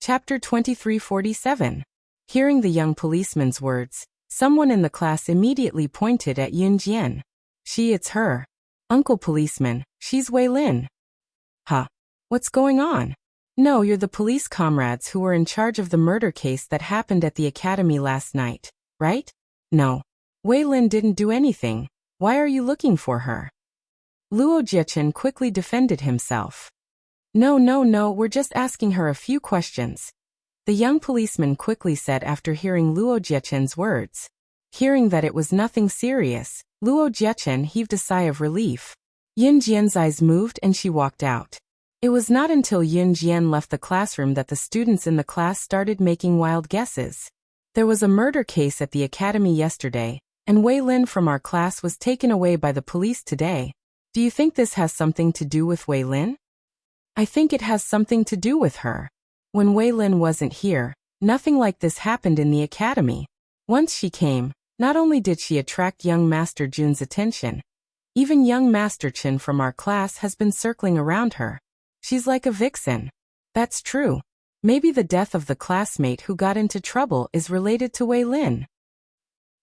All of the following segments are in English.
Chapter 2347. Hearing the young policeman's words, someone in the class immediately pointed at Yun Jian. It's her. Uncle policeman, she's Wei Lin. Huh? What's going on? No, you're the police comrades who were in charge of the murder case that happened at the academy last night, right? No. Wei Lin didn't do anything. Why are you looking for her? Luo Jiechen quickly defended himself. No, we're just asking her a few questions. The young policeman quickly said after hearing Luo Jiechen's words. Hearing that it was nothing serious, Luo Jiechen heaved a sigh of relief. Yun Jian's eyes moved and she walked out. It was not until Yun Jian left the classroom that the students in the class started making wild guesses. There was a murder case at the academy yesterday, and Wei Lin from our class was taken away by the police today. Do you think this has something to do with Wei Lin? I think it has something to do with her. When Wei Lin wasn't here, nothing like this happened in the academy. Once she came, not only did she attract young Master Jun's attention, even young Master Chen from our class has been circling around her. She's like a vixen. That's true. Maybe the death of the classmate who got into trouble is related to Wei Lin.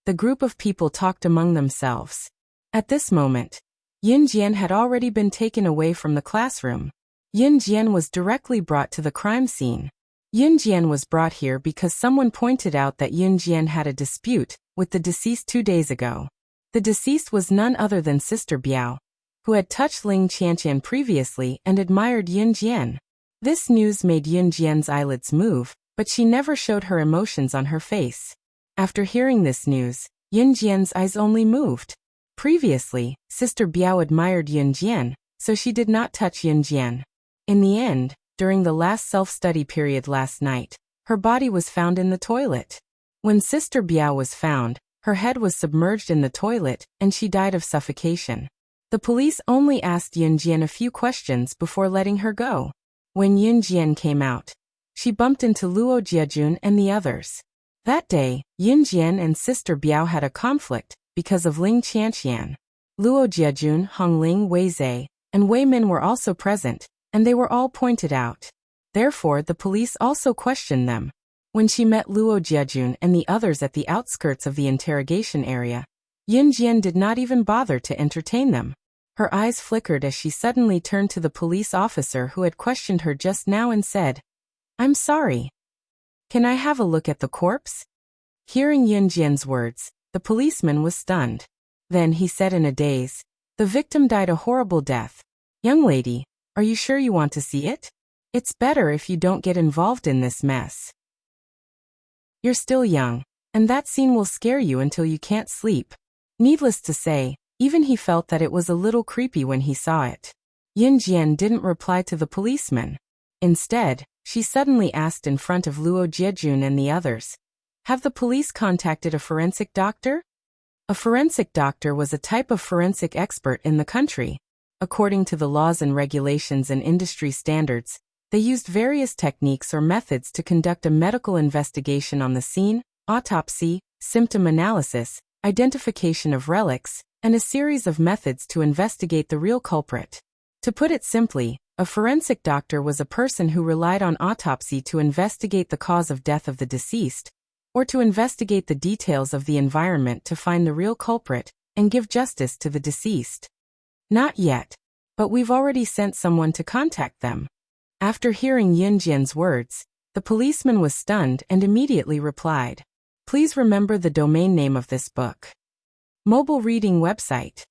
The group of people talked among themselves. At this moment, Yun Jian had already been taken away from the classroom. Yun Jian was directly brought to the crime scene. Yun Jian was brought here because someone pointed out that Yun Jian had a dispute with the deceased 2 days ago. The deceased was none other than Sister Biao, who had touched Ling Qianqian previously and admired Yun Jian. This news made Yun Jian's eyelids move, but she never showed her emotions on her face. After hearing this news, Yun Jian's eyes only moved. Previously, Sister Biao admired Yun Jian, so she did not touch Yun Jian. In the end, during the last self-study period last night, her body was found in the toilet. When Sister Biao was found, her head was submerged in the toilet, and she died of suffocation. The police only asked Yun Jian a few questions before letting her go. When Yun Jian came out, she bumped into Luo Jiejun and the others. That day, Yun Jian and Sister Biao had a conflict because of Ling Qianqian. Luo Jiejun, Hongling, Wei Zhe, and Wei Min were also present, and they were all pointed out. Therefore, the police also questioned them. When she met Luo Jiejun and the others at the outskirts of the interrogation area, Yun Jian did not even bother to entertain them. Her eyes flickered as she suddenly turned to the police officer who had questioned her just now and said, "I'm sorry. Can I have a look at the corpse?" Hearing Yun Jian's words, the policeman was stunned. Then he said in a daze, "The victim died a horrible death. Young lady, are you sure you want to see it? It's better if you don't get involved in this mess. You're still young, and that scene will scare you until you can't sleep." Needless to say, even he felt that it was a little creepy when he saw it. Yun Jian didn't reply to the policeman. Instead, she suddenly asked in front of Luo Jiejun and the others, "Have the police contacted a forensic doctor?" A forensic doctor was a type of forensic expert in the country. According to the laws and regulations and industry standards, they used various techniques or methods to conduct a medical investigation on the scene, autopsy, symptom analysis, identification of relics, and a series of methods to investigate the real culprit. To put it simply, a forensic doctor was a person who relied on autopsy to investigate the cause of death of the deceased, or to investigate the details of the environment to find the real culprit and give justice to the deceased. Not yet, but we've already sent someone to contact them. After hearing Yun Jian's words, the policeman was stunned and immediately replied, "Please remember the domain name of this book." Mobile reading website.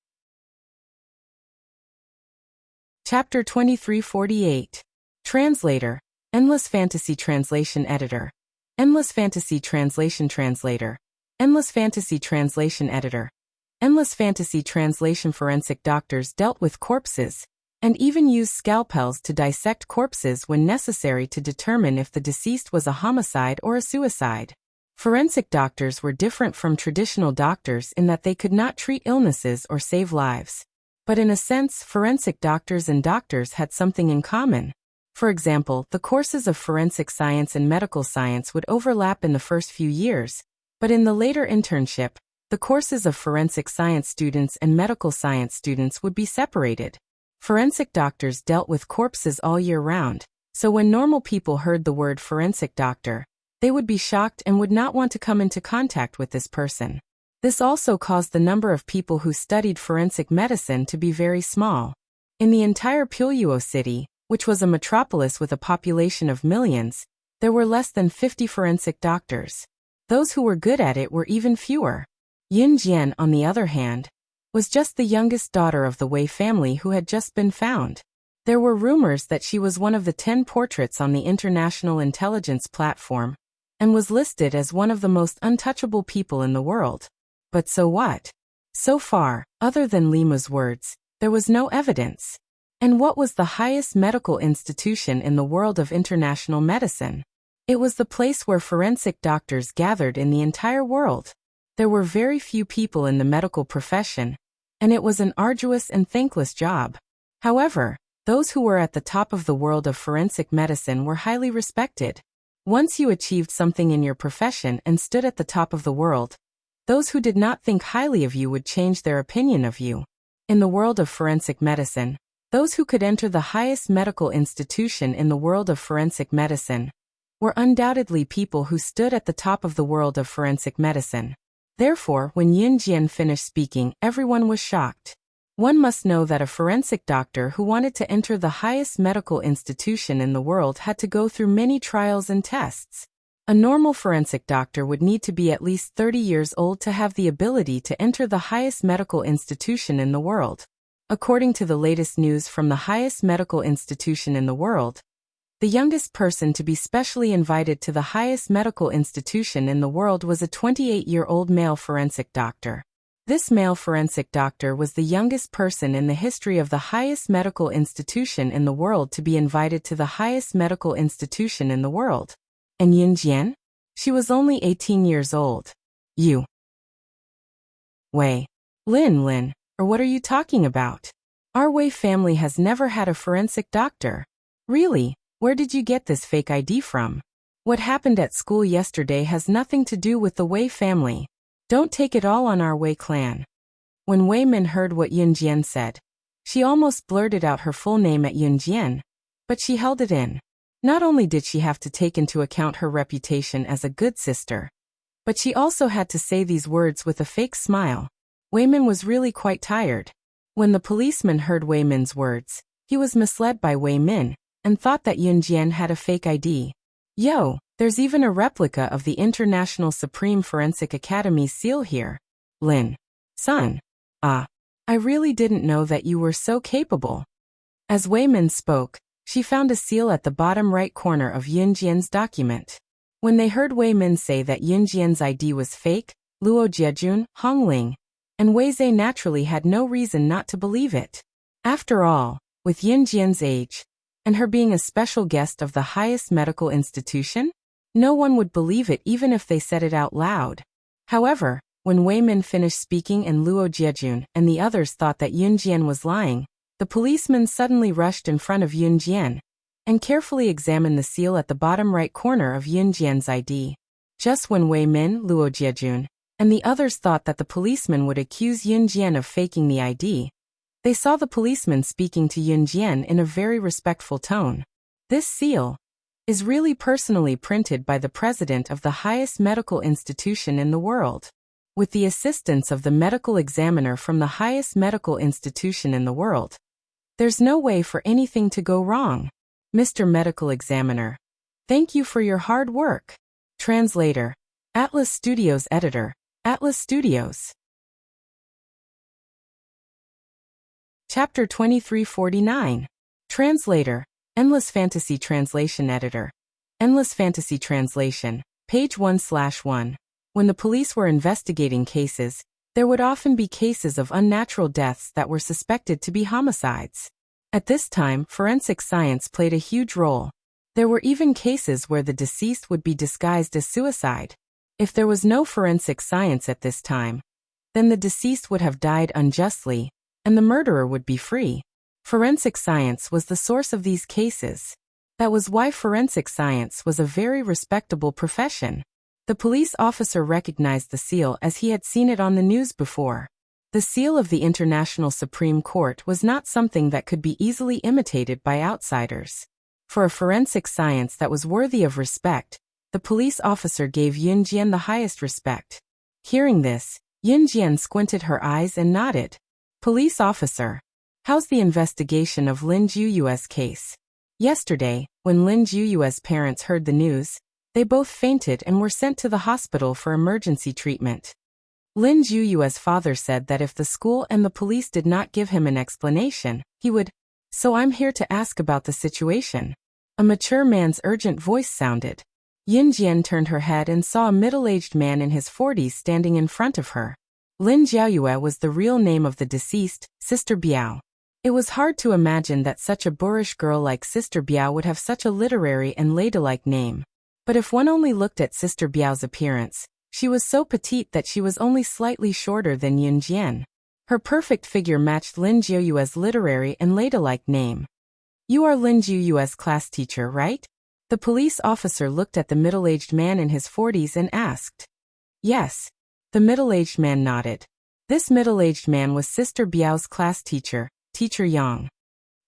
Chapter 2348. Translator. Endless Fantasy Translation Editor. Endless Fantasy Translation Translator. Endless Fantasy Translation Editor. Endless Fantasy Translation. Forensic doctors dealt with corpses, and even used scalpels to dissect corpses when necessary to determine if the deceased was a homicide or a suicide. Forensic doctors were different from traditional doctors in that they could not treat illnesses or save lives. But in a sense, forensic doctors and doctors had something in common. For example, the courses of forensic science and medical science would overlap in the first few years, but in the later internship, the courses of forensic science students and medical science students would be separated. Forensic doctors dealt with corpses all year round, So when normal people heard the word forensic doctor, they would be shocked and would not want to come into contact with this person. This also caused the number of people who studied forensic medicine to be very small. In the entire Puyuo city, which was a metropolis with a population of millions, there were less than 50 forensic doctors. Those who were good at it were even fewer. Yun Jian, on the other hand, was just the youngest daughter of the Wei family who had just been found. There were rumors that she was one of the 10 portraits on the International Intelligence Platform, and was listed as one of the most untouchable people in the world. But so what? So far, other than Lima's words, there was no evidence. And what was the highest medical institution in the world of international medicine? It was the place where forensic doctors gathered in the entire world. There were very few people in the medical profession, and it was an arduous and thankless job. However, those who were at the top of the world of forensic medicine were highly respected. Once you achieved something in your profession and stood at the top of the world, those who did not think highly of you would change their opinion of you. In the world of forensic medicine, those who could enter the highest medical institution in the world of forensic medicine were undoubtedly people who stood at the top of the world of forensic medicine. Therefore, when Yun Jian finished speaking, everyone was shocked. One must know that a forensic doctor who wanted to enter the highest medical institution in the world had to go through many trials and tests. A normal forensic doctor would need to be at least 30 years old to have the ability to enter the highest medical institution in the world. According to the latest news from the highest medical institution in the world, the youngest person to be specially invited to the highest medical institution in the world was a 28-year-old male forensic doctor. This male forensic doctor was the youngest person in the history of the highest medical institution in the world to be invited to the highest medical institution in the world. And Yun Jian? She was only 18 years old. You. Wei. Lin, or what are you talking about? Our Wei family has never had a forensic doctor. Really? Where did you get this fake ID from? What happened at school yesterday has nothing to do with the Wei family. Don't take it all on our Wei clan. When Wei Min heard what Yun Jian said, she almost blurted out her full name at Yun Jian, but she held it in. Not only did she have to take into account her reputation as a good sister, but she also had to say these words with a fake smile. Wei Min was really quite tired. When the policeman heard Wei Min's words, he was misled by Wei Min, and thought that Yun Jian had a fake ID. Yo, there's even a replica of the International Supreme Forensic Academy seal here. Lin. Son. I really didn't know that you were so capable. As Wei Min spoke, she found a seal at the bottom right corner of Yun Jian's document. When they heard Wei Min say that Yun Jian's ID was fake, Luo Jiejun, Hong Ling, and Wei Zhe naturally had no reason not to believe it. After all, with Yun Jian's age, and her being a special guest of the highest medical institution, no one would believe it even if they said it out loud. However, when Wei Min finished speaking and Luo Jiejun and the others thought that Yun Jian was lying, the policeman suddenly rushed in front of Yun Jian and carefully examined the seal at the bottom right corner of Yun Jian's ID. Just when Wei Min, Luo Jiejun, and the others thought that the policeman would accuse Yun Jian of faking the ID, they saw the policeman speaking to Yun Jian in a very respectful tone. This seal is really personally printed by the president of the highest medical institution in the world. With the assistance of the medical examiner from the highest medical institution in the world, there's no way for anything to go wrong. Mr. Medical Examiner, thank you for your hard work. Translator, Atlas Studios Editor, Atlas Studios. Chapter 2349. Translator, Endless Fantasy Translation Editor. Endless Fantasy Translation, page 1/1. When the police were investigating cases, there would often be cases of unnatural deaths that were suspected to be homicides. At this time, forensic science played a huge role. There were even cases where the deceased would be disguised as suicide. If there was no forensic science at this time, then the deceased would have died unjustly, and the murderer would be free. Forensic science was the source of these cases. That was why forensic science was a very respectable profession. The police officer recognized the seal as he had seen it on the news before. The seal of the International Supreme Court was not something that could be easily imitated by outsiders. For a forensic science that was worthy of respect, the police officer gave Yunjian the highest respect. Hearing this, Yunjian squinted her eyes and nodded. Police officer, how's the investigation of Lin Juyue's case? Yesterday, when Lin Juyue's parents heard the news, they both fainted and were sent to the hospital for emergency treatment. Lin Juyue's father said that if the school and the police did not give him an explanation, he would. So I'm here to ask about the situation. A mature man's urgent voice sounded. Yunjian turned her head and saw a middle-aged man in his 40s standing in front of her. Lin Jiayue was the real name of the deceased, Sister Biao. It was hard to imagine that such a boorish girl like Sister Biao would have such a literary and ladylike name. But if one only looked at Sister Biao's appearance, she was so petite that she was only slightly shorter than Yunjian. Her perfect figure matched Lin Jiayue's literary and ladylike name. You are Lin Jiayue's class teacher, right? The police officer looked at the middle-aged man in his 40s and asked. Yes. The middle-aged man nodded. This middle-aged man was Sister Biao's class teacher, Teacher Yang.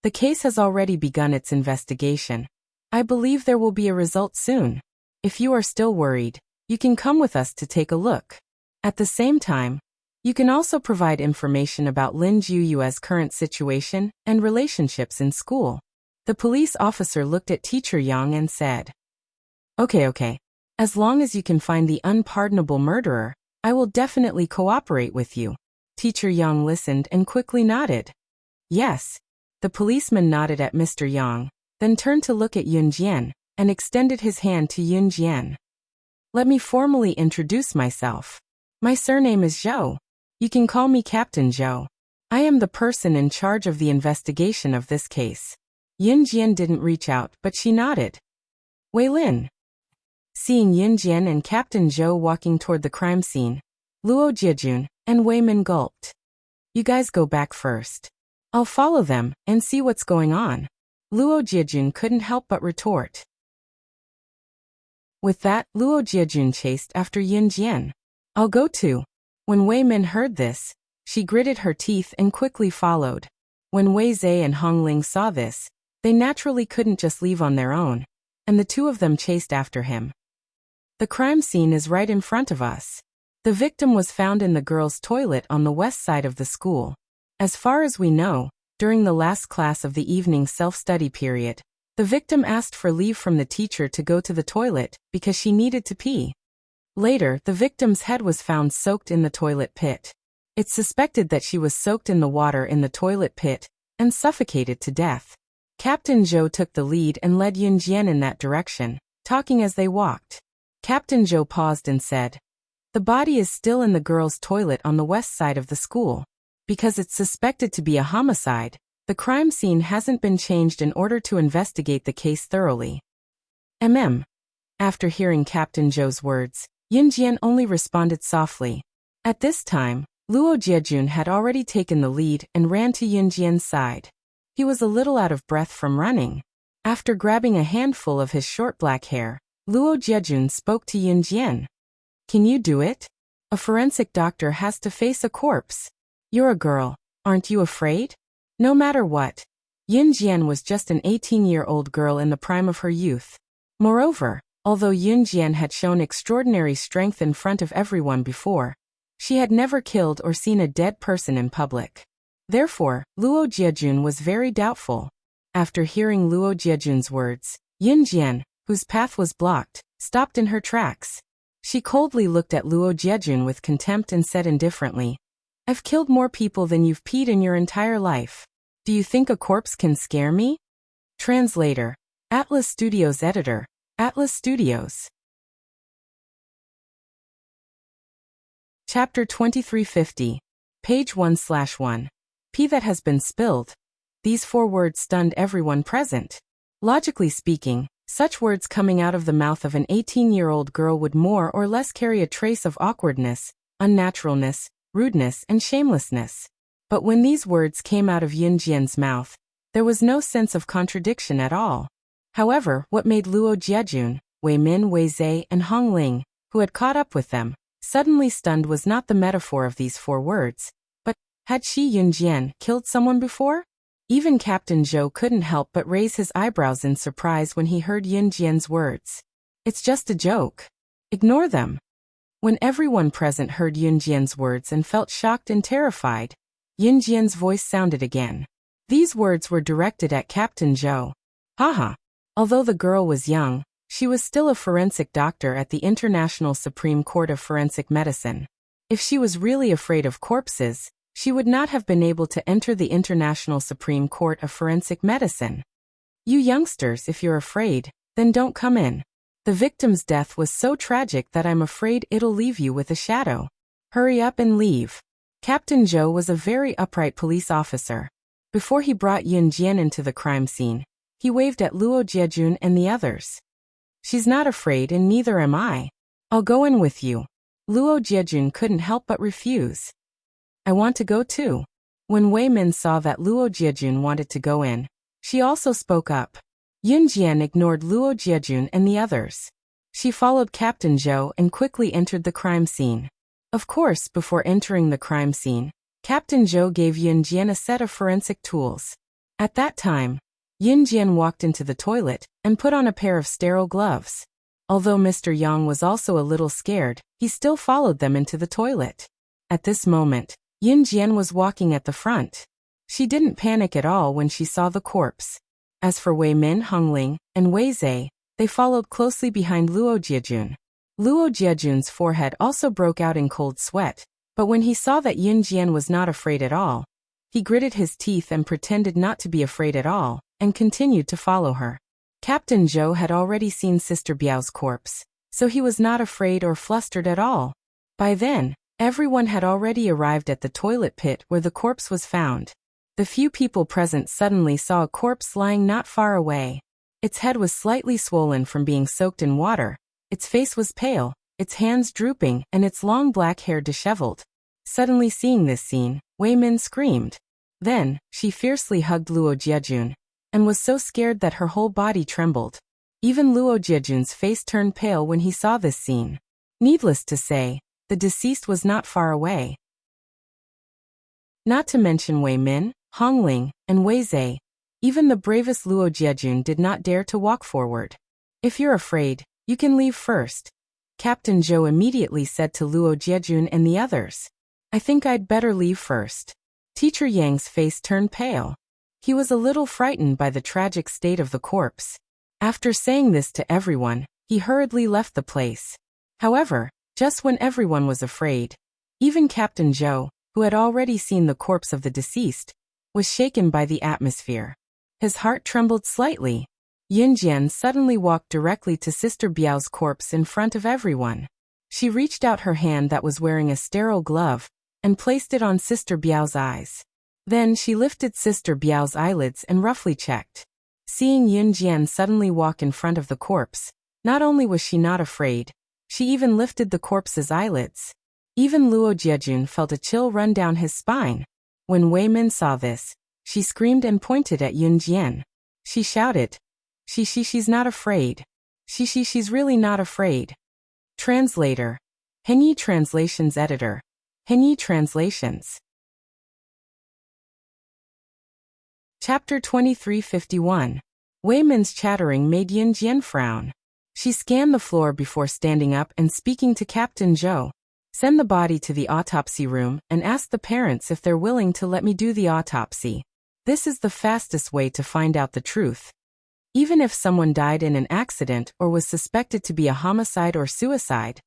The case has already begun its investigation. I believe there will be a result soon. If you are still worried, you can come with us to take a look. At the same time, you can also provide information about Lin Juyue's current situation and relationships in school. The police officer looked at Teacher Yang and said, Okay. As long as you can find the unpardonable murderer, I will definitely cooperate with you. Teacher Yang listened and quickly nodded. Yes. The policeman nodded at Mr. Yang, then turned to look at Yunjian, and extended his hand to Yunjian. Let me formally introduce myself. My surname is Zhou. You can call me Captain Zhou. I am the person in charge of the investigation of this case. Yunjian didn't reach out, but she nodded. Wei Lin. Seeing Yunjian and Captain Zhou walking toward the crime scene, Luo Jiejun and Wei Min gulped. You guys go back first. I'll follow them and see what's going on. Luo Jiejun couldn't help but retort. With that, Luo Jiejun chased after Yunjian. I'll go too. When Wei Min heard this, she gritted her teeth and quickly followed. When Wei Zhe and Hong Ling saw this, they naturally couldn't just leave on their own, and the two of them chased after him. The crime scene is right in front of us. The victim was found in the girls' toilet on the west side of the school. As far as we know, during the last class of the evening self-study period, the victim asked for leave from the teacher to go to the toilet because she needed to pee. Later, the victim's head was found soaked in the toilet pit. It's suspected that she was soaked in the water in the toilet pit and suffocated to death. Captain Zhou took the lead and led Yunjian in that direction, talking as they walked. Captain Zhou paused and said, The body is still in the girls' toilet on the west side of the school. Because it's suspected to be a homicide, the crime scene hasn't been changed in order to investigate the case thoroughly. After hearing Captain Zhou's words, Yunjian only responded softly. At this time, Luo Jiejun had already taken the lead and ran to Yunjian's side. He was a little out of breath from running. After grabbing a handful of his short black hair, Luo Jiejun spoke to Yunjian. Can you do it? A forensic doctor has to face a corpse. You're a girl, aren't you afraid? No matter what. Yunjian was just an 18-year-old girl in the prime of her youth. Moreover, although Yunjian had shown extraordinary strength in front of everyone before, she had never killed or seen a dead person in public. Therefore, Luo Jiejun was very doubtful. After hearing Luo Jiejun's words, Yunjian, whose path was blocked, stopped in her tracks. She coldly looked at Luo Jiejun with contempt and said indifferently, I've killed more people than you've peed in your entire life. Do you think a corpse can scare me? Translator, Atlas Studios Editor, Atlas Studios. Chapter 2350. Page 1/1. Pee that has been spilled. These 4 words stunned everyone present. Logically speaking, such words coming out of the mouth of an 18-year-old girl would more or less carry a trace of awkwardness, unnaturalness, rudeness, and shamelessness. But when these words came out of Yunjian's mouth, there was no sense of contradiction at all. However, what made Luo Jiejun, Wei Min, Wei Zhe, and Hong Ling, who had caught up with them, suddenly stunned was not the metaphor of these 4 words, but, had she, Yunjian, killed someone before? Even Captain Zhou couldn't help but raise his eyebrows in surprise when he heard Yun Jian's words. It's just a joke. Ignore them. When everyone present heard Yun Jian's words and felt shocked and terrified, Yun Jian's voice sounded again. These words were directed at Captain Zhou. Haha. Although the girl was young, she was still a forensic doctor at the International Supreme Court of Forensic Medicine. If she was really afraid of corpses, she would not have been able to enter the International Supreme Court of Forensic Medicine. You youngsters, if you're afraid, then don't come in. The victim's death was so tragic that I'm afraid it'll leave you with a shadow. Hurry up and leave. Captain Zhou was a very upright police officer. Before he brought Yun Jian into the crime scene, he waved at Luo Jiejun and the others. She's not afraid and neither am I. I'll go in with you. Luo Jiejun couldn't help but refuse. I want to go too. When Wei Min saw that Luo Jiejun wanted to go in, she also spoke up. Yun Jian ignored Luo Jiejun and the others. She followed Captain Zhou and quickly entered the crime scene. Of course, before entering the crime scene, Captain Zhou gave Yun Jian a set of forensic tools. At that time, Yun Jian walked into the toilet and put on a pair of sterile gloves. Although Mr. Yang was also a little scared, he still followed them into the toilet. At this moment, Yun Jian was walking at the front. She didn't panic at all when she saw the corpse. As for Wei Min, Hongling, and Wei Zhe, they followed closely behind Luo Jiejun. Luo Jiejun's forehead also broke out in cold sweat, but when he saw that Yun Jian was not afraid at all, he gritted his teeth and pretended not to be afraid at all, and continued to follow her. Captain Zhou had already seen Sister Biao's corpse, so he was not afraid or flustered at all. By then, everyone had already arrived at the toilet pit where the corpse was found. The few people present suddenly saw a corpse lying not far away. Its head was slightly swollen from being soaked in water, its face was pale, its hands drooping, and its long black hair disheveled. Suddenly seeing this scene, Wei Min screamed. Then, she fiercely hugged Luo Jiejun, and was so scared that her whole body trembled. Even Luo Jiejun's face turned pale when he saw this scene. Needless to say, the deceased was not far away. Not to mention Wei Min, Hongling, and Wei Zhe, even the bravest Luo Jiejun did not dare to walk forward. If you're afraid, you can leave first. Captain Zhou immediately said to Luo Jiejun and the others. I think I'd better leave first. Teacher Yang's face turned pale. He was a little frightened by the tragic state of the corpse. After saying this to everyone, he hurriedly left the place. However, just when everyone was afraid, even Captain Zhou, who had already seen the corpse of the deceased, was shaken by the atmosphere. His heart trembled slightly. Yun Jian suddenly walked directly to Sister Biao's corpse in front of everyone. She reached out her hand that was wearing a sterile glove and placed it on Sister Biao's eyes. Then she lifted Sister Biao's eyelids and roughly checked. Seeing Yun Jian suddenly walk in front of the corpse, not only was she not afraid, she even lifted the corpse's eyelids. Even Luo Jiejun felt a chill run down his spine. When Wei Min saw this, she screamed and pointed at Yun Jian. She shouted, She's not afraid. She's really not afraid. Translator. Hengyi Translations Editor. Hengyi Translations. Chapter 2351. Wei Min's chattering made Yun Jian frown. She scanned the floor before standing up and speaking to Captain Zhou. Send the body to the autopsy room and ask the parents if they're willing to let me do the autopsy. This is the fastest way to find out the truth. Even if someone died in an accident or was suspected to be a homicide or suicide,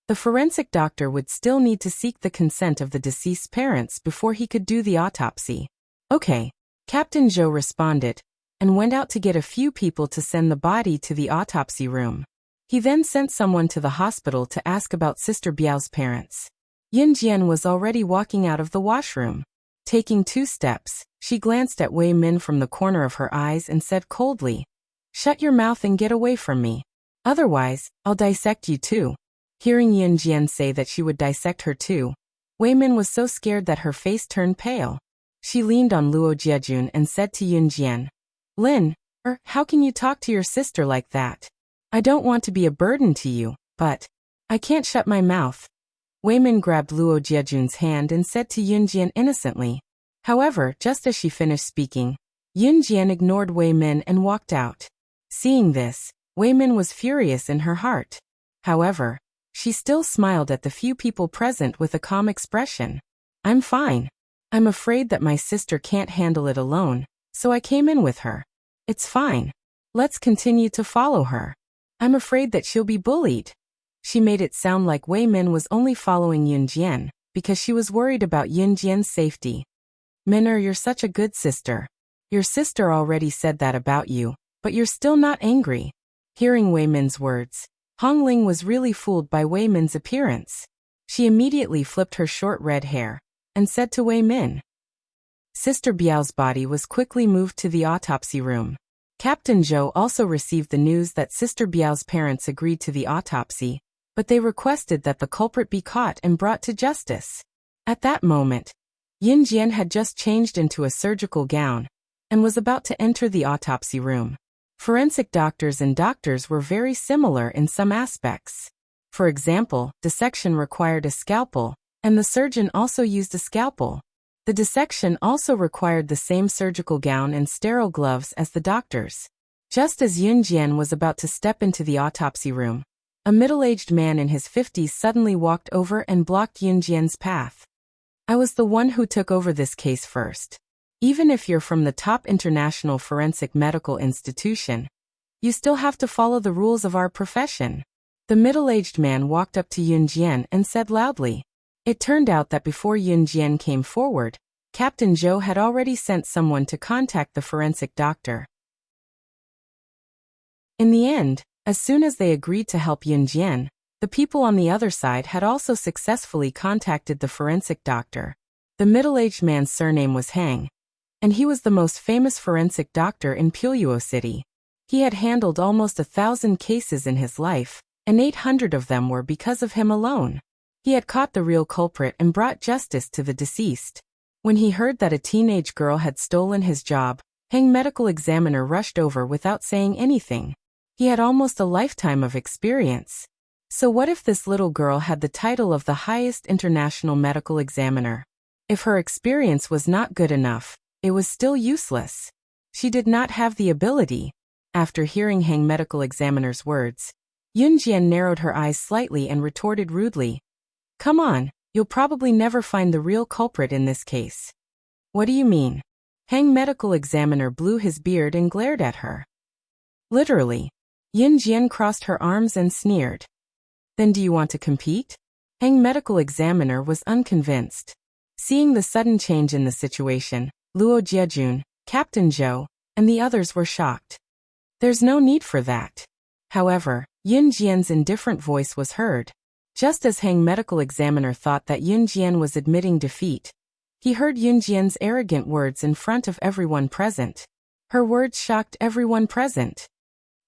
the forensic doctor would still need to seek the consent of the deceased's parents before he could do the autopsy. Okay. Captain Zhou responded, and went out to get a few people to send the body to the autopsy room. He then sent someone to the hospital to ask about Sister Biao's parents. Yun Jian was already walking out of the washroom. Taking 2 steps, she glanced at Wei Min from the corner of her eyes and said coldly, Shut your mouth and get away from me. Otherwise, I'll dissect you too. Hearing Yun Jian say that she would dissect her too, Wei Min was so scared that her face turned pale. She leaned on Luo Jiejun and said to Yun Jian, Lin, how can you talk to your sister like that? I don't want to be a burden to you, but I can't shut my mouth. Wei Min grabbed Luo Jiejun's hand and said to Yun Jian innocently. However, just as she finished speaking, Yun Jian ignored Wei Min and walked out. Seeing this, Wei Min was furious in her heart. However, she still smiled at the few people present with a calm expression. I'm fine. I'm afraid that my sister can't handle it alone, so I came in with her. It's fine. Let's continue to follow her. I'm afraid that she'll be bullied. She made it sound like Wei Min was only following Yun Jian because she was worried about Yun Jian's safety. Min'er, you're such a good sister. Your sister already said that about you, but you're still not angry. Hearing Wei Min's words, Hong Ling was really fooled by Wei Min's appearance. She immediately flipped her short red hair and said to Wei Min. Sister Biao's body was quickly moved to the autopsy room. Captain Zhou also received the news that Sister Biao's parents agreed to the autopsy, but they requested that the culprit be caught and brought to justice. At that moment, Yun Jian had just changed into a surgical gown and was about to enter the autopsy room. Forensic doctors and doctors were very similar in some aspects. For example, dissection required a scalpel, and the surgeon also used a scalpel. The dissection also required the same surgical gown and sterile gloves as the doctors. Just as Yun Jian was about to step into the autopsy room, a middle-aged man in his 50s suddenly walked over and blocked Yun Jian's path. I was the one who took over this case first. Even if you're from the top international forensic medical institution, you still have to follow the rules of our profession. The middle-aged man walked up to Yun Jian and said loudly. It turned out that before Yun Jian came forward, Captain Zhou had already sent someone to contact the forensic doctor. In the end, as soon as they agreed to help Yun Jian, the people on the other side had also successfully contacted the forensic doctor. The middle-aged man's surname was Hang, and he was the most famous forensic doctor in Puyo City. He had handled almost 1,000 cases in his life, and 800 of them were because of him alone. He had caught the real culprit and brought justice to the deceased. When he heard that a teenage girl had stolen his job, Hang medical examiner rushed over without saying anything. He had almost a lifetime of experience. So what if this little girl had the title of the highest international medical examiner? If her experience was not good enough, it was still useless. She did not have the ability. After hearing Hang medical examiner's words, Yun Jian narrowed her eyes slightly and retorted rudely. Come on, you'll probably never find the real culprit in this case. What do you mean? Hang medical examiner blew his beard and glared at her. Literally. Yun Jian crossed her arms and sneered. Then do you want to compete? Hang medical examiner was unconvinced. Seeing the sudden change in the situation, Luo Jiejun, Captain Zhou, and the others were shocked. There's no need for that. However, Yun Jian's indifferent voice was heard. Just as Hang medical examiner thought that Yun Jian was admitting defeat, he heard Yun Jian's arrogant words in front of everyone present. Her words shocked everyone present.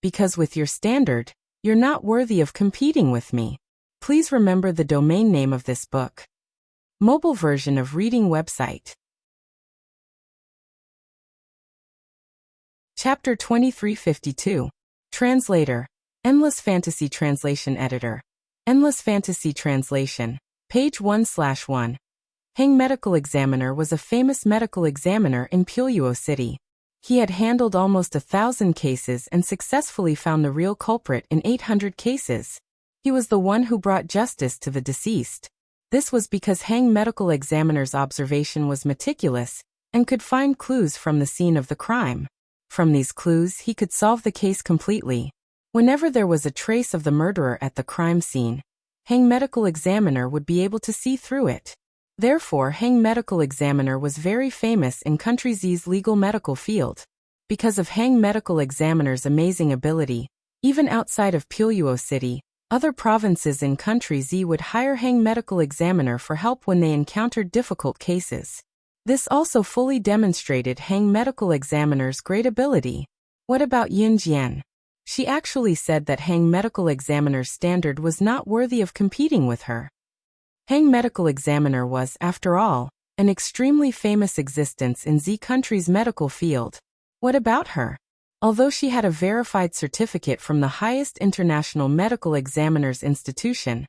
Because with your standard, you're not worthy of competing with me. Please remember the domain name of this book. Mobile version of reading website. Chapter 2352. Translator. Endless Fantasy Translation Editor. Endless Fantasy Translation. Page 1/1. Hang medical examiner was a famous medical examiner in Puyo City. He had handled almost 1,000 cases and successfully found the real culprit in 800 cases. He was the one who brought justice to the deceased. This was because Hang medical examiner's observation was meticulous and could find clues from the scene of the crime. From these clues, he could solve the case completely. Whenever there was a trace of the murderer at the crime scene, Hang medical examiner would be able to see through it. Therefore, Hang medical examiner was very famous in Country Z's legal medical field. Because of Hang medical examiner's amazing ability, even outside of Puyo City, other provinces in Country Z would hire Hang medical examiner for help when they encountered difficult cases. This also fully demonstrated Hang medical examiner's great ability. What about Yun Jian? She actually said that Hang medical examiner's standard was not worthy of competing with her. Hang medical examiner was, after all, an extremely famous existence in Z country's medical field. What about her? Although she had a verified certificate from the highest international medical examiners institution,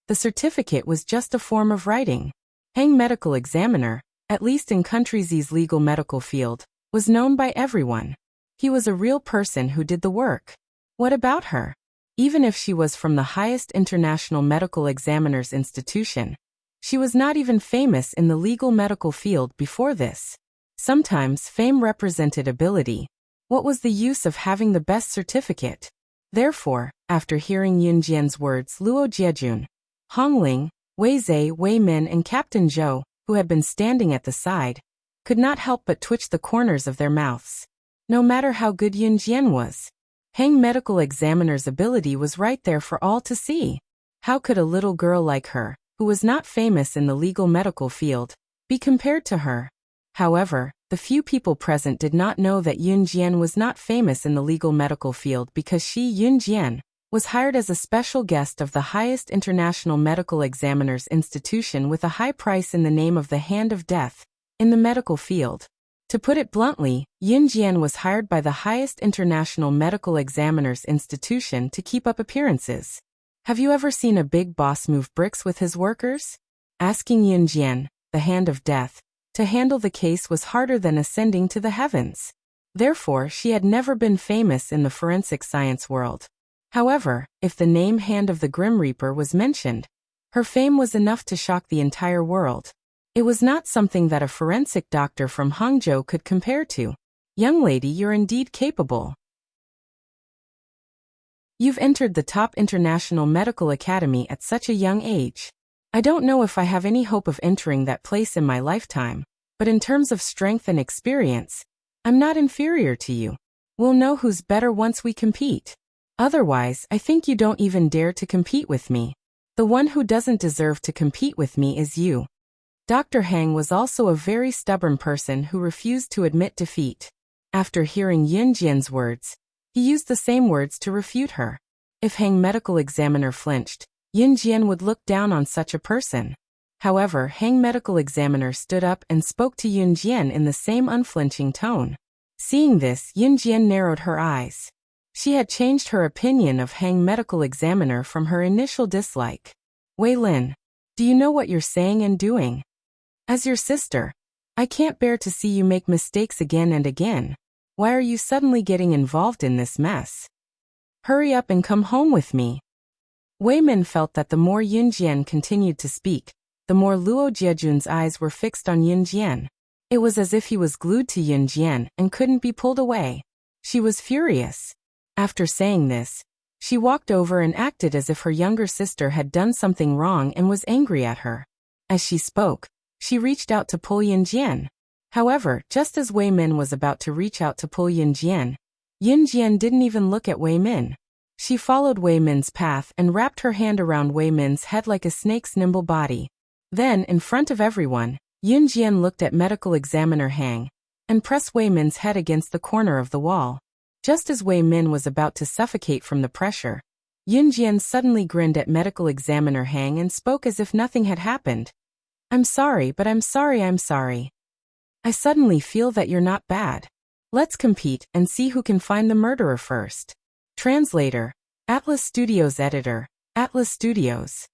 the certificate was just a form of writing. Hang medical examiner, at least in Country Z's legal medical field, was known by everyone. He was a real person who did the work. What about her? Even if she was from the highest international medical examiners institution, she was not even famous in the legal medical field before this. Sometimes fame represented ability. What was the use of having the best certificate? Therefore, after hearing Yun Jian's words, Luo Jiejun, Hong Ling, Wei Zhe, Wei Min and Captain Zhou, who had been standing at the side, could not help but twitch the corners of their mouths. No matter how good Yun Jian was, Hang medical examiner's ability was right there for all to see. How could a little girl like her, who was not famous in the legal medical field, be compared to her? However, the few people present did not know that Yun Jian was not famous in the legal medical field because she, Yun Jian, was hired as a special guest of the highest international medical examiners institution with a high price in the name of the Hand of Death, in the medical field. To put it bluntly, Yun Jian was hired by the highest international medical examiners institution to keep up appearances. Have you ever seen a big boss move bricks with his workers? Asking Yun Jian, the Hand of Death, to handle the case was harder than ascending to the heavens. Therefore, she had never been famous in the forensic science world. However, if the name Hand of the Grim Reaper was mentioned, her fame was enough to shock the entire world. It was not something that a forensic doctor from Hangzhou could compare to. Young lady, you're indeed capable. You've entered the top international medical academy at such a young age. I don't know if I have any hope of entering that place in my lifetime, but in terms of strength and experience, I'm not inferior to you. We'll know who's better once we compete. Otherwise, I think you don't even dare to compete with me. The one who doesn't deserve to compete with me is you. Dr. Hang was also a very stubborn person who refused to admit defeat. After hearing Yun Jian's words, he used the same words to refute her. If Hang medical examiner flinched, Yun Jian would look down on such a person. However, Hang medical examiner stood up and spoke to Yun Jian in the same unflinching tone. Seeing this, Yun Jian narrowed her eyes. She had changed her opinion of Hang medical examiner from her initial dislike. Wei Lin, do you know what you're saying and doing? As your sister, I can't bear to see you make mistakes again and again. Why are you suddenly getting involved in this mess? Hurry up and come home with me. Wei Min felt that the more Yun Jian continued to speak, the more Luo Jiejun's eyes were fixed on Yun Jian. It was as if he was glued to Yun Jian and couldn't be pulled away. She was furious. After saying this, she walked over and acted as if her younger sister had done something wrong and was angry at her. As she spoke, she reached out to pull Yun Jian. However, just as Wei Min was about to reach out to pull Yun Jian didn't even look at Wei Min. She followed Wei Min's path and wrapped her hand around Wei Min's head like a snake's nimble body. Then, in front of everyone, Yun Jian looked at medical examiner Hang and pressed Wei Min's head against the corner of the wall. Just as Wei Min was about to suffocate from the pressure, Yun Jian suddenly grinned at medical examiner Hang and spoke as if nothing had happened. I'm sorry, but I'm sorry. I suddenly feel that you're not bad. Let's compete and see who can find the murderer first. Translator, Atlas Studios Editor, Atlas Studios.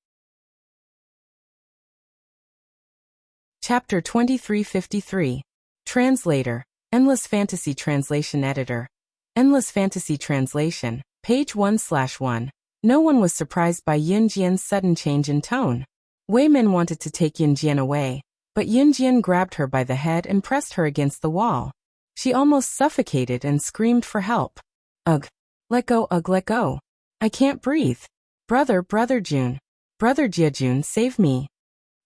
Chapter 2353. Translator, Endless Fantasy Translation Editor. Endless Fantasy Translation, page 1/1. No one was surprised by Yun Jian's sudden change in tone. Wei Min wanted to take Yun Jian away, but Yun Jian grabbed her by the head and pressed her against the wall. She almost suffocated and screamed for help. Ugh. Let go, let go. I can't breathe. Brother Jiejun, save me.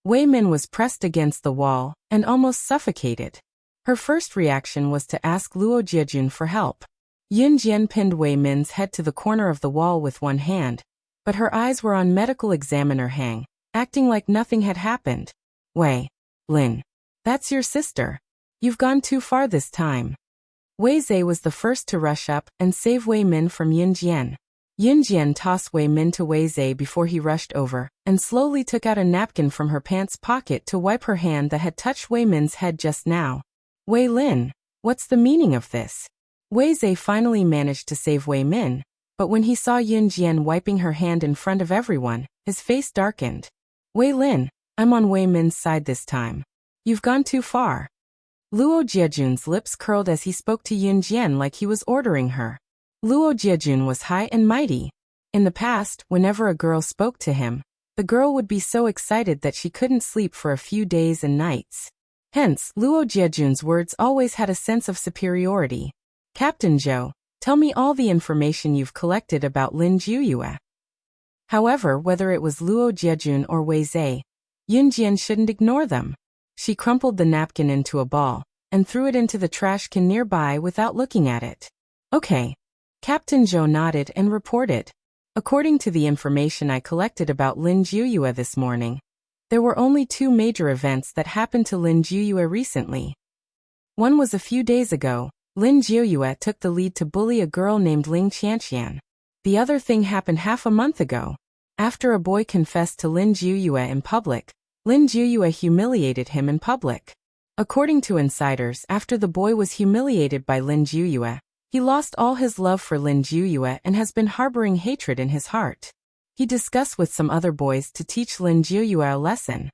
Wei Min was pressed against the wall and almost suffocated. Her first reaction was to ask Luo Jiejun for help. Yun Jian pinned Wei Min's head to the corner of the wall with one hand, but her eyes were on medical examiner Hang, acting like nothing had happened. Wei Lin, that's your sister. You've gone too far this time. Wei Zhe was the first to rush up and save Wei Min from Yun Jian. Yun Jian tossed Wei Min to Wei Zhe before he rushed over and slowly took out a napkin from her pants pocket to wipe her hand that had touched Wei Min's head just now. Wei Lin, what's the meaning of this? Wei Zhe finally managed to save Wei Min, but when he saw Yun Jian wiping her hand in front of everyone, his face darkened. Wei Lin, I'm on Wei Min's side this time. You've gone too far. Luo Jiejun's lips curled as he spoke to Yun Jian like he was ordering her. Luo Jiejun was high and mighty. In the past, whenever a girl spoke to him, the girl would be so excited that she couldn't sleep for a few days and nights. Hence, Luo Jiejun's words always had a sense of superiority. Captain Zhou, tell me all the information you've collected about Lin Jiuyue. However, whether it was Luo Jiejun or Wei Zhe, Yun Jian shouldn't ignore them. She crumpled the napkin into a ball and threw it into the trash can nearby without looking at it. Okay. Captain Zhou nodded and reported. According to the information I collected about Lin Jiuyue this morning, there were only 2 major events that happened to Lin Jiuyue recently. One was a few days ago. Lin Jiuyue took the lead to bully a girl named Ling Qianqian. The other thing happened half a month ago. After a boy confessed to Lin Jiuyue in public, Lin Jiuyue humiliated him in public. According to insiders, after the boy was humiliated by Lin Jiuyue, he lost all his love for Lin Jiuyue and has been harboring hatred in his heart. He discussed with some other boys to teach Lin Jiuyue a lesson.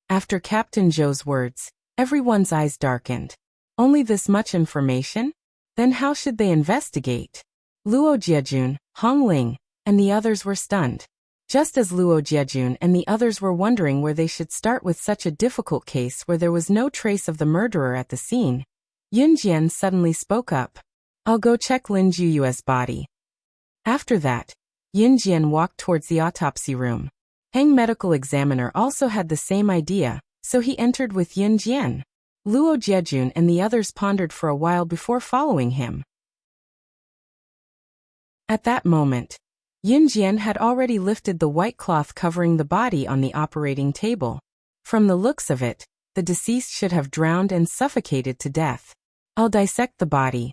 After Captain Zhou's words, everyone's eyes darkened. Only this much information? Then how should they investigate? Luo Jiejun, Hong Ling, and the others were stunned. Just as Luo Jiejun and the others were wondering where they should start with such a difficult case where there was no trace of the murderer at the scene, Yun Jian suddenly spoke up. I'll go check Lin Jiuyue's body. After that, Yun Jian walked towards the autopsy room. Hang medical examiner also had the same idea, so he entered with Yun Jian. Luo Jiejun and the others pondered for a while before following him. At that moment, Yun Jian had already lifted the white cloth covering the body on the operating table. From the looks of it, the deceased should have drowned and suffocated to death. I'll dissect the body.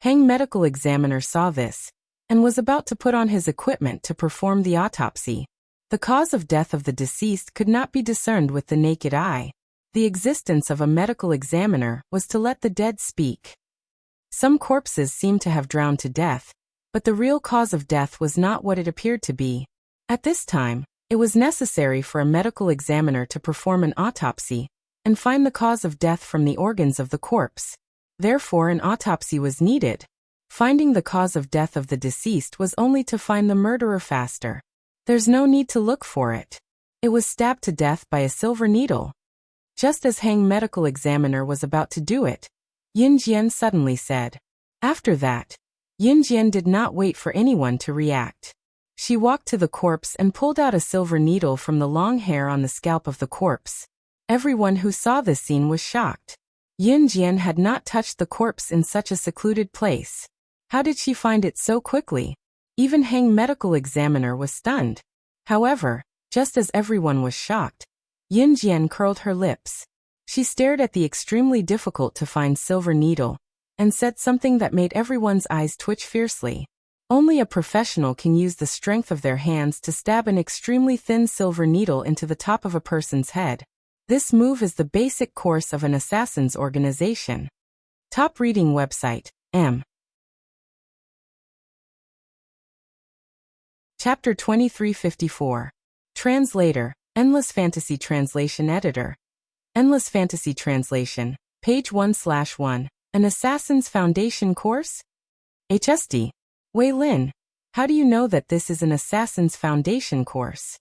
Hang medical examiner saw this, and was about to put on his equipment to perform the autopsy. The cause of death of the deceased could not be discerned with the naked eye. The existence of a medical examiner was to let the dead speak. Some corpses seemed to have drowned to death, but the real cause of death was not what it appeared to be. At this time, it was necessary for a medical examiner to perform an autopsy and find the cause of death from the organs of the corpse. Therefore, an autopsy was needed. Finding the cause of death of the deceased was only to find the murderer faster. There's no need to look for it. It was stabbed to death by a silver needle. Just as Hang medical examiner was about to do it, Yun Jian suddenly said. After that, Yun Jian did not wait for anyone to react. She walked to the corpse and pulled out a silver needle from the long hair on the scalp of the corpse. Everyone who saw this scene was shocked. Yun Jian had not touched the corpse in such a secluded place. How did she find it so quickly? Even Hang medical examiner was stunned. However, just as everyone was shocked, Yun Jian curled her lips. She stared at the extremely difficult to find silver needle and said something that made everyone's eyes twitch fiercely. Only a professional can use the strength of their hands to stab an extremely thin silver needle into the top of a person's head. This move is the basic course of an assassin's organization. Top reading website, M. Chapter 2354. Translator, Endless Fantasy Translation Editor. Endless Fantasy Translation, page 1/1. An Assassin's Foundation course? HSD. Wei Lin, how do you know that this is an Assassin's Foundation course?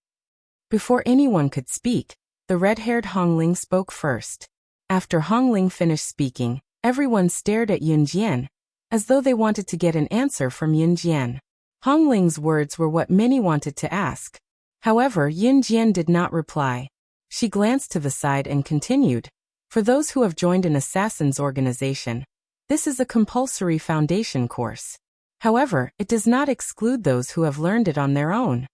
Before anyone could speak, the red-haired Hong Ling spoke first. After Hong Ling finished speaking, everyone stared at Yun Jian, as though they wanted to get an answer from Yun Jian. Hong Ling's words were what many wanted to ask. However, Yun Jian did not reply. She glanced to the side and continued. For those who have joined an assassin's organization, this is a compulsory foundation course. However, it does not exclude those who have learned it on their own.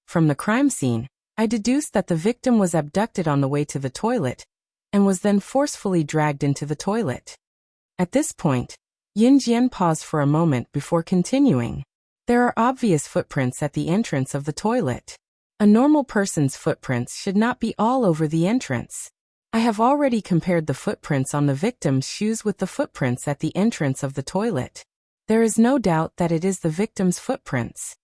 From the crime scene, I deduced that the victim was abducted on the way to the toilet, and was then forcefully dragged into the toilet. At this point, Yun Jian paused for a moment before continuing. There are obvious footprints at the entrance of the toilet. A normal person's footprints should not be all over the entrance. I have already compared the footprints on the victim's shoes with the footprints at the entrance of the toilet. There is no doubt that it is the victim's footprints.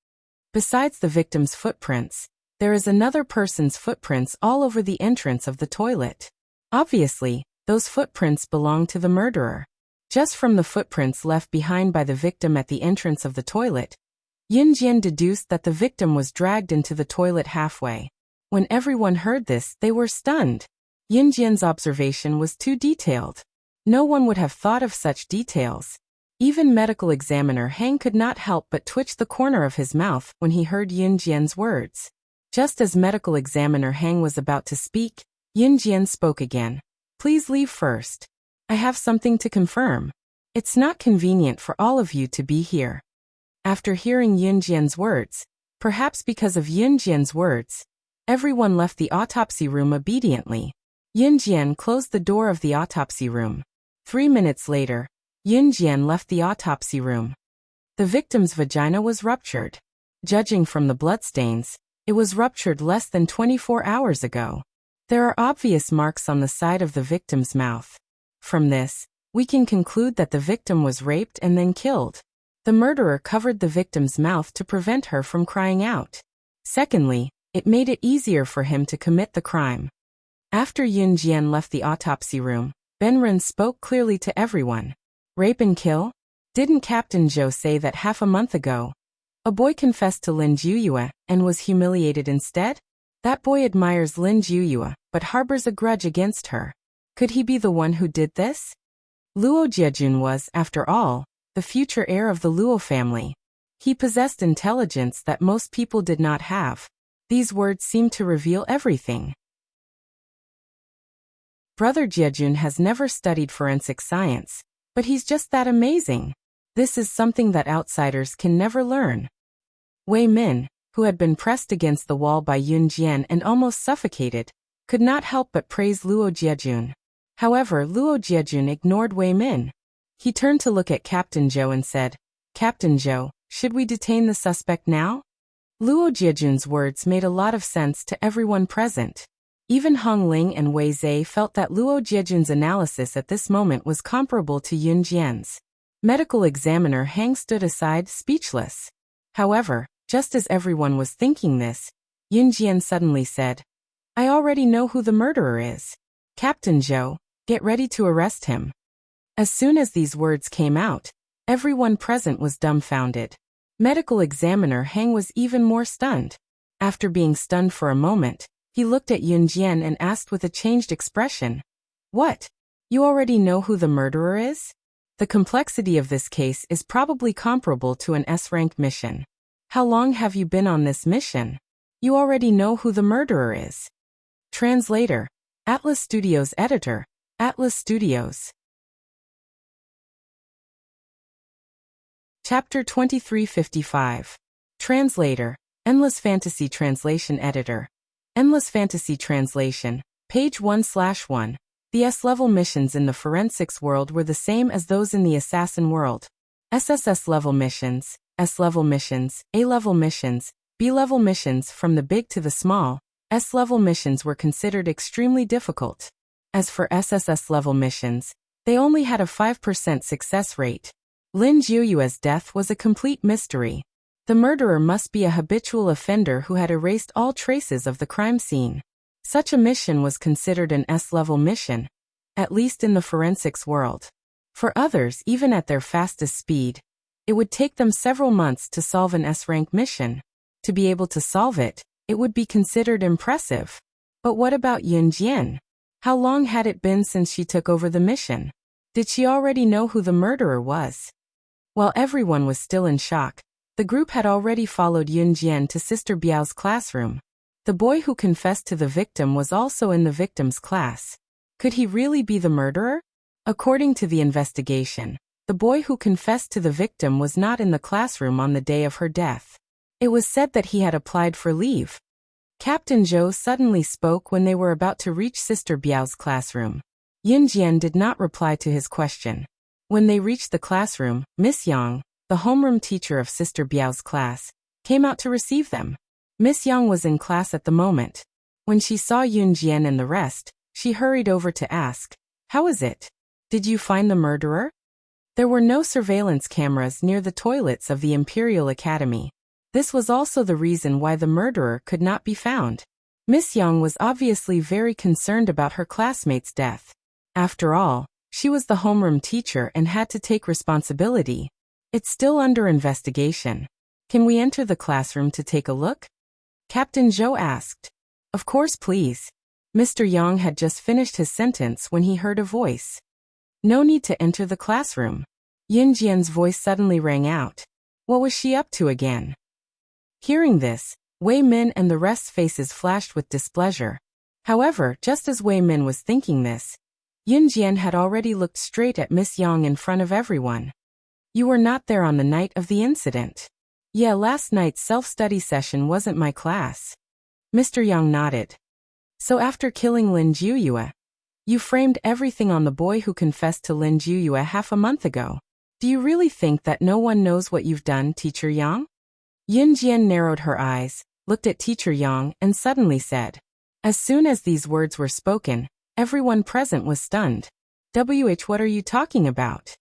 Besides the victim's footprints, there is another person's footprints all over the entrance of the toilet. Obviously, Those footprints belonged to the murderer. Just from the footprints left behind by the victim at the entrance of the toilet, Yunjian deduced that the victim was dragged into the toilet halfway. When everyone heard this, they were stunned. Yunjian's observation was too detailed. No one would have thought of such details. Even medical examiner Hang could not help but twitch the corner of his mouth when he heard Yunjian's words. Just as medical examiner Hang was about to speak, Yunjian spoke again. Please leave first. I have something to confirm. It's not convenient for all of you to be here. After hearing Yunjian's words, perhaps because of Yunjian's words, everyone left the autopsy room obediently. Yunjian closed the door of the autopsy room. 3 minutes later, Yunjian left the autopsy room. The victim's vagina was ruptured. Judging from the bloodstains, it was ruptured less than 24 hours ago. There are obvious marks on the side of the victim's mouth. From this, we can conclude that the victim was raped and then killed. The murderer covered the victim's mouth to prevent her from crying out. Secondly, it made it easier for him to commit the crime. After Yunjian left the autopsy room, Benren spoke clearly to everyone. Rape and kill? Didn't Captain Zhou say that half a month ago? A boy confessed to Lin Juyue and was humiliated instead? That boy admires Lin Juyue, but harbors a grudge against her. Could he be the one who did this? Luo Jiejun was, after all, the future heir of the Luo family. He possessed intelligence that most people did not have. These words seem to reveal everything. Brother Jiejun has never studied forensic science, but he's just that amazing. This is something that outsiders can never learn. Wei Min, who had been pressed against the wall by Yunjian and almost suffocated, could not help but praise Luo Jiejun. However, Luo Jiejun ignored Wei Min. He turned to look at Captain Zhou and said, Captain Zhou, should we detain the suspect now? Luo Jiejun's words made a lot of sense to everyone present. Even Hong Ling and Wei Zhe felt that Luo Jiejun's analysis at this moment was comparable to Yunjian's. Medical examiner Hang stood aside, speechless. However, just as everyone was thinking this, Yunjian suddenly said, I already know who the murderer is. Captain Zhou, get ready to arrest him. As soon as these words came out, everyone present was dumbfounded. Medical examiner Hang was even more stunned. After being stunned for a moment, he looked at Yunjian and asked with a changed expression, What? You already know who the murderer is? The complexity of this case is probably comparable to an S-rank mission. How long have you been on this mission? You already know who the murderer is. Translator, Atlas Studios Editor, Atlas Studios. Chapter 2355. Translator, Endless Fantasy Translation Editor. Endless Fantasy Translation, page 1/1. The S-level missions in the forensics world were the same as those in the assassin world. SSS level missions, S-level missions, A-level missions, B-level missions from the big to the small. S-level missions were considered extremely difficult. As for SSS level missions, they only had a 5% success rate. Lin Juyue's death was a complete mystery. The murderer must be a habitual offender who had erased all traces of the crime scene. Such a mission was considered an S-level mission, at least in the forensics world. For others, even at their fastest speed, it would take them several months to solve an S-rank mission. To be able to solve it, it would be considered impressive. But what about Yunjian? How long had it been since she took over the mission? Did she already know who the murderer was? While everyone was still in shock, the group had already followed Yunjian to Sister Biao's classroom. The boy who confessed to the victim was also in the victim's class. Could he really be the murderer? According to the investigation, the boy who confessed to the victim was not in the classroom on the day of her death. It was said that he had applied for leave. Captain Zhou suddenly spoke when they were about to reach Sister Biao's classroom. Yunjian did not reply to his question. When they reached the classroom, Miss Yang, the homeroom teacher of Sister Biao's class, came out to receive them. Miss Yang was in class at the moment. When she saw Yunjian and the rest, she hurried over to ask, How is it? Did you find the murderer? There were no surveillance cameras near the toilets of the Imperial Academy. This was also the reason why the murderer could not be found. Miss Yang was obviously very concerned about her classmate's death. After all, she was the homeroom teacher and had to take responsibility. It's still under investigation. Can we enter the classroom to take a look? Captain Zhou asked. Of course, please. Mr. Yang had just finished his sentence when he heard a voice. No need to enter the classroom. Yin Jian's voice suddenly rang out. What was she up to again? Hearing this, Wei Min and the rest's faces flashed with displeasure. However, just as Wei Min was thinking this, Yin Jian had already looked straight at Miss Yang in front of everyone. You were not there on the night of the incident. Yeah, last night's self-study session wasn't my class. Mr. Yang nodded. So after killing Lin Jiuyue, you framed everything on the boy who confessed to Lin Jiuyue half a month ago. Do you really think that no one knows what you've done, Teacher Yang? Yin Jian narrowed her eyes, looked at Teacher Yang, and suddenly said. As soon as these words were spoken, everyone present was stunned. What are you talking about?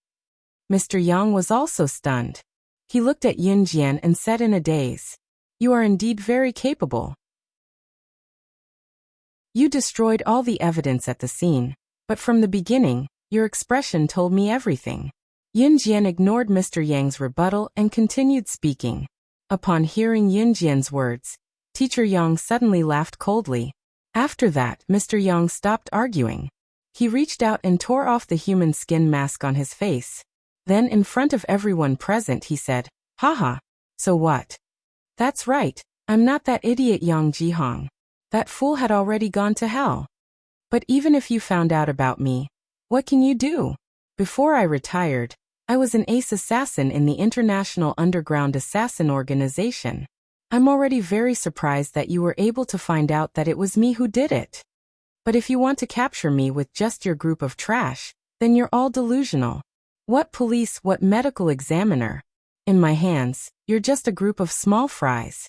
Mr. Yang was also stunned. He looked at Yin Jian and said in a daze. You are indeed very capable. You destroyed all the evidence at the scene, but from the beginning, your expression told me everything. Yin Jian ignored Mr. Yang's rebuttal and continued speaking. Upon hearing Yin Jian's words, Teacher Yang suddenly laughed coldly. After that, Mr. Yang stopped arguing. He reached out and tore off the human skin mask on his face. Then in front of everyone present he said, Haha, so what? That's right, I'm not that idiot Yang Jihong. That fool had already gone to hell. But even if you found out about me, what can you do? Before I retired, I was an ace assassin in the International Underground Assassin Organization. I'm already very surprised that you were able to find out that it was me who did it. But if you want to capture me with just your group of trash, then you're all delusional. What police, what medical examiner? In my hands, you're just a group of small fries.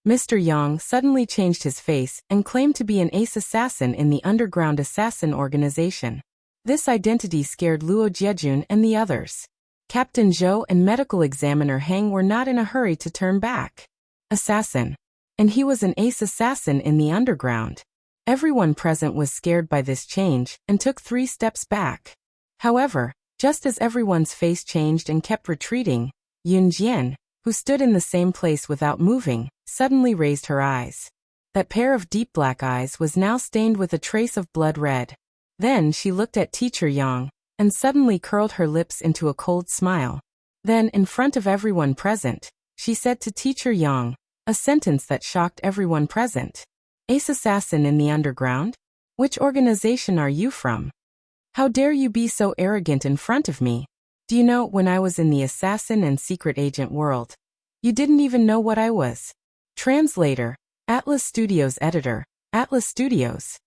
Mr. Yang suddenly changed his face and claimed to be an ace assassin in the Underground Assassin Organization. This identity scared Luo Jiejun and the others. Captain Zhou and medical examiner Heng were not in a hurry to turn back. Assassin. And he was an ace assassin in the underground. Everyone present was scared by this change and took 3 steps back. However, just as everyone's face changed and kept retreating, Yun Jian, who stood in the same place without moving, suddenly raised her eyes. That pair of deep black eyes was now stained with a trace of blood red. Then she looked at Teacher Yang, and suddenly curled her lips into a cold smile. Then, in front of everyone present, she said to Teacher Yang, a sentence that shocked everyone present. Ace assassin in the underground? Which organization are you from? How dare you be so arrogant in front of me? Do you know, when I was in the assassin and secret agent world, you didn't even know what I was. Translator, Atlas Studios editor, Atlas Studios.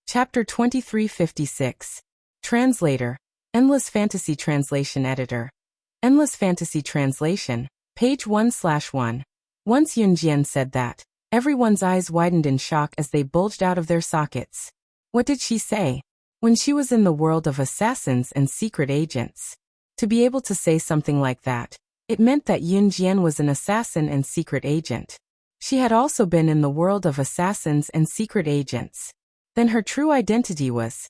Chapter 2356. Translator, Endless Fantasy Translation Editor. Endless Fantasy Translation, page 1/1. Once Yun Jian said that, everyone's eyes widened in shock as they bulged out of their sockets. What did she say? When she was in the world of assassins and secret agents. To be able to say something like that, it meant that Yun Jian was an assassin and secret agent. She had also been in the world of assassins and secret agents. Then her true identity was,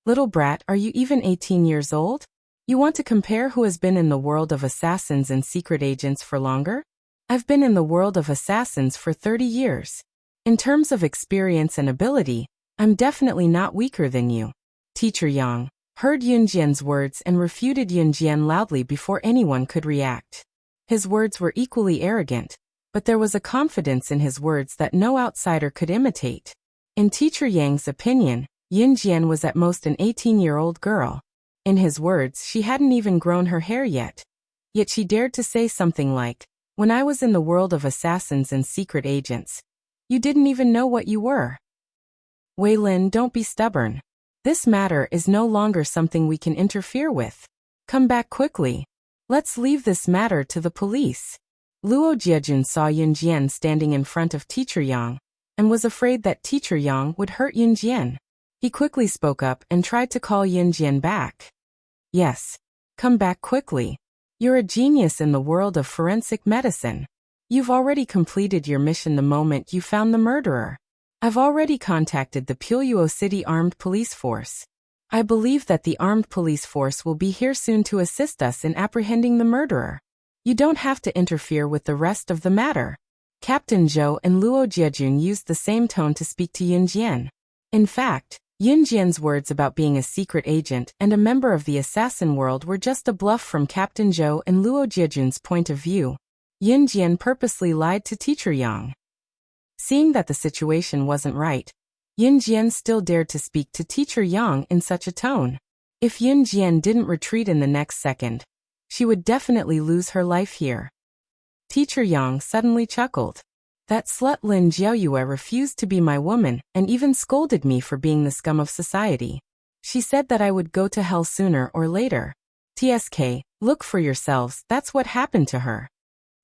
little brat, are you even 18 years old? You want to compare who has been in the world of assassins and secret agents for longer? I've been in the world of assassins for 30 years. In terms of experience and ability, I'm definitely not weaker than you. Teacher Yang heard Yun Jian's words and refuted Yun Jian loudly before anyone could react. His words were equally arrogant, but there was a confidence in his words that no outsider could imitate. In Teacher Yang's opinion, Yun Jian was at most an 18-year-old girl. In his words, she hadn't even grown her hair yet. Yet she dared to say something like, when I was in the world of assassins and secret agents, you didn't even know what you were. Wei Lin, don't be stubborn. This matter is no longer something we can interfere with. Come back quickly. Let's leave this matter to the police. Luo Jiejun saw Yun Jian standing in front of Teacher Yang, and was afraid that Teacher Yang would hurt Yun Jian. He quickly spoke up and tried to call Yun Jian back. Yes. Come back quickly. You're a genius in the world of forensic medicine. You've already completed your mission the moment you found the murderer. I've already contacted the Puyo City Armed Police Force. I believe that the armed police force will be here soon to assist us in apprehending the murderer. You don't have to interfere with the rest of the matter. Captain Zhou and Luo Jiejun used the same tone to speak to Yunjian. In fact, Yunjian's words about being a secret agent and a member of the assassin world were just a bluff from Captain Zhou and Luo Jiejun's point of view. Yunjian purposely lied to Teacher Yang. Seeing that the situation wasn't right, Yunjian still dared to speak to Teacher Yang in such a tone. If Yunjian didn't retreat in the next second, she would definitely lose her life here. Teacher Yang suddenly chuckled. That slut Lin Jiaoyue refused to be my woman and even scolded me for being the scum of society. She said that I would go to hell sooner or later. TSK, look for yourselves, that's what happened to her.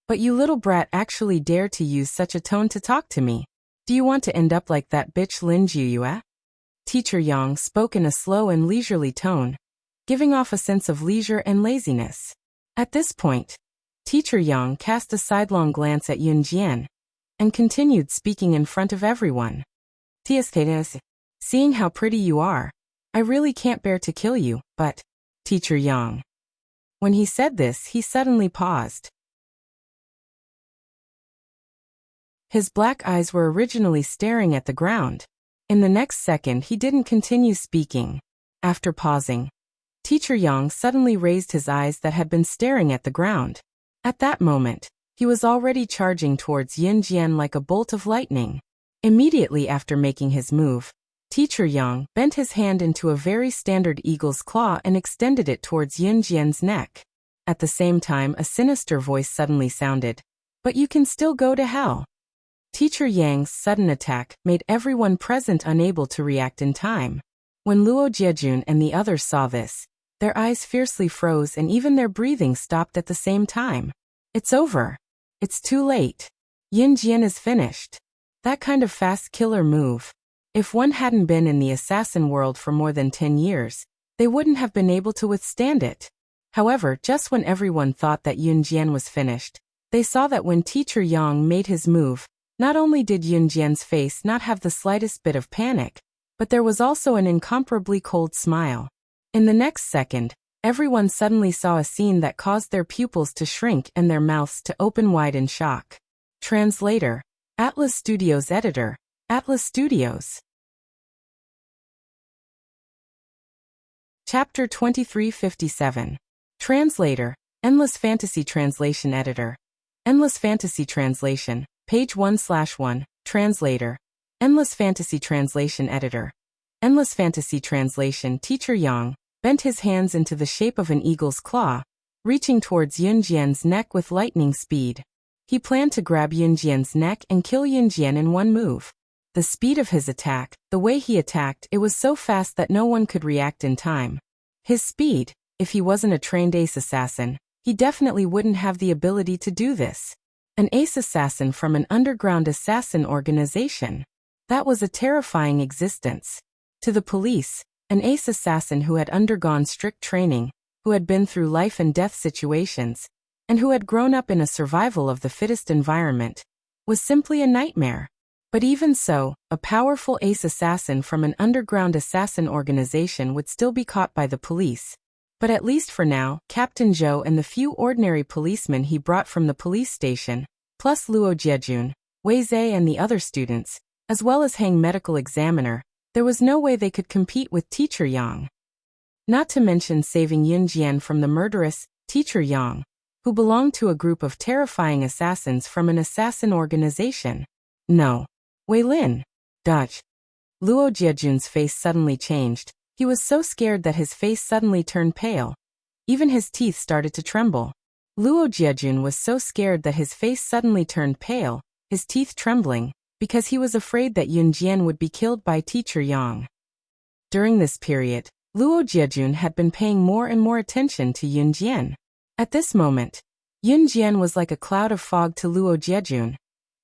But you little brat actually dare to use such a tone to talk to me. Do you want to end up like that bitch Lin Jiaoyue? Teacher Yang spoke in a slow and leisurely tone, giving off a sense of leisure and laziness. At this point, Teacher Yang cast a sidelong glance at Yunjian and continued speaking in front of everyone. TSK, seeing how pretty you are, I really can't bear to kill you, but, Teacher Yang. When he said this, he suddenly paused. His black eyes were originally staring at the ground. In the next second, he didn't continue speaking. After pausing, Teacher Yang suddenly raised his eyes that had been staring at the ground. At that moment, he was already charging towards Yunjian like a bolt of lightning. Immediately after making his move, Teacher Yang bent his hand into a very standard eagle's claw and extended it towards Yunjian's neck. At the same time, a sinister voice suddenly sounded. But you can still go to hell. Teacher Yang's sudden attack made everyone present unable to react in time. When Luo Jiejun and the others saw this, their eyes fiercely froze and even their breathing stopped at the same time. It's over. It's too late. Yunjian is finished. That kind of fast killer move. If one hadn't been in the assassin world for more than 10 years, they wouldn't have been able to withstand it. However, just when everyone thought that Yunjian was finished, they saw that when Teacher Yang made his move, not only did Yunjian's face not have the slightest bit of panic, but there was also an incomparably cold smile. In the next second, everyone suddenly saw a scene that caused their pupils to shrink and their mouths to open wide in shock. Translator, Atlas Studios Editor, Atlas Studios. Chapter 2357. Translator, Endless Fantasy Translation Editor. Endless Fantasy Translation, page 1/1, Translator, Endless Fantasy Translation Editor. Endless Fantasy Translation. Teacher Yang bent his hands into the shape of an eagle's claw, reaching towards Yunjian's neck with lightning speed. He planned to grab Yunjian's neck and kill Yunjian in one move. The speed of his attack, the way he attacked, it was so fast that no one could react in time. His speed, if he wasn't a trained ace assassin, he definitely wouldn't have the ability to do this. An ace assassin from an underground assassin organization. That was a terrifying existence. To the police, an ace assassin who had undergone strict training, who had been through life and death situations, and who had grown up in a survival of the fittest environment, was simply a nightmare. But even so, a powerful ace assassin from an underground assassin organization would still be caught by the police. But at least for now, Captain Zhou and the few ordinary policemen he brought from the police station, plus Luo Jiejun, Wei Zhe and the other students, as well as Hang Medical Examiner, there was no way they could compete with Teacher Yang. Not to mention saving Yunjian from the murderous Teacher Yang, who belonged to a group of terrifying assassins from an assassin organization. No. Wei Lin. Dutch. Luo Jiejun's face suddenly changed. He was so scared that his face suddenly turned pale. Even his teeth started to tremble. Luo Jiejun was so scared that his face suddenly turned pale, his teeth trembling, because he was afraid that Yunjian would be killed by Teacher Yang. During this period, Luo Jiejun had been paying more and more attention to Yunjian. At this moment, Yunjian was like a cloud of fog to Luo Jiejun.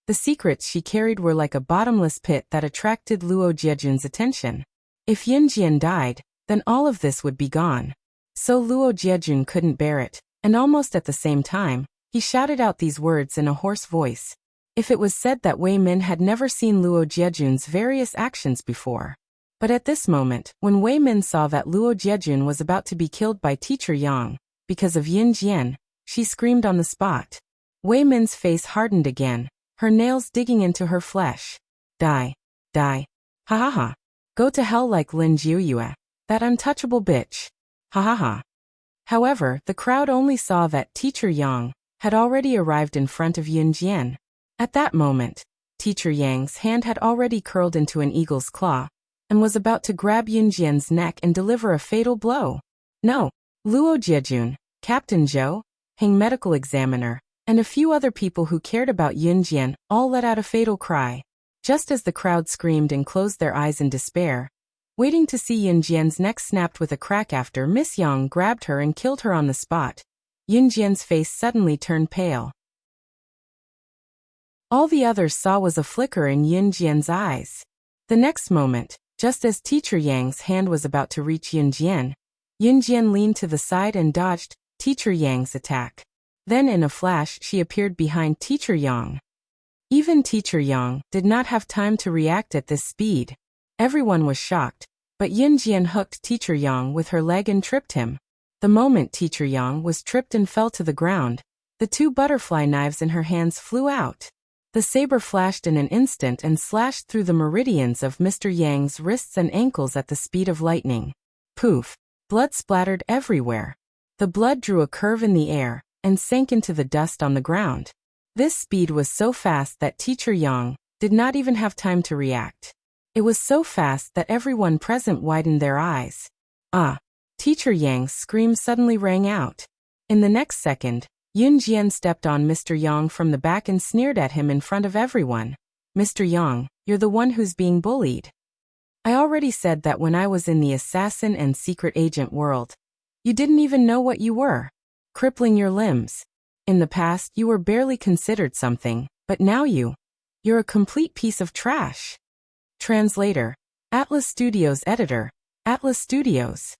The secrets she carried were like a bottomless pit that attracted Luo Jiejun's attention. If Yunjian died, then all of this would be gone. So Luo Jiejun couldn't bear it, and almost at the same time, he shouted out these words in a hoarse voice. if it was said that Wei Min had never seen Luo Jiejun's various actions before. But at this moment, when Wei Min saw that Luo Jiejun was about to be killed by Teacher Yang, because of Yin Jian, she screamed on the spot. Wei Min's face hardened again, her nails digging into her flesh. Die. Die. Ha ha ha. Go to hell like Lin Jiuyue, that untouchable bitch. Ha ha ha. However, the crowd only saw that Teacher Yang had already arrived in front of Yin Jian. At that moment, Teacher Yang's hand had already curled into an eagle's claw, and was about to grab Yin Jian's neck and deliver a fatal blow. No. Luo Jiejun, Captain Zhou, Heng medical examiner, and a few other people who cared about Yin Jian all let out a fatal cry. Just as the crowd screamed and closed their eyes in despair, waiting to see Yin Jian's neck snapped with a crack after Miss Yang grabbed her and killed her on the spot, Yin Jian's face suddenly turned pale. All the others saw was a flicker in Yin Jian's eyes. The next moment, just as Teacher Yang's hand was about to reach Yin Jian leaned to the side and dodged Teacher Yang's attack. Then in a flash she appeared behind Teacher Yang. Even Teacher Yang did not have time to react at this speed. Everyone was shocked, but Yin Jian hooked Teacher Yang with her leg and tripped him. The moment Teacher Yang was tripped and fell to the ground, the two butterfly knives in her hands flew out. The saber flashed in an instant and slashed through the meridians of Mr. Yang's wrists and ankles at the speed of lightning. Poof! Blood splattered everywhere. The blood drew a curve in the air and sank into the dust on the ground. This speed was so fast that Teacher Yang did not even have time to react. It was so fast that everyone present widened their eyes. Ah! Teacher Yang's scream suddenly rang out. In the next second, Yin Jian stepped on Mr. Yang from the back and sneered at him in front of everyone. Mr. Yang, you're the one who's being bullied. I already said that when I was in the assassin and secret agent world. You didn't even know what you were. Crippling your limbs. In the past you were barely considered something, but now you're a complete piece of trash. Translator. Atlas Studios Editor. Atlas Studios.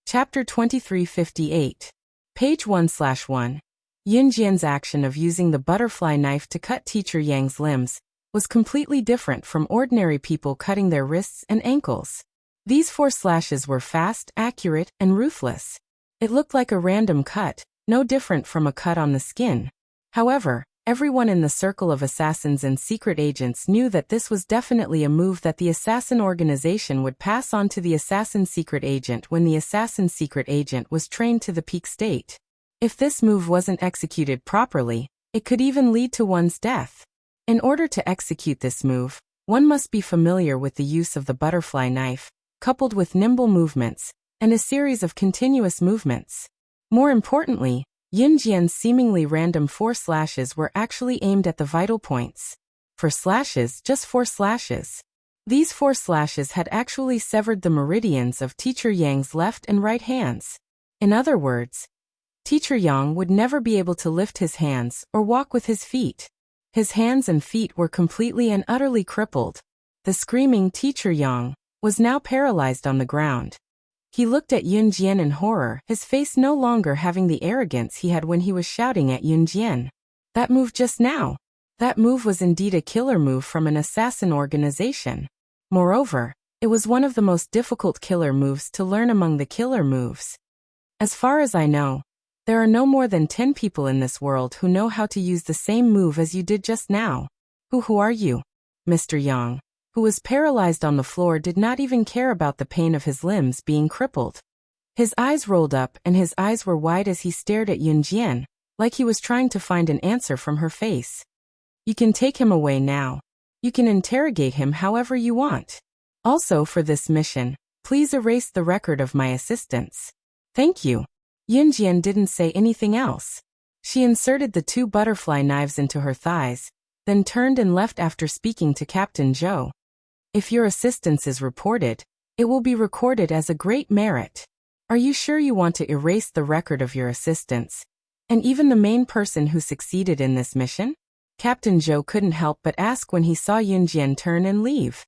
Chapter 2358. Page 1/1. Yin Jian's action of using the butterfly knife to cut Teacher Yang's limbs was completely different from ordinary people cutting their wrists and ankles. These 4 slashes were fast, accurate, and ruthless. It looked like a random cut, no different from a cut on the skin. However, everyone in the circle of assassins and secret agents knew that this was definitely a move that the assassin organization would pass on to the assassin secret agent when the assassin secret agent was trained to the peak state. If this move wasn't executed properly, it could even lead to one's death. In order to execute this move, one must be familiar with the use of the butterfly knife, coupled with nimble movements, and a series of continuous movements. More importantly, Yin Jian's seemingly random 4 slashes were actually aimed at the vital points. 4 slashes, just 4 slashes. These 4 slashes had actually severed the meridians of Teacher Yang's left and right hands. In other words, Teacher Yang would never be able to lift his hands or walk with his feet. His hands and feet were completely and utterly crippled. The screaming Teacher Yang was now paralyzed on the ground. He looked at Yin Jian in horror, his face no longer having the arrogance he had when he was shouting at Yin Jian. That move just now. That move was indeed a killer move from an assassin organization. Moreover, it was one of the most difficult killer moves to learn among the killer moves. As far as I know, there are no more than 10 people in this world who know how to use the same move as you did just now. Who are you? Mr. Yang, who was paralyzed on the floor, did not even care about the pain of his limbs being crippled. His eyes rolled up and his eyes were wide as he stared at Yin Jian, like he was trying to find an answer from her face. You can take him away now. You can interrogate him however you want. Also for this mission, please erase the record of my assistance. Thank you. Yin Jian didn't say anything else. She inserted the 2 butterfly knives into her thighs, then turned and left after speaking to Captain Zhou. If your assistance is reported, it will be recorded as a great merit. Are you sure you want to erase the record of your assistance, and even the main person who succeeded in this mission? Captain Zhou couldn't help but ask when he saw Yin Jian turn and leave.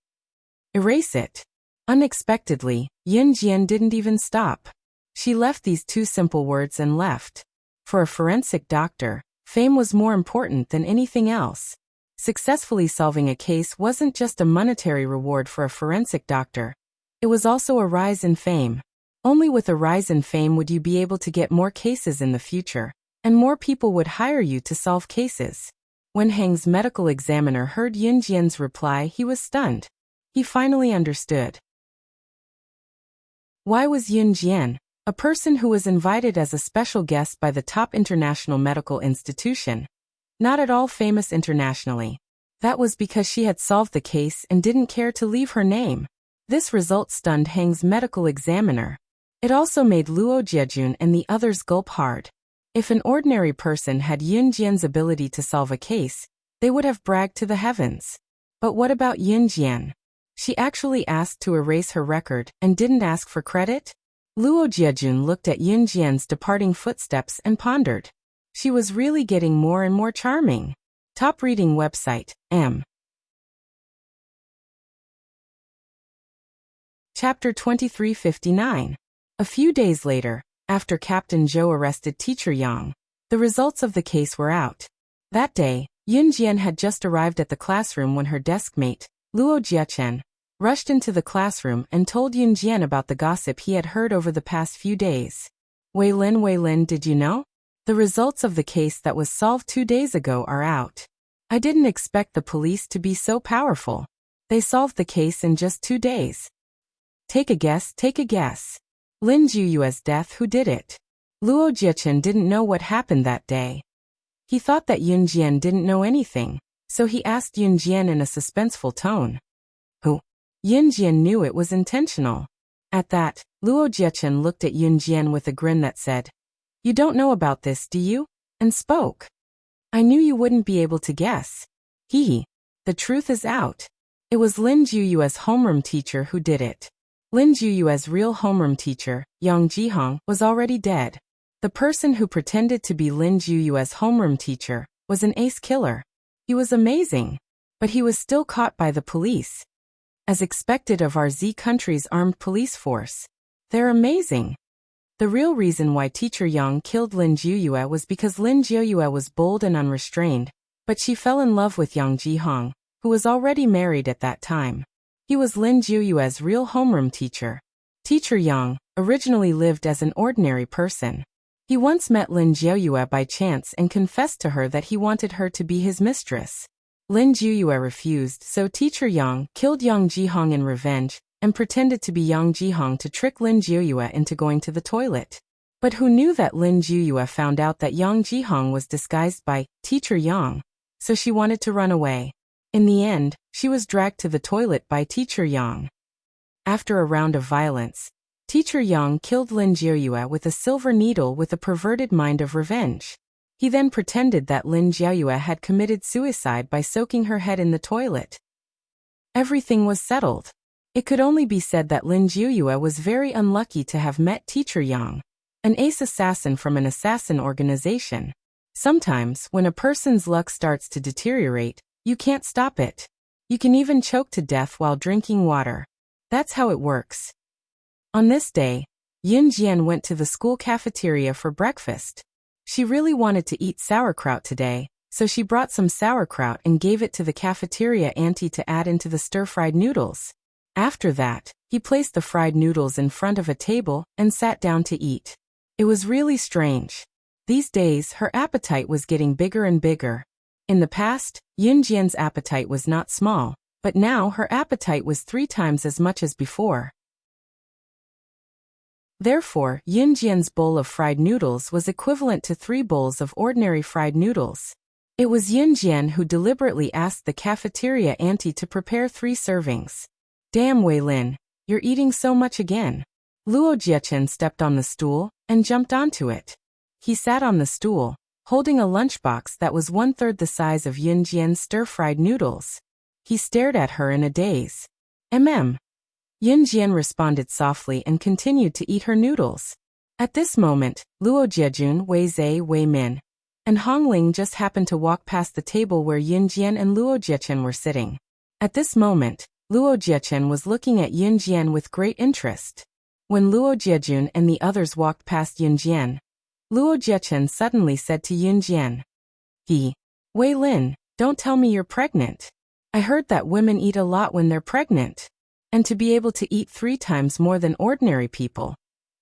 Erase it. Unexpectedly, Yin Jian didn't even stop. She left these 2 simple words and left. For a forensic doctor, fame was more important than anything else. Successfully solving a case wasn't just a monetary reward for a forensic doctor. It was also a rise in fame. Only with a rise in fame would you be able to get more cases in the future, and more people would hire you to solve cases. When Hang's medical examiner heard Yunjian's reply, he was stunned. He finally understood. Why was Yunjian, a person who was invited as a special guest by the top international medical institution, not at all famous internationally? That was because she had solved the case and didn't care to leave her name. This result stunned Hang's medical examiner. It also made Luo Jiejun and the others gulp hard. If an ordinary person had Yunjian's ability to solve a case, they would have bragged to the heavens. But what about Yunjian? She actually asked to erase her record and didn't ask for credit? Luo Jiejun looked at Yunjian's departing footsteps and pondered. She was really getting more and more charming. Top reading website, M. Chapter 2359. A few days later, after Captain Zhou arrested Teacher Yang, the results of the case were out. That day, Yunjian had just arrived at the classroom when her desk mate, Luo Jiechen, rushed into the classroom and told Yunjian about the gossip he had heard over the past few days. Wei Lin, did you know? The results of the case that was solved 2 days ago are out. I didn't expect the police to be so powerful. They solved the case in just 2 days. Take a guess. Lin Juyue's death. Who did it? Luo Jiechen didn't know what happened that day. He thought that Yunjian didn't know anything, so he asked Yunjian in a suspenseful tone. Who? Yunjian knew it was intentional. At that, Luo Jiechen looked at Yunjian with a grin that said, "You don't know about this, do you?" and spoke. "I knew you wouldn't be able to guess. Hee. The truth is out. It was Lin Juyue's homeroom teacher who did it." Lin Juyue's real homeroom teacher, Yang Jihong, was already dead. The person who pretended to be Lin Juyue's homeroom teacher was an ace killer. He was amazing, but he was still caught by the police. As expected of our Z country's armed police force. They're amazing. The real reason why Teacher Yang killed Lin Juyue was because Lin Juyue was bold and unrestrained, but she fell in love with Yang Jihong, who was already married at that time. He was Lin Juyue's real homeroom teacher. Teacher Yang originally lived as an ordinary person. He once met Lin Juyue by chance and confessed to her that he wanted her to be his mistress. Lin Juyue refused, so Teacher Yang killed Yang Jihong in revenge and pretended to be Yang Jihong to trick Lin Juyue into going to the toilet. But who knew that Lin Juyue found out that Yang Jihong was disguised by Teacher Yang, so she wanted to run away. In the end, she was dragged to the toilet by Teacher Yang. After a round of violence, Teacher Yang killed Lin Juyue with a silver needle with a perverted mind of revenge. He then pretended that Lin Juyue had committed suicide by soaking her head in the toilet. Everything was settled. It could only be said that Lin Juyue was very unlucky to have met Teacher Yang, an ace assassin from an assassin organization. Sometimes, when a person's luck starts to deteriorate, you can't stop it. You can even choke to death while drinking water. That's how it works. On this day, Yunjian went to the school cafeteria for breakfast. She really wanted to eat sauerkraut today, so she brought some sauerkraut and gave it to the cafeteria auntie to add into the stir-fried noodles. After that, he placed the fried noodles in front of a table and sat down to eat. It was really strange. These days, her appetite was getting bigger and bigger. In the past, Yunjian's appetite was not small, but now her appetite was 3 times as much as before. Therefore, Yunjian's bowl of fried noodles was equivalent to 3 bowls of ordinary fried noodles. It was Yunjian who deliberately asked the cafeteria auntie to prepare 3 servings. Damn, Wei Lin, you're eating so much again. Luo Jiechen stepped on the stool and jumped onto it. He sat on the stool, holding a lunchbox that was 1/3 the size of Yunjian's stir-fried noodles. He stared at her in a daze. Yunjian responded softly and continued to eat her noodles. At this moment, Luo Jiejun, Wei Zhe, Wei Min, and Hong Ling just happened to walk past the table where Yunjian and Luo Jiechen were sitting. At this moment, Luo Jiechen was looking at Yunjian with great interest. When Luo Jiejun and the others walked past Yunjian, Luo Jiechen suddenly said to Yun Jian. Wei Lin, don't tell me you're pregnant. I heard that women eat a lot when they're pregnant. And to be able to eat 3 times more than ordinary people.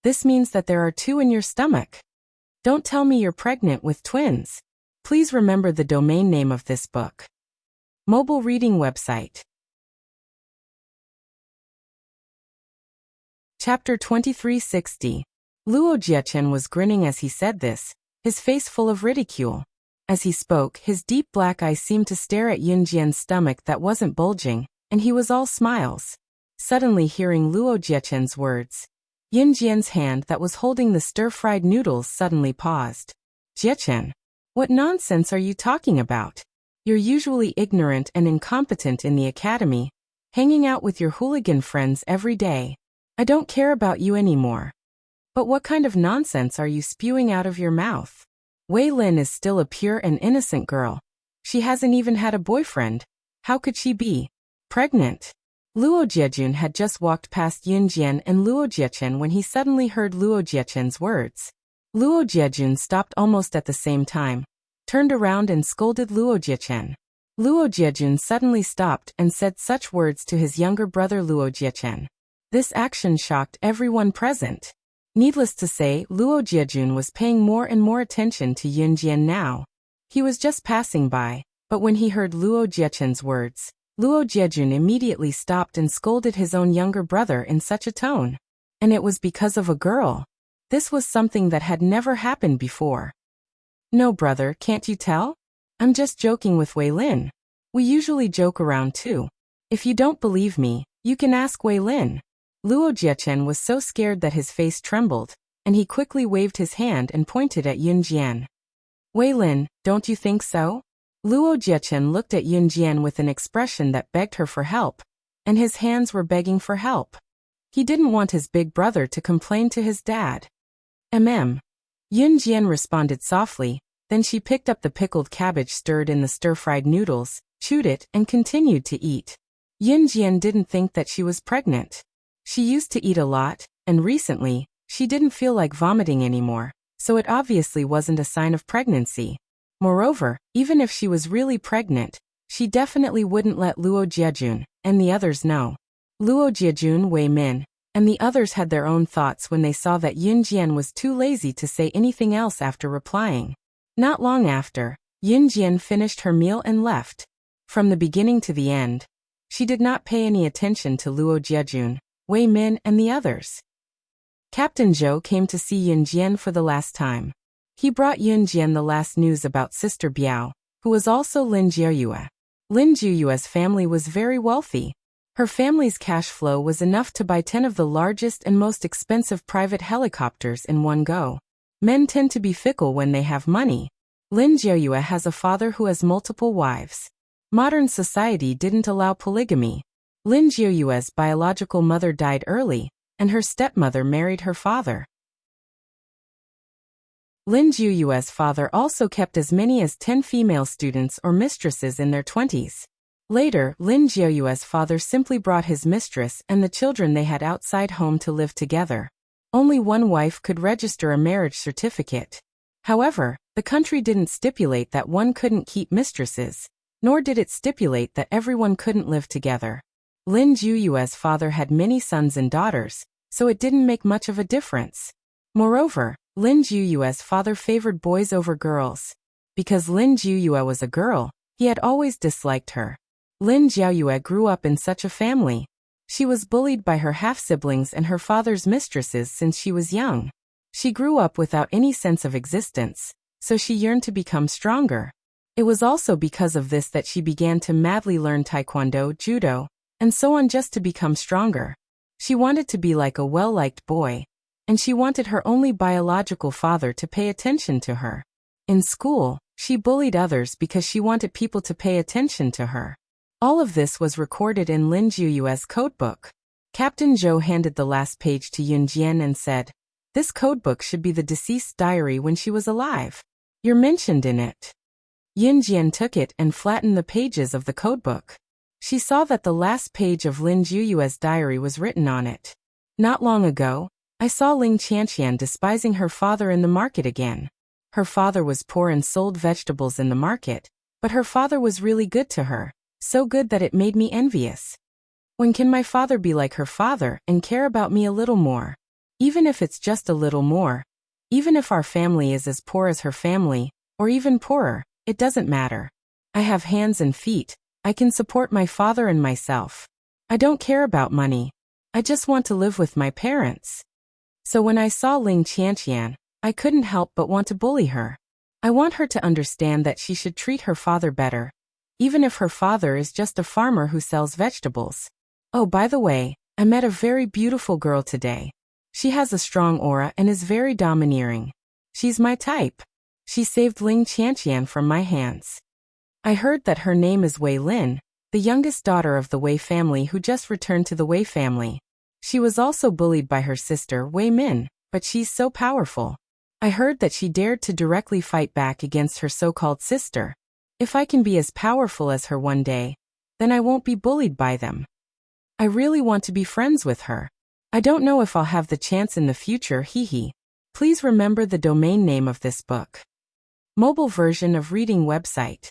This means that there are 2 in your stomach. Don't tell me you're pregnant with twins. Please remember the domain name of this book. Mobile reading website. Chapter 2360. Luo Jiechen was grinning as he said this, his face full of ridicule. As he spoke, his deep black eyes seemed to stare at Yun Jian's stomach that wasn't bulging, and he was all smiles. Suddenly hearing Luo Jiechen's words, Yun Jian's hand that was holding the stir-fried noodles suddenly paused. Jiechen, what nonsense are you talking about? You're usually ignorant and incompetent in the academy, hanging out with your hooligan friends every day. I don't care about you anymore. But what kind of nonsense are you spewing out of your mouth? Wei Lin is still a pure and innocent girl. She hasn't even had a boyfriend. How could she be pregnant? Luo Jiejun had just walked past Yun Jian and Luo Jiechen when he suddenly heard Luo Jiechen's words. Luo Jiejun stopped almost at the same time, turned around and scolded Luo Jiechen. Luo Jiejun suddenly stopped and said such words to his younger brother Luo Jiechen. This action shocked everyone present. Needless to say, Luo Jiejun was paying more and more attention to Yun Jian now. He was just passing by, but when he heard Luo Jiechen's words, Luo Jiejun immediately stopped and scolded his own younger brother in such a tone. And it was because of a girl. This was something that had never happened before. No, brother, can't you tell? I'm just joking with Wei Lin. We usually joke around too. If you don't believe me, you can ask Wei Lin. Luo Jiechen was so scared that his face trembled, and he quickly waved his hand and pointed at Yun Jian. Wei Lin, don't you think so? Luo Jiechen looked at Yun Jian with an expression that begged her for help, and his hands were begging for help. He didn't want his big brother to complain to his dad. Yun Jian responded softly, then she picked up the pickled cabbage stirred in the stir-fried noodles, chewed it, and continued to eat. Yun Jian didn't think that she was pregnant. She used to eat a lot, and recently, she didn't feel like vomiting anymore, so it obviously wasn't a sign of pregnancy. Moreover, even if she was really pregnant, she definitely wouldn't let Luo Jiejun and the others know. Luo Jiejun, Wei Min, and the others had their own thoughts when they saw that Yun Jian was too lazy to say anything else after replying. Not long after, Yun Jian finished her meal and left. From the beginning to the end, she did not pay any attention to Luo Jiejun, Wei Min, and the others. Captain Zhou came to see Yun Jian for the last time. He brought Yun Jian the last news about Sister Biao, who was also Lin Jiuyue. Lin Jiuyue's family was very wealthy. Her family's cash flow was enough to buy 10 of the largest and most expensive private helicopters in one go. Men tend to be fickle when they have money. Lin Jiuyue has a father who has multiple wives. Modern society didn't allow polygamy. Lin Jiuyue's biological mother died early, and her stepmother married her father. Lin Jiuyue's father also kept as many as 10 female students or mistresses in their 20s. Later, Lin Jiuyue's father simply brought his mistress and the children they had outside home to live together. Only one wife could register a marriage certificate. However, the country didn't stipulate that one couldn't keep mistresses, nor did it stipulate that everyone couldn't live together. Lin Jiuyue's father had many sons and daughters, so it didn't make much of a difference. Moreover, Lin Jiuyue's father favored boys over girls. Because Lin Jiuyue was a girl, he had always disliked her. Lin Jiuyue grew up in such a family. She was bullied by her half-siblings and her father's mistresses since she was young. She grew up without any sense of existence, so she yearned to become stronger. It was also because of this that she began to madly learn taekwondo, judo, and so on just to become stronger. She wanted to be like a well-liked boy, and she wanted her only biological father to pay attention to her. In school, she bullied others because she wanted people to pay attention to her. All of this was recorded in Lin Jiuyue's codebook. Captain Zhou handed the last page to Yun Jian and said, "This codebook should be the deceased's diary when she was alive. You're mentioned in it." Yun Jian took it and flattened the pages of the codebook. She saw that the last page of Lin Jiuyue's diary was written on it. Not long ago, I saw Ling Qianqian despising her father in the market again. Her father was poor and sold vegetables in the market, but her father was really good to her, so good that it made me envious. When can my father be like her father and care about me a little more? Even if it's just a little more. Even if our family is as poor as her family, or even poorer, it doesn't matter. I have hands and feet. I can support my father and myself. I don't care about money. I just want to live with my parents. So when I saw Ling Qianqian, I couldn't help but want to bully her. I want her to understand that she should treat her father better, even if her father is just a farmer who sells vegetables. Oh, by the way, I met a very beautiful girl today. She has a strong aura and is very domineering. She's my type. She saved Ling Qianqian from my hands. I heard that her name is Wei Lin, the youngest daughter of the Wei family who just returned to the Wei family. She was also bullied by her sister Wei Min, but she's so powerful. I heard that she dared to directly fight back against her so-called sister. If I can be as powerful as her one day, then I won't be bullied by them. I really want to be friends with her. I don't know if I'll have the chance in the future, hehe. Please remember the domain name of this book. Mobile version of reading website.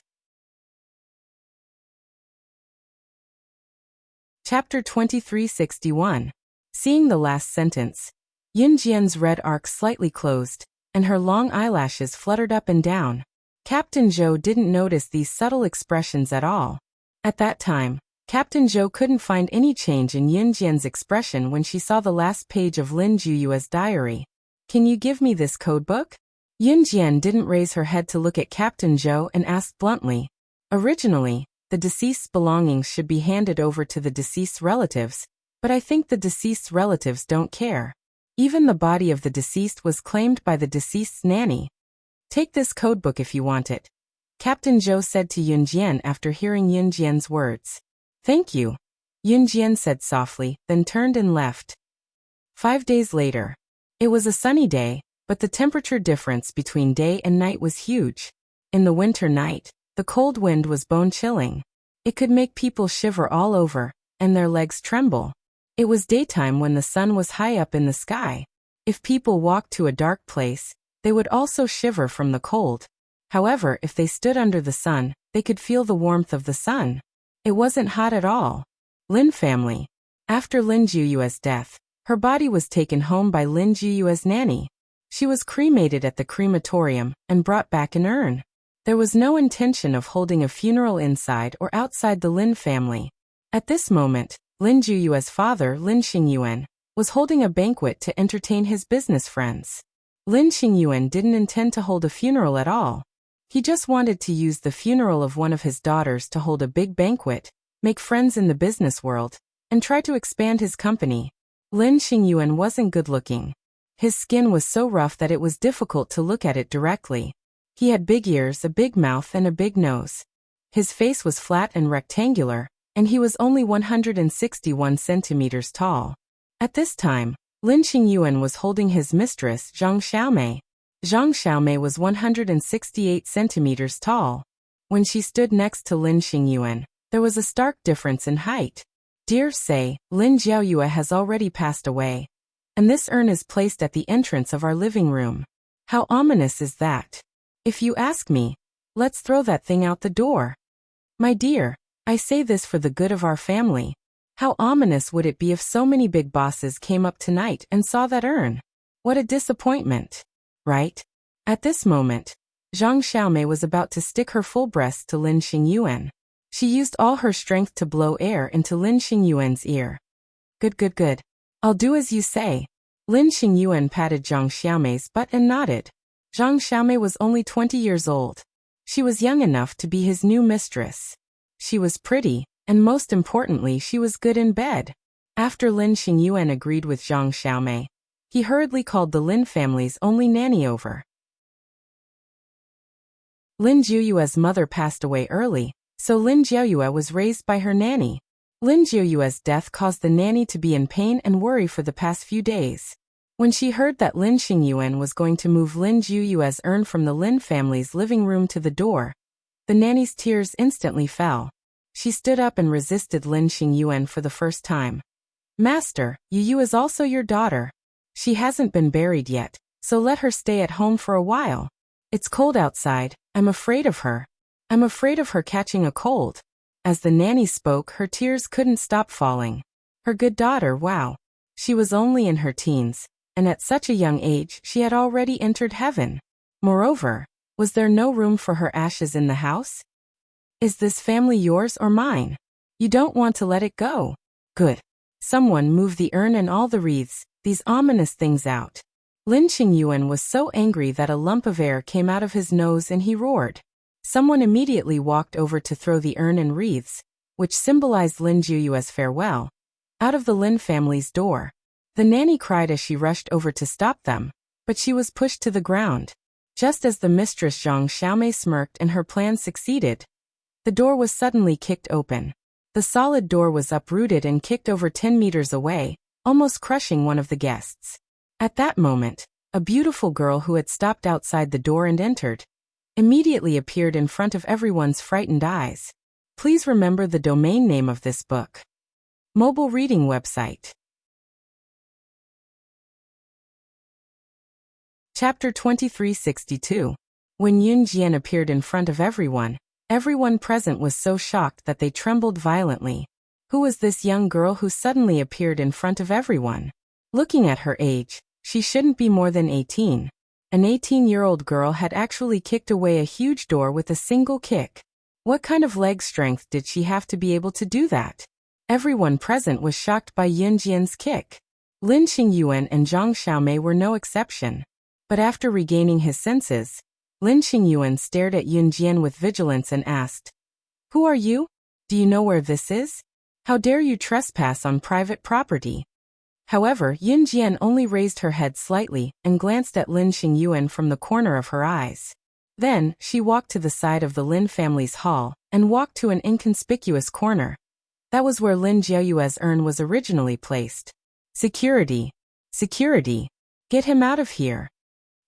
Chapter 2361. Seeing the last sentence, Yunjian's red arc slightly closed, and her long eyelashes fluttered up and down. Captain Zhou didn't notice these subtle expressions at all. At that time, Captain Zhou couldn't find any change in Yunjian's expression when she saw the last page of Lin Juyue's diary. Can you give me this codebook? Yunjian didn't raise her head to look at Captain Zhou and asked bluntly. Originally, the deceased's belongings should be handed over to the deceased's relatives, but I think the deceased's relatives don't care. Even the body of the deceased was claimed by the deceased's nanny. Take this codebook if you want it, Captain Zhou said to Yunjian after hearing Yunjian's words. Thank you, Yunjian said softly, then turned and left. 5 days later. It was a sunny day, but the temperature difference between day and night was huge. In the winter night, the cold wind was bone-chilling. It could make people shiver all over, and their legs tremble. It was daytime when the sun was high up in the sky. If people walked to a dark place, they would also shiver from the cold. However, if they stood under the sun, they could feel the warmth of the sun. It wasn't hot at all. Lin family. After Lin Juyue's death, her body was taken home by Lin Juyue's nanny. She was cremated at the crematorium and brought back an urn. There was no intention of holding a funeral inside or outside the Lin family. At this moment, Lin Juyue's father, Lin Xingyuan, was holding a banquet to entertain his business friends. Lin Xingyuan didn't intend to hold a funeral at all. He just wanted to use the funeral of one of his daughters to hold a big banquet, make friends in the business world, and try to expand his company. Lin Xingyuan wasn't good-looking. His skin was so rough that it was difficult to look at it directly. He had big ears, a big mouth, and a big nose. His face was flat and rectangular, and he was only 161 centimeters tall. At this time, Lin Xingyuan was holding his mistress, Zhang Xiaomei. Zhang Xiaomei was 168 centimeters tall. When she stood next to Lin Xingyuan, there was a stark difference in height. Dear say, Lin Jiaoyue has already passed away, and this urn is placed at the entrance of our living room. How ominous is that? If you ask me, let's throw that thing out the door. My dear, I say this for the good of our family. How ominous would it be if so many big bosses came up tonight and saw that urn? What a disappointment. Right? At this moment, Zhang Xiaomei was about to stick her full breast to Lin Xingyuan. She used all her strength to blow air into Lin Xingyuan's ear. Good. I'll do as you say. Lin Xingyuan patted Zhang Xiaomei's butt and nodded. Zhang Xiaomei was only 20 years old. She was young enough to be his new mistress. She was pretty, and most importantly, she was good in bed. After Lin Xingyuan agreed with Zhang Xiaomei, he hurriedly called the Lin family's only nanny over. Lin Jiuyue's mother passed away early, so Lin Jiaoyue was raised by her nanny. Lin Jiaoyue's death caused the nanny to be in pain and worry for the past few days. When she heard that Lin Xingyuan was going to move Lin Jiaoyue's urn from the Lin family's living room to the door, the nanny's tears instantly fell. She stood up and resisted Lin Xingyuan for the first time. Master, Yu is also your daughter. She hasn't been buried yet, so let her stay at home for a while. It's cold outside, I'm afraid of her. I'm afraid of her catching a cold. As the nanny spoke, her tears couldn't stop falling. Her good daughter, wow. She was only in her teens, and at such a young age she had already entered heaven. Moreover, was there no room for her ashes in the house? Is this family yours or mine? You don't want to let it go. Good. Someone move the urn and all the wreaths, these ominous things out. Lin Qingyuan was so angry that a lump of air came out of his nose and he roared. Someone immediately walked over to throw the urn and wreaths, which symbolized Lin Jiuyue's farewell, out of the Lin family's door. The nanny cried as she rushed over to stop them, but she was pushed to the ground. Just as the mistress Zhang Xiaomei smirked and her plan succeeded, the door was suddenly kicked open. The solid door was uprooted and kicked over 10 meters away, almost crushing one of the guests. At that moment, a beautiful girl who had stopped outside the door and entered, immediately appeared in front of everyone's frightened eyes. Please remember the domain name of this book. Mobile reading website. Chapter 2362. When Yun Jian appeared in front of everyone present was so shocked that they trembled violently. Who was this young girl who suddenly appeared in front of everyone? Looking at her age, she shouldn't be more than 18. An 18-year-old girl had actually kicked away a huge door with a single kick. What kind of leg strength did she have to be able to do that? Everyone present was shocked by Yun Jian's kick. Lin Qingyuan and Zhang Xiaomei were no exception. But after regaining his senses, Lin Qingyuan stared at Yun Jian with vigilance and asked, "Who are you? Do you know where this is? How dare you trespass on private property?" However, Yun Jian only raised her head slightly and glanced at Lin Qingyuan from the corner of her eyes. Then, she walked to the side of the Lin family's hall and walked to an inconspicuous corner. That was where Lin Jiuyue's urn was originally placed. Security! Security! Get him out of here!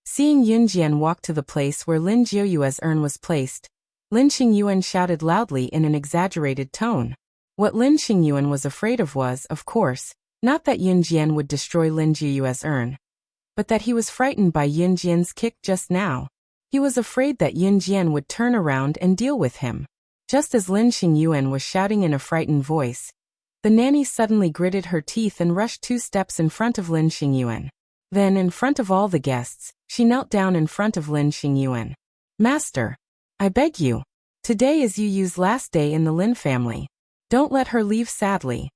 Seeing Yun Jian walk to the place where Lin Jiuyue's urn was placed, Lin Qingyuan shouted loudly in an exaggerated tone. What Lin Qingyuan was afraid of was, of course, not that Yun Jian would destroy Lin Jiuyue's urn, but that he was frightened by Yun Jian's kick just now. He was afraid that Yun Jian would turn around and deal with him. Just as Lin Qingyuan was shouting in a frightened voice, the nanny suddenly gritted her teeth and rushed 2 steps in front of Lin Qingyuan. Then, in front of all the guests, she knelt down in front of Lin Qingyuan. "Master, I beg you. Today is Yuyu's last day in the Lin family. Don't let her leave sadly.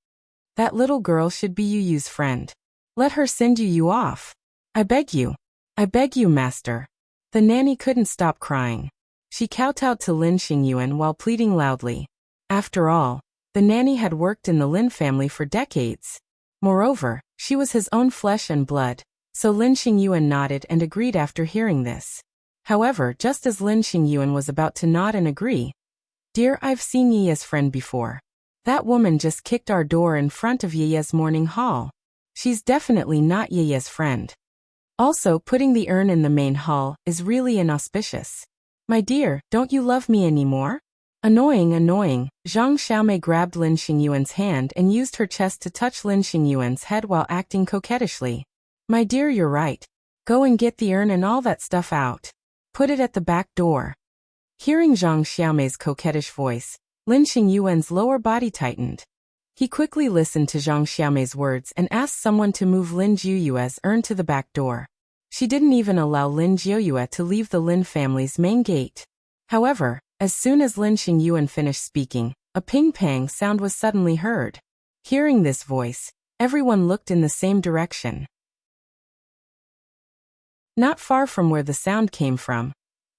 That little girl should be Yuyu's friend. Let her send Yuyu off. I beg you. I beg you, master." The nanny couldn't stop crying. She kowtowed to Lin Qingyuan while pleading loudly. After all, the nanny had worked in the Lin family for decades. Moreover, she was his own flesh and blood. So Lin Qingyuan nodded and agreed after hearing this. However, just as Lin Qingyuan was about to nod and agree, "Dear, I've seen Yeye's friend before. That woman just kicked our door in front of Yeye's morning hall. She's definitely not Yeye's friend. Also, putting the urn in the main hall is really inauspicious. My dear, don't you love me anymore?" Annoying, annoying, Zhang Xiaomei grabbed Lin Qingyuan's hand and used her chest to touch Lin Qingyuan's head while acting coquettishly. "My dear, you're right. Go and get the urn and all that stuff out. Put it at the back door." Hearing Zhang Xiaomei's coquettish voice, Lin Qingyuan's lower body tightened. He quickly listened to Zhang Xiaomei's words and asked someone to move Lin Jiuyue's urn to the back door. She didn't even allow Lin Jiuyue to leave the Lin family's main gate. However, as soon as Lin Qingyuan finished speaking, a ping-pang sound was suddenly heard. Hearing this voice, everyone looked in the same direction. Not far from where the sound came from,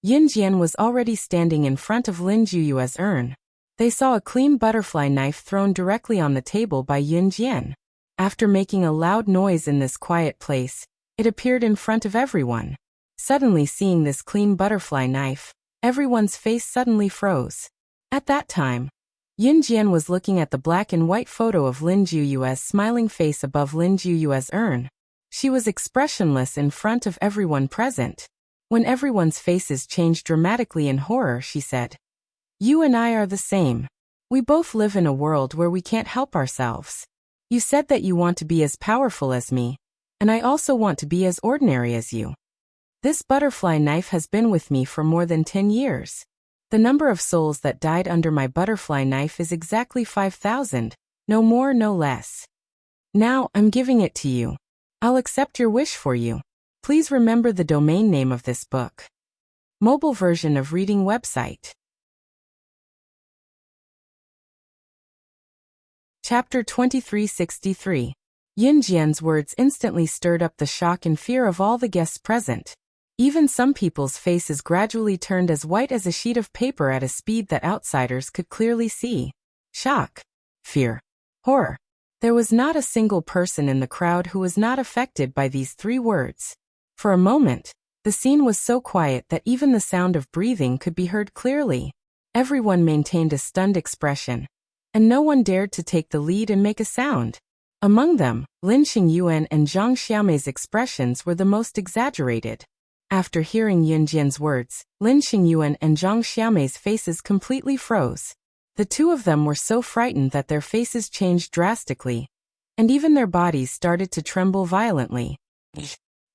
Yun Jian was already standing in front of Lin Jiuyue's urn. They saw a clean butterfly knife thrown directly on the table by Yun Jian. After making a loud noise in this quiet place, it appeared in front of everyone. Suddenly seeing this clean butterfly knife, everyone's face suddenly froze. At that time, Yun Jian was looking at the black and white photo of Lin Jiuyue's smiling face above Lin Jiuyue's urn. She was expressionless in front of everyone present. When everyone's faces changed dramatically in horror, she said, "You and I are the same. We both live in a world where we can't help ourselves. You said that you want to be as powerful as me. And I also want to be as ordinary as you. This butterfly knife has been with me for more than 10 years. The number of souls that died under my butterfly knife is exactly 5,000, no more, no less. Now, I'm giving it to you. I'll accept your wish for you. Please remember the domain name of this book. Mobile version of reading website. Chapter 2363. Yunjian's words instantly stirred up the shock and fear of all the guests present. Even some people's faces gradually turned as white as a sheet of paper at a speed that outsiders could clearly see. Shock, fear, horror. There was not a single person in the crowd who was not affected by these 3 words. For a moment, the scene was so quiet that even the sound of breathing could be heard clearly. Everyone maintained a stunned expression, and no one dared to take the lead and make a sound. Among them, Lin Xingyuan and Zhang Xiaomei's expressions were the most exaggerated. After hearing Yunjian's words, Lin Xingyuan and Zhang Xiaomei's faces completely froze. The 2 of them were so frightened that their faces changed drastically, and even their bodies started to tremble violently.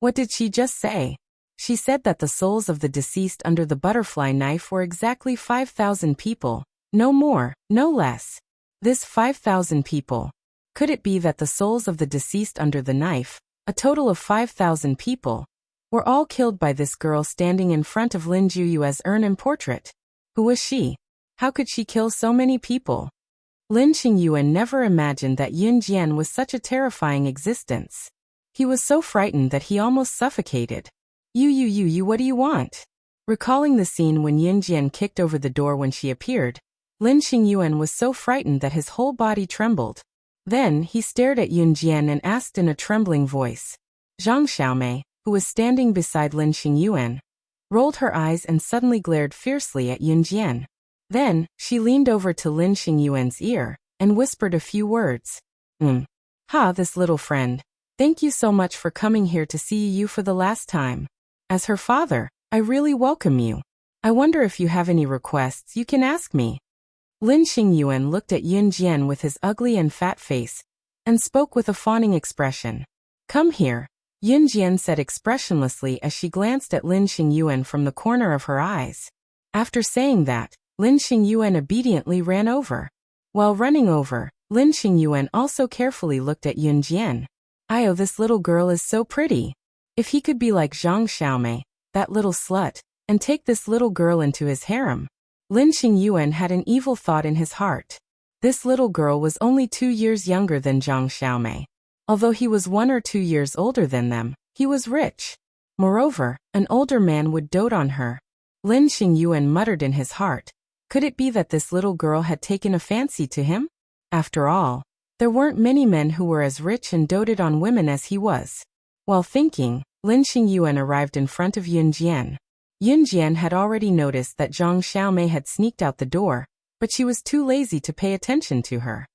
What did she just say? She said that the souls of the deceased under the butterfly knife were exactly 5,000 people, no more, no less. This 5,000 people. Could it be that the souls of the deceased under the knife, a total of 5,000 people, were all killed by this girl standing in front of Lin Juyue's urn and portrait? Who was she? How could she kill so many people? Lin Xingyuan never imagined that Yunjian was such a terrifying existence. He was so frightened that he almost suffocated. You, what do you want? Recalling the scene when Yunjian kicked over the door when she appeared, Lin Xingyuan was so frightened that his whole body trembled. Then, he stared at Yunjian and asked in a trembling voice. Zhang Xiaomei, who was standing beside Lin Xingyuan, rolled her eyes and suddenly glared fiercely at Yunjian. Then, she leaned over to Lin Xingyuan's ear and whispered a few words. This little friend. Thank you so much for coming here to see you for the last time. As her father, I really welcome you. I wonder if you have any requests you can ask me. Lin Xingyuan looked at Yunjian with his ugly and fat face, and spoke with a fawning expression. Come here, Yunjian said expressionlessly as she glanced at Lin Xingyuan from the corner of her eyes. After saying that, Lin Xingyuan obediently ran over. While running over, Lin Xingyuan also carefully looked at Yunjian. This little girl is so pretty. If he could be like Zhang Xiaomei, that little slut, and take this little girl into his harem. Lin Xingyuan had an evil thought in his heart. This little girl was only 2 years younger than Zhang Xiaomei. Although he was 1 or 2 years older than them, he was rich. Moreover, an older man would dote on her. Lin Xingyuan muttered in his heart. Could it be that this little girl had taken a fancy to him? After all, there weren't many men who were as rich and doted on women as he was. While thinking, Lin Xingyuan arrived in front of Yunjian. Yunjian had already noticed that Zhang Xiaomei had sneaked out the door, but she was too lazy to pay attention to her.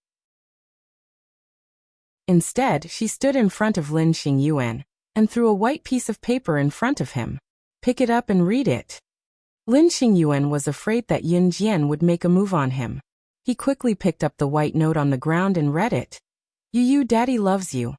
Instead, she stood in front of Lin Xingyuan, and threw a white piece of paper in front of him. Pick it up and read it. Lin Xingyuan was afraid that Yunjian would make a move on him. He quickly picked up the white note on the ground and read it. Daddy loves you.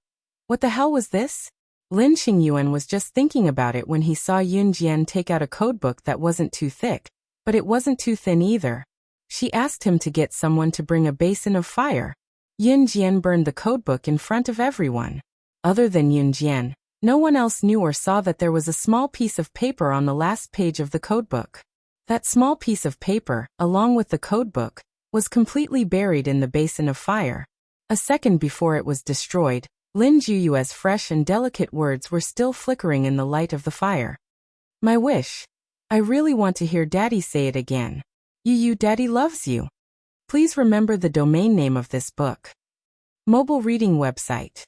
What the hell was this? Lin Xingyuan was just thinking about it when he saw Yunjian take out a codebook that wasn't too thick, but it wasn't too thin either. She asked him to get someone to bring a basin of fire. Yunjian burned the codebook in front of everyone. Other than Yunjian, no one else knew or saw that there was a small piece of paper on the last page of the codebook. That small piece of paper, along with the codebook, was completely buried in the basin of fire. A second before it was destroyed, Lin Juyue's fresh and delicate words were still flickering in the light of the fire. My wish. I really want to hear Daddy say it again. Daddy loves you. Please remember the domain name of this book. Mobile reading website.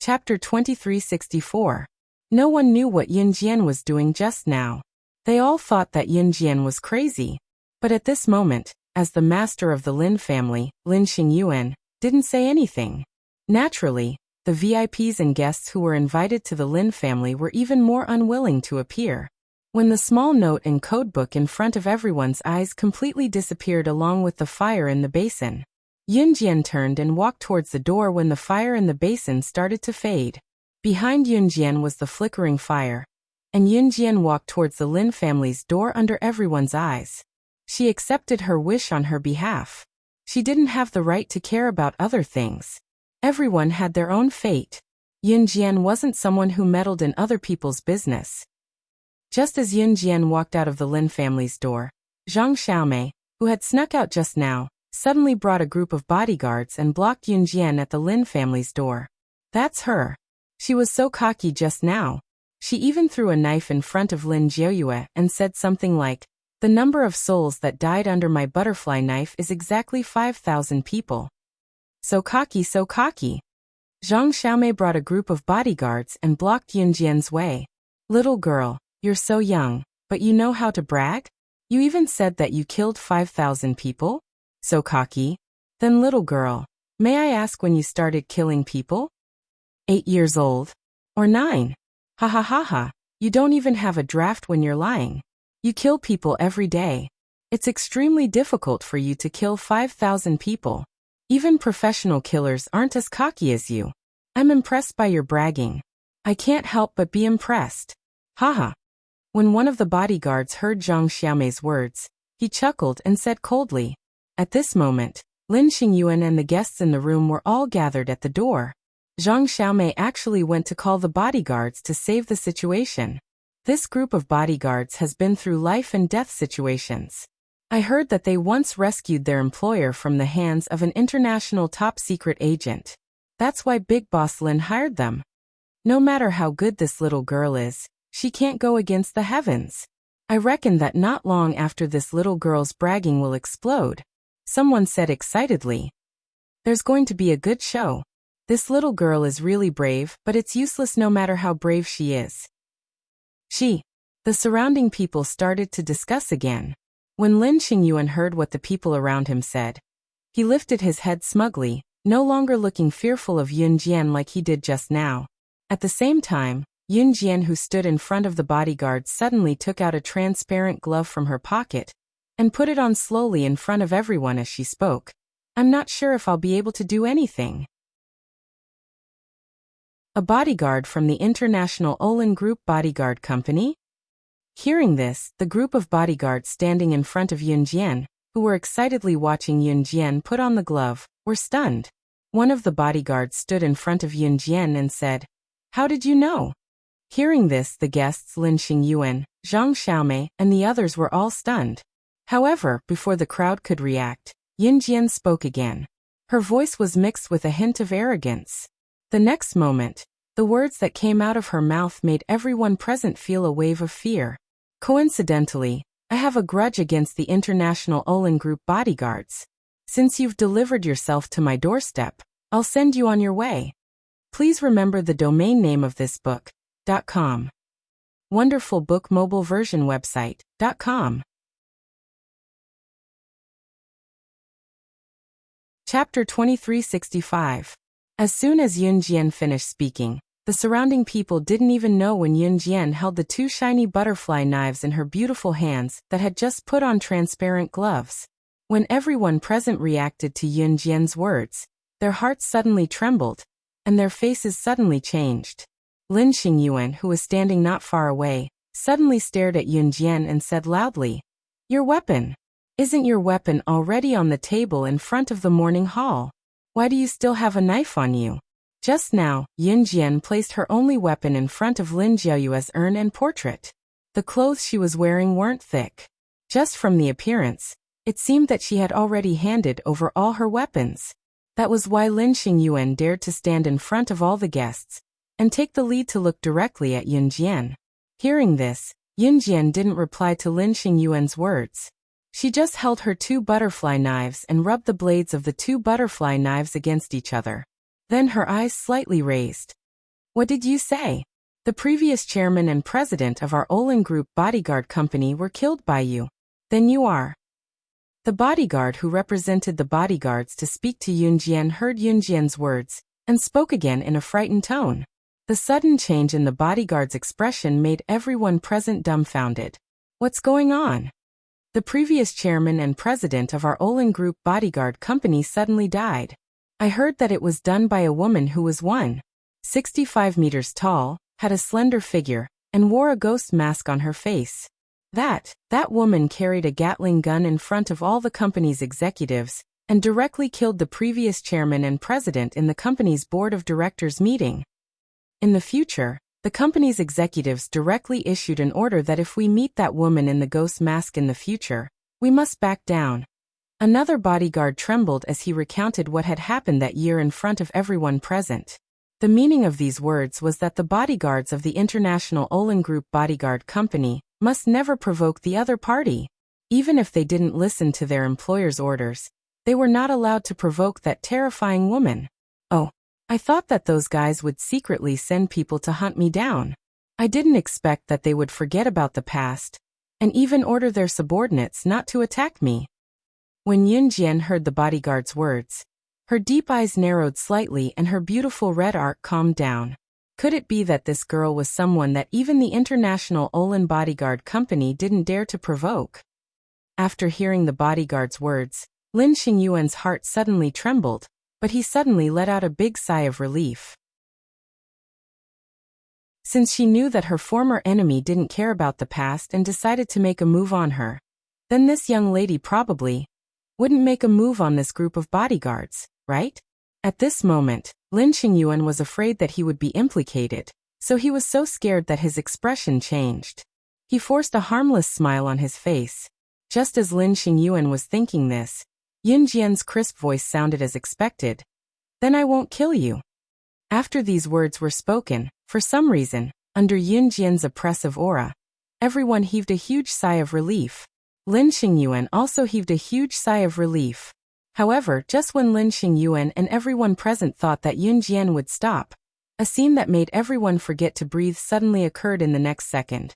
Chapter 2364. No one knew what Yunjian was doing just now. They all thought that Yunjian was crazy. But at this moment, as the master of the Lin family, Lin Xingyuan, didn't say anything. Naturally, the VIPs and guests who were invited to the Lin family were even more unwilling to appear. When the small note and codebook in front of everyone's eyes completely disappeared along with the fire in the basin, Yunjian turned and walked towards the door when the fire in the basin started to fade. Behind Yunjian was the flickering fire, and Yunjian walked towards the Lin family's door under everyone's eyes. She accepted her wish on her behalf. She didn't have the right to care about other things. Everyone had their own fate. Yunjian wasn't someone who meddled in other people's business. Just as Yunjian walked out of the Lin family's door, Zhang Xiaomei, who had snuck out just now, suddenly brought a group of bodyguards and blocked Yunjian at the Lin family's door. That's her. She was so cocky just now. She even threw a knife in front of Lin Jiuyue and said something like, "The number of souls that died under my butterfly knife is exactly 5,000 people." So cocky, so cocky. Zhang Xiaomei brought a group of bodyguards and blocked Yunjian's way. Little girl, you're so young, but you know how to brag? You even said that you killed 5,000 people? So cocky. Then little girl, may I ask when you started killing people? 8 years old? Or 9? Ha ha ha ha, you don't even have a draft when you're lying. You kill people every day. It's extremely difficult for you to kill 5,000 people. Even professional killers aren't as cocky as you. I'm impressed by your bragging. I can't help but be impressed. Haha. When one of the bodyguards heard Zhang Xiaomei's words, he chuckled and said coldly. At this moment, Lin Xingyuan and the guests in the room were all gathered at the door. Zhang Xiaomei actually went to call the bodyguards to save the situation. This group of bodyguards has been through life and death situations. I heard that they once rescued their employer from the hands of an international top-secret agent. That's why Big Boss Lin hired them. No matter how good this little girl is, she can't go against the heavens. I reckon that not long after this little girl's bragging will explode. Someone said excitedly. There's going to be a good show. This little girl is really brave, but it's useless no matter how brave she is. The surrounding people started to discuss again. When Lin Xingyuan heard what the people around him said, he lifted his head smugly, no longer looking fearful of Yunjian like he did just now. At the same time, Yunjian, who stood in front of the bodyguard, suddenly took out a transparent glove from her pocket and put it on slowly in front of everyone as she spoke. I'm not sure if I'll be able to do anything. A bodyguard from the International Olin Group Bodyguard Company? Hearing this, the group of bodyguards standing in front of Yunjian, who were excitedly watching Yunjian put on the glove, were stunned. One of the bodyguards stood in front of Yunjian and said, "How did you know?" Hearing this, the guests Lin Xingyuan, Zhang Xiaomei, and the others were all stunned. However, before the crowd could react, Yunjian spoke again. Her voice was mixed with a hint of arrogance. The next moment, the words that came out of her mouth made everyone present feel a wave of fear. Coincidentally, I have a grudge against the International Olin Group bodyguards. Since you've delivered yourself to my doorstep, I'll send you on your way. Please remember the domain name of this book, .com. Wonderful Book Mobile Version Website, .com. Chapter 2365. As soon as Yunjian finished speaking, the surrounding people didn't even know when Yunjian held the 2 shiny butterfly knives in her beautiful hands that had just put on transparent gloves. When everyone present reacted to Yunjian's words, their hearts suddenly trembled, and their faces suddenly changed. Lin Xingyuan, who was standing not far away, suddenly stared at Yunjian and said loudly, "Your weapon! Isn't your weapon already on the table in front of the morning hall? Why do you still have a knife on you?" Just now, Yunjian placed her only weapon in front of Lin Jiuyue's urn and portrait. The clothes she was wearing weren't thick. Just from the appearance, it seemed that she had already handed over all her weapons. That was why Lin Xingyuan dared to stand in front of all the guests and take the lead to look directly at Yunjian. Hearing this, Yunjian didn't reply to Lin Xingyuan's words. She just held her 2 butterfly knives and rubbed the blades of the 2 butterfly knives against each other. Then her eyes slightly raised. "What did you say? The previous chairman and president of our Olin Group Bodyguard Company were killed by you. Then you are." The bodyguard who represented the bodyguards to speak to Yunjian heard Yunjian's words and spoke again in a frightened tone. The sudden change in the bodyguard's expression made everyone present dumbfounded. What's going on? The previous chairman and president of our Olin Group bodyguard company suddenly died. I heard that it was done by a woman who was 165 meters tall, had a slender figure, and wore a ghost mask on her face. That woman carried a Gatling gun in front of all the company's executives and directly killed the previous chairman and president in the company's board of directors meeting. In the future, the company's executives directly issued an order that if we meet that woman in the ghost mask in the future, we must back down. Another bodyguard trembled as he recounted what had happened that year in front of everyone present. The meaning of these words was that the bodyguards of the International Olin Group Bodyguard Company must never provoke the other party. Even if they didn't listen to their employer's orders, they were not allowed to provoke that terrifying woman. Oh, I thought that those guys would secretly send people to hunt me down. I didn't expect that they would forget about the past and even order their subordinates not to attack me. When Yun Jian heard the bodyguard's words, her deep eyes narrowed slightly and her beautiful red arc calmed down. Could it be that this girl was someone that even the International Olin Bodyguard Company didn't dare to provoke? After hearing the bodyguard's words, Lin Xingyuan's heart suddenly trembled, but he suddenly let out a big sigh of relief. Since she knew that her former enemy didn't care about the past and decided to make a move on her, then this young lady probably wouldn't make a move on this group of bodyguards, right? At this moment, Lin Xingyuan was afraid that he would be implicated, so he was so scared that his expression changed. He forced a harmless smile on his face. Just as Lin Xingyuan was thinking this, Yun Jian's crisp voice sounded as expected. Then I won't kill you. After these words were spoken, for some reason, under Yun Jian's oppressive aura, everyone heaved a huge sigh of relief. Lin Xingyuan also heaved a huge sigh of relief. However, just when Lin Xingyuan and everyone present thought that Yun Jian would stop, a scene that made everyone forget to breathe suddenly occurred in the next second.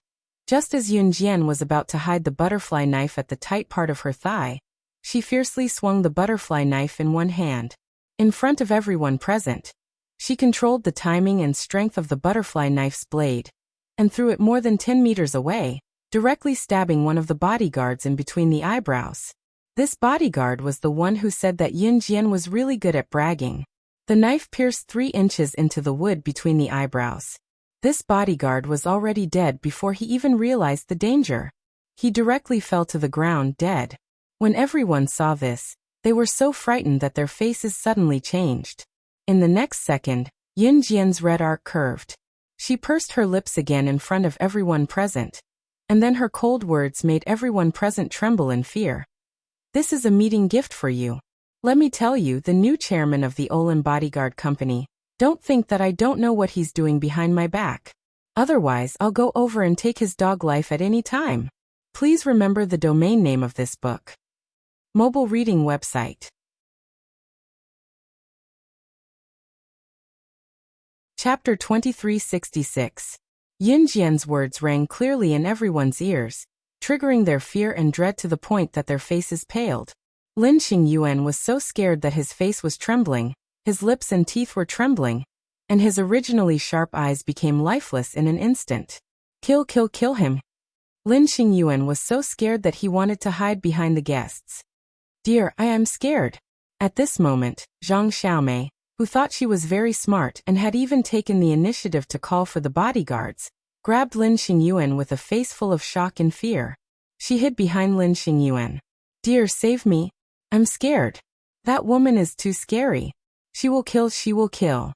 Just as Yun Jian was about to hide the butterfly knife at the tight part of her thigh, she fiercely swung the butterfly knife in one hand. In front of everyone present, she controlled the timing and strength of the butterfly knife's blade, and threw it more than 10 meters away, directly stabbing one of the bodyguards in between the eyebrows. This bodyguard was the one who said that Yun Jian was really good at bragging. The knife pierced 3 inches into the wood between the eyebrows. This bodyguard was already dead before he even realized the danger. He directly fell to the ground dead. When everyone saw this, they were so frightened that their faces suddenly changed. In the next second, Yun Jian's red arc curved. She pursed her lips again in front of everyone present, and then her cold words made everyone present tremble in fear. This is a meeting gift for you. Let me tell you, the new chairman of the Olin Bodyguard Company, don't think that I don't know what he's doing behind my back. Otherwise, I'll go over and take his dog life at any time. Please remember the domain name of this book. Mobile reading website. Chapter 2366. Yun Jian's words rang clearly in everyone's ears, triggering their fear and dread to the point that their faces paled. Lin Xingyuan was so scared that his face was trembling, his lips and teeth were trembling, and his originally sharp eyes became lifeless in an instant. Kill him. Lin Xingyuan was so scared that he wanted to hide behind the guests. Dear, I am scared. At this moment, Zhang Xiaomei, who thought she was very smart and had even taken the initiative to call for the bodyguards, grabbed Lin Xingyuan with a face full of shock and fear. She hid behind Lin Xingyuan. Dear, save me. I'm scared. That woman is too scary. She will kill. Zhang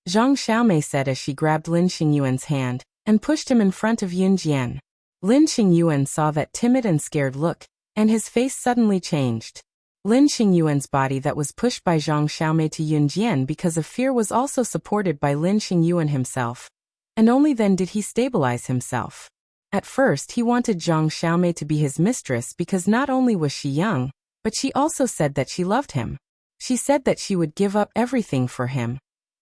Xiaomei said as she grabbed Lin Xingyuan's hand and pushed him in front of Yun Jian. Lin Xingyuan saw that timid and scared look, and his face suddenly changed. Lin Xingyuan's body that was pushed by Zhang Xiaomei to Yun Jian because of fear was also supported by Lin Xingyuan himself. And only then did he stabilize himself. At first he wanted Zhang Xiaomei to be his mistress because not only was she young, but she also said that she loved him. She said that she would give up everything for him,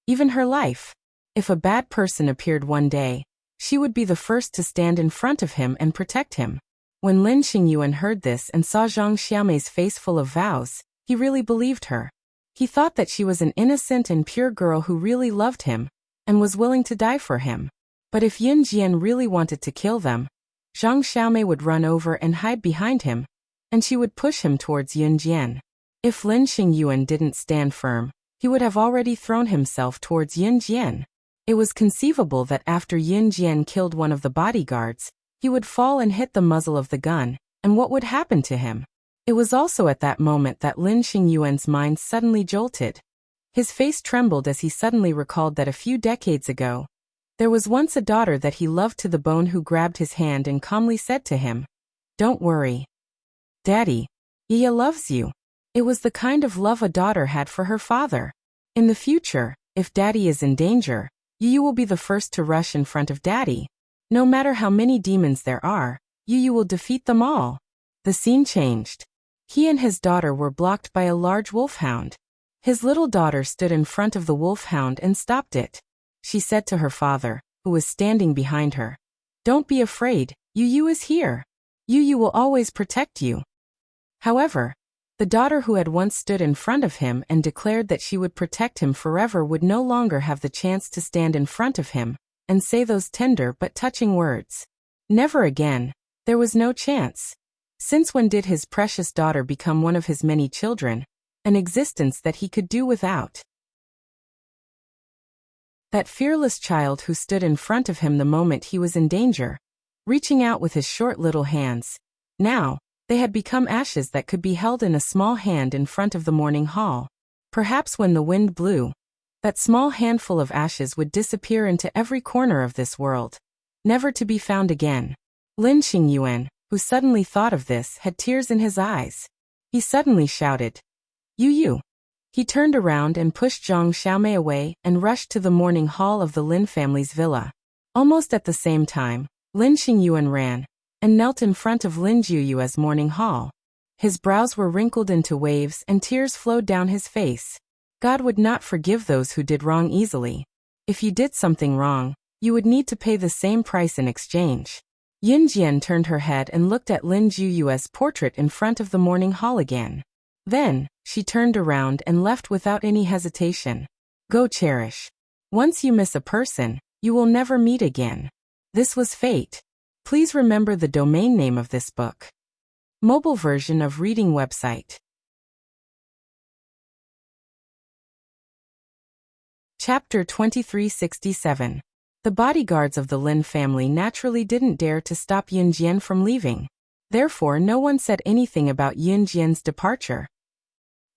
even her life. If a bad person appeared one day, she would be the first to stand in front of him and protect him. When Lin Xingyuan heard this and saw Zhang Xiaomei's face full of vows, he really believed her. He thought that she was an innocent and pure girl who really loved him and was willing to die for him. But if Yun Jian really wanted to kill them, Zhang Xiaomei would run over and hide behind him, and she would push him towards Yun Jian. If Lin Xingyuan didn't stand firm, he would have already thrown himself towards Yun Jian. It was conceivable that after Yun Jian killed one of the bodyguards, he would fall and hit the muzzle of the gun, and what would happen to him? It was also at that moment that Lin Xingyuan's mind suddenly jolted. His face trembled as he suddenly recalled that a few decades ago, there was once a daughter that he loved to the bone who grabbed his hand and calmly said to him, "Don't worry, Daddy, Yaya loves you." It was the kind of love a daughter had for her father. In the future, if Daddy is in danger, Yaya will be the first to rush in front of Daddy. No matter how many demons there are, Yaya will defeat them all. The scene changed. He and his daughter were blocked by a large wolfhound. His little daughter stood in front of the wolfhound and stopped it. She said to her father, who was standing behind her, "Don't be afraid, Yu is here. Yu will always protect you." However, the daughter who had once stood in front of him and declared that she would protect him forever would no longer have the chance to stand in front of him and say those tender but touching words. Never again. There was no chance. Since when did his precious daughter become one of his many children, an existence that he could do without? That fearless child who stood in front of him the moment he was in danger, reaching out with his short little hands. Now, they had become ashes that could be held in a small hand in front of the morning hall. Perhaps when the wind blew, that small handful of ashes would disappear into every corner of this world, never to be found again. Lin Xingyuan, who suddenly thought of this, had tears in his eyes. He suddenly shouted, "Yu." He turned around and pushed Zhang Xiaomei away and rushed to the morning hall of the Lin family's villa. Almost at the same time, Lin Xingyuan ran and knelt in front of Lin Juyu's morning hall. His brows were wrinkled into waves and tears flowed down his face. God would not forgive those who did wrong easily. If you did something wrong, you would need to pay the same price in exchange. Yun Jian turned her head and looked at Lin Juyu's portrait in front of the morning hall again. Then, she turned around and left without any hesitation. Go cherish. Once you miss a person, you will never meet again. This was fate. Please remember the domain name of this book. Mobile version of reading website. Chapter 2367. The bodyguards of the Lin family naturally didn't dare to stop Yun Jian from leaving. Therefore, no one said anything about Yun Jian's departure.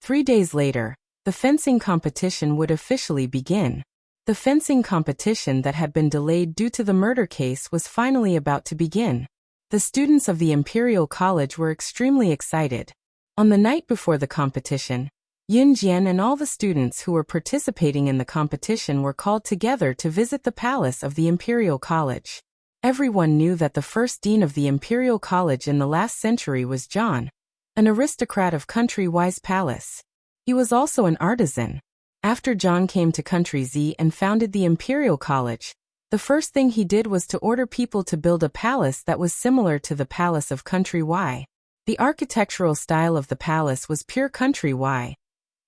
3 days later, the fencing competition would officially begin. The fencing competition that had been delayed due to the murder case was finally about to begin. The students of the Imperial College were extremely excited. On the night before the competition, Yun Jian and all the students who were participating in the competition were called together to visit the palace of the Imperial College. Everyone knew that the first dean of the Imperial College in the last century was John, an aristocrat of Country Y's palace. He was also an artisan. After John came to Country Z and founded the Imperial College, the first thing he did was to order people to build a palace that was similar to the palace of Country Y. The architectural style of the palace was pure Country Y.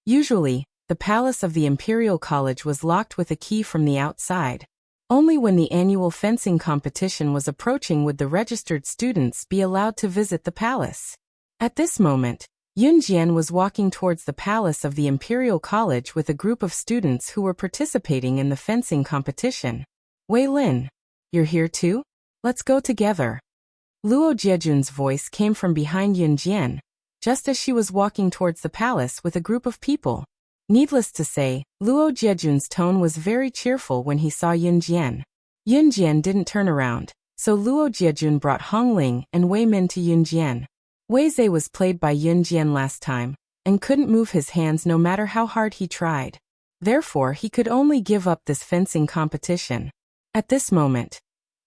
Usually, the palace of the Imperial College was locked with a key from the outside. Only when the annual fencing competition was approaching would the registered students be allowed to visit the palace. At this moment, Yun Jian was walking towards the palace of the Imperial College with a group of students who were participating in the fencing competition. Wei Lin, you're here too? Let's go together. Luo Jiejun's voice came from behind Yun Jian, just as she was walking towards the palace with a group of people. Needless to say, Luo Jiejun's tone was very cheerful when he saw Yun Jian. Yun Jian didn't turn around, so Luo Jiejun brought Hong Ling and Wei Min to Yun Jian. Wei Zhe was played by Yun Jian last time, and couldn't move his hands no matter how hard he tried. Therefore, he could only give up this fencing competition. At this moment,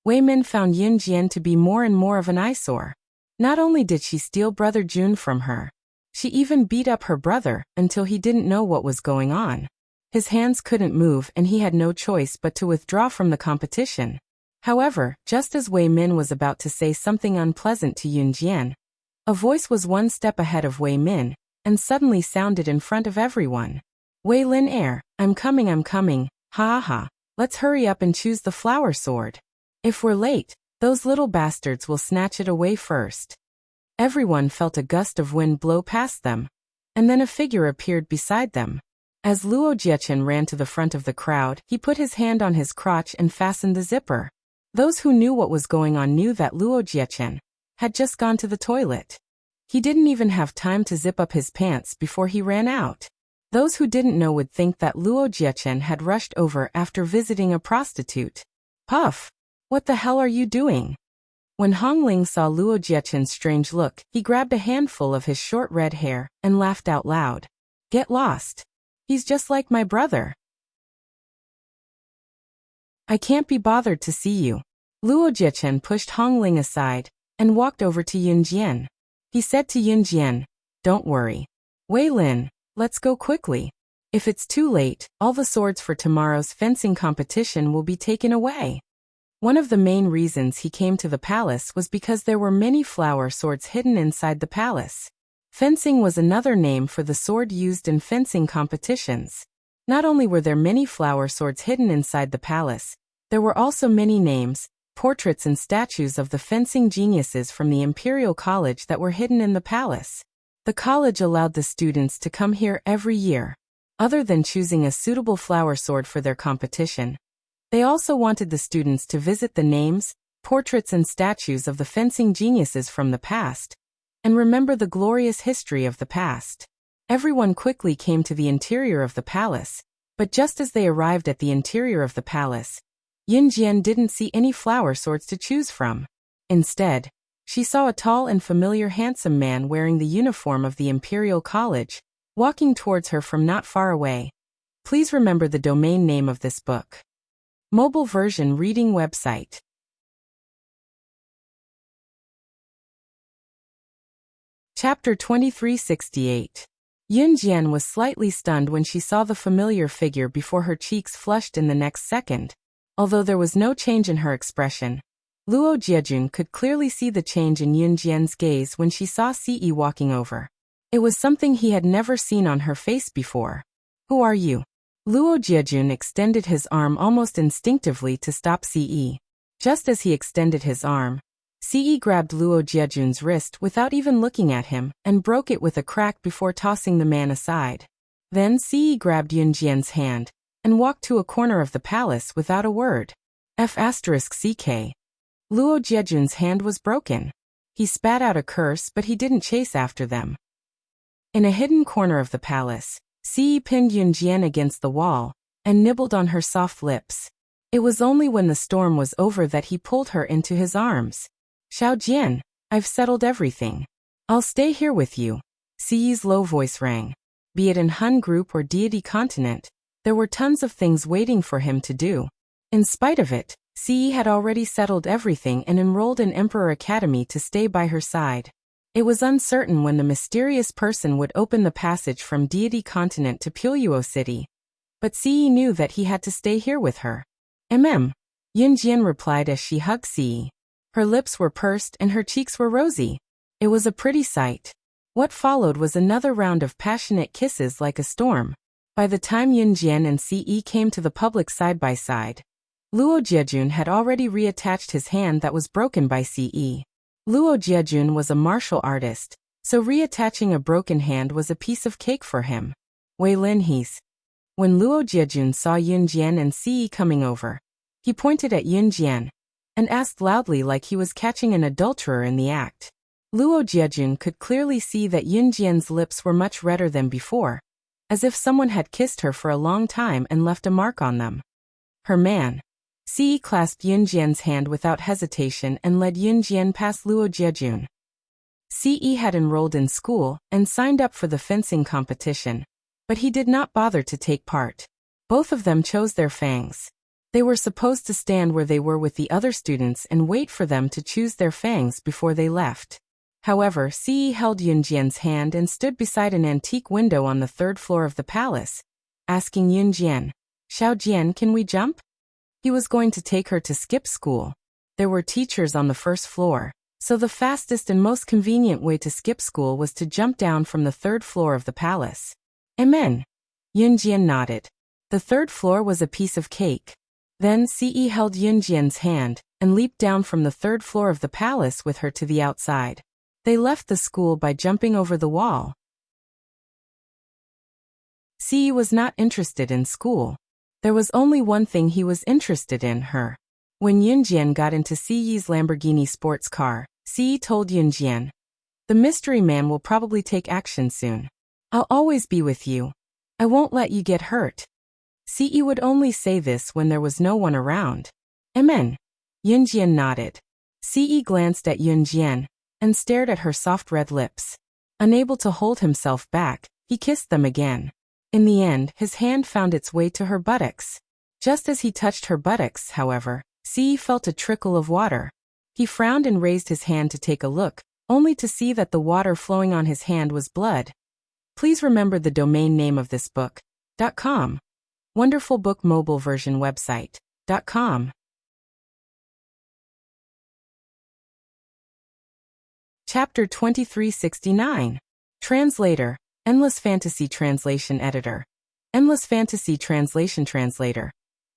Wei Min found Yun Jian to be more and more of an eyesore. Not only did she steal Brother Jun from her, she even beat up her brother until he didn't know what was going on. His hands couldn't move and he had no choice but to withdraw from the competition. However, just as Wei Min was about to say something unpleasant to Yun Jian, a voice was one step ahead of Wei Min, and suddenly sounded in front of everyone. Wei Lin I'm coming, ha ha ha, let's hurry up and choose the flower sword. If we're late, those little bastards will snatch it away first. Everyone felt a gust of wind blow past them, and then a figure appeared beside them. As Luo Jiechen ran to the front of the crowd, he put his hand on his crotch and fastened the zipper. Those who knew what was going on knew that Luo Jiechen had just gone to the toilet. He didn't even have time to zip up his pants before he ran out. Those who didn't know would think that Luo Jiechen had rushed over after visiting a prostitute. Puff! What the hell are you doing? When Hongling saw Luo Jiechen's strange look, he grabbed a handful of his short red hair and laughed out loud. Get lost. He's just like my brother. I can't be bothered to see you. Luo Jiechen pushed Hongling aside and walked over to Yunjian. He said to Yunjian, don't worry. Wei Lin, let's go quickly. If it's too late, all the swords for tomorrow's fencing competition will be taken away. One of the main reasons he came to the palace was because there were many flower swords hidden inside the palace. Fencing was another name for the sword used in fencing competitions. Not only were there many flower swords hidden inside the palace, there were also many names, portraits and statues of the fencing geniuses from the Imperial College that were hidden in the palace. The college allowed the students to come here every year. Other than choosing a suitable flower sword for their competition, they also wanted the students to visit the names, portraits and statues of the fencing geniuses from the past, and remember the glorious history of the past. Everyone quickly came to the interior of the palace, but just as they arrived at the interior of the palace, Yunjian didn't see any flower swords to choose from. Instead, she saw a tall and familiar handsome man wearing the uniform of the Imperial College, walking towards her from not far away. Please remember the domain name of this book. Mobile version reading website. Chapter 2368. Yunjian was slightly stunned when she saw the familiar figure before her cheeks flushed in the next second. Although there was no change in her expression, Luo Jiejun could clearly see the change in Yunjian's gaze when she saw Ce walking over. It was something he had never seen on her face before. Who are you? Luo Jiejun extended his arm almost instinctively to stop Ce. Just as he extended his arm, Ce grabbed Luo Jiejun's wrist without even looking at him and broke it with a crack before tossing the man aside. Then Ce grabbed Yunjian's hand and walked to a corner of the palace without a word. F***CK. Luo Jiejun's hand was broken. He spat out a curse, but he didn't chase after them. In a hidden corner of the palace, Ce pinned Yunjian against the wall and nibbled on her soft lips. It was only when the storm was over that he pulled her into his arms. Xiao Jian, I've settled everything. I'll stay here with you. Ce's low voice rang. Be it in Hun Group or Deity Continent, there were tons of things waiting for him to do. In spite of it, Ce had already settled everything and enrolled in Emperor Academy to stay by her side. It was uncertain when the mysterious person would open the passage from Deity Continent to Puyo City, but Ce knew that he had to stay here with her. Yunjian replied as she hugged Ce. Her lips were pursed and her cheeks were rosy. It was a pretty sight. What followed was another round of passionate kisses like a storm. By the time Yunjian and Ce came to the public side by side, Luo Jiejun had already reattached his hand that was broken by Ce. Luo Jiejun was a martial artist, so reattaching a broken hand was a piece of cake for him. Wei Lin he's. When Luo Jiejun saw Yunjian and Ce coming over, he pointed at Yunjian and asked loudly like he was catching an adulterer in the act. Luo Jiejun could clearly see that Yunjian's lips were much redder than before, as if someone had kissed her for a long time and left a mark on them. Her man. Ce clasped Yunjian's hand without hesitation and led Yunjian past Luo Jiejun. Ce had enrolled in school and signed up for the fencing competition, but he did not bother to take part. Both of them chose their fangs. They were supposed to stand where they were with the other students and wait for them to choose their fangs before they left. However, Ce held Yunjian's hand and stood beside an antique window on the third floor of the palace, asking Yunjian, Xiao Jian, can we jump? He was going to take her to skip school. There were teachers on the first floor, so the fastest and most convenient way to skip school was to jump down from the third floor of the palace. Amen. Yunjian nodded. The third floor was a piece of cake. Then Ce held Yunjian's hand and leaped down from the third floor of the palace with her to the outside. They left the school by jumping over the wall. Ci was not interested in school. There was only one thing he was interested in, her. When Yunjian got into Ci's Lamborghini sports car, Ci told Yunjian, "The mystery man will probably take action soon. I'll always be with you. I won't let you get hurt." Ci would only say this when there was no one around. Amen. Yunjian nodded. Ci glanced at Yunjian and stared at her soft red lips. Unable to hold himself back, he kissed them again. In the end, his hand found its way to her buttocks. Just as he touched her buttocks, however, Ci felt a trickle of water. He frowned and raised his hand to take a look, only to see that the water flowing on his hand was blood. Please remember the domain name of this book. .com. Wonderful Book Mobile Version Website. .com. Chapter 2369. Translator. Endless Fantasy Translation Editor. Endless Fantasy Translation Translator.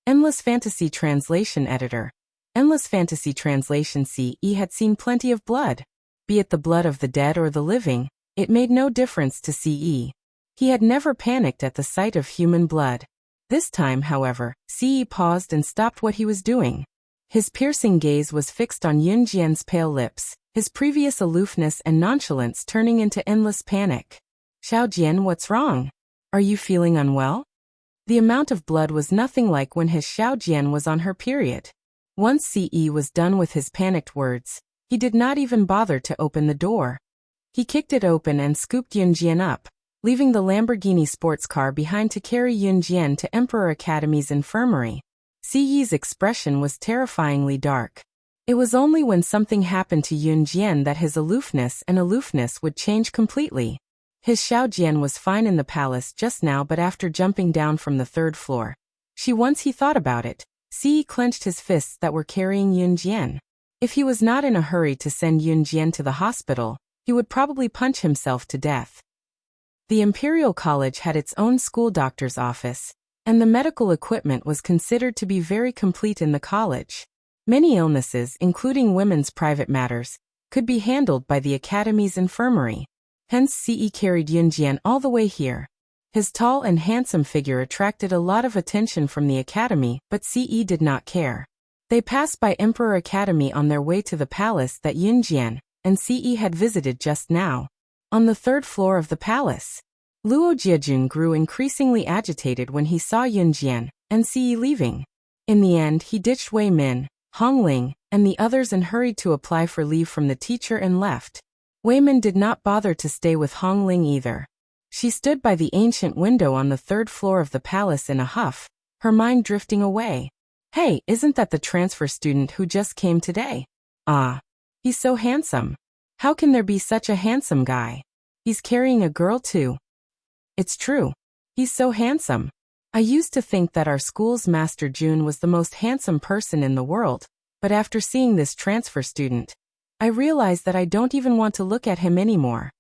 Endless Fantasy Translation Editor. Endless Fantasy Translation. Ci had seen plenty of blood. Be it the blood of the dead or the living, it made no difference to Ci. He had never panicked at the sight of human blood. This time, however, Ci paused and stopped what he was doing. His piercing gaze was fixed on Yunjian's pale lips, his previous aloofness and nonchalance turning into endless panic. "Xiaojian, what's wrong? Are you feeling unwell?" The amount of blood was nothing like when his Xiaojian was on her period. Once Ci was done with his panicked words, he did not even bother to open the door. He kicked it open and scooped Yunjian up, leaving the Lamborghini sports car behind to carry Yunjian to Emperor Academy's infirmary. Ci's expression was terrifyingly dark. It was only when something happened to Yunjian that his aloofness would change completely. His Xiaojian was fine in the palace just now, but after jumping down from the 3rd floor, once he thought about it, Ci clenched his fists that were carrying Yunjian. If he was not in a hurry to send Yunjian to the hospital, he would probably punch himself to death. The Imperial College had its own school doctor's office, and the medical equipment was considered to be very complete in the college. Many illnesses, including women's private matters, could be handled by the academy's infirmary. Hence Ci carried Yunjian all the way here. His tall and handsome figure attracted a lot of attention from the academy, but Ci did not care. They passed by Emperor Academy on their way to the palace that Yunjian and Ci had visited just now. On the 3rd floor of the palace, Luo Jiajun grew increasingly agitated when he saw Yunjian and Ci leaving. In the end, he ditched Wei Min, Hong Ling, and the others and hurried to apply for leave from the teacher and left. Wei Min did not bother to stay with Hong Ling either. She stood by the ancient window on the 3rd floor of the palace in a huff, her mind drifting away. "Hey, isn't that the transfer student who just came today? Ah, he's so handsome. How can there be such a handsome guy? He's carrying a girl too. It's true. He's so handsome. I used to think that our school's Master Jun was the most handsome person in the world, but after seeing this transfer student, I realized that I don't even want to look at him anymore."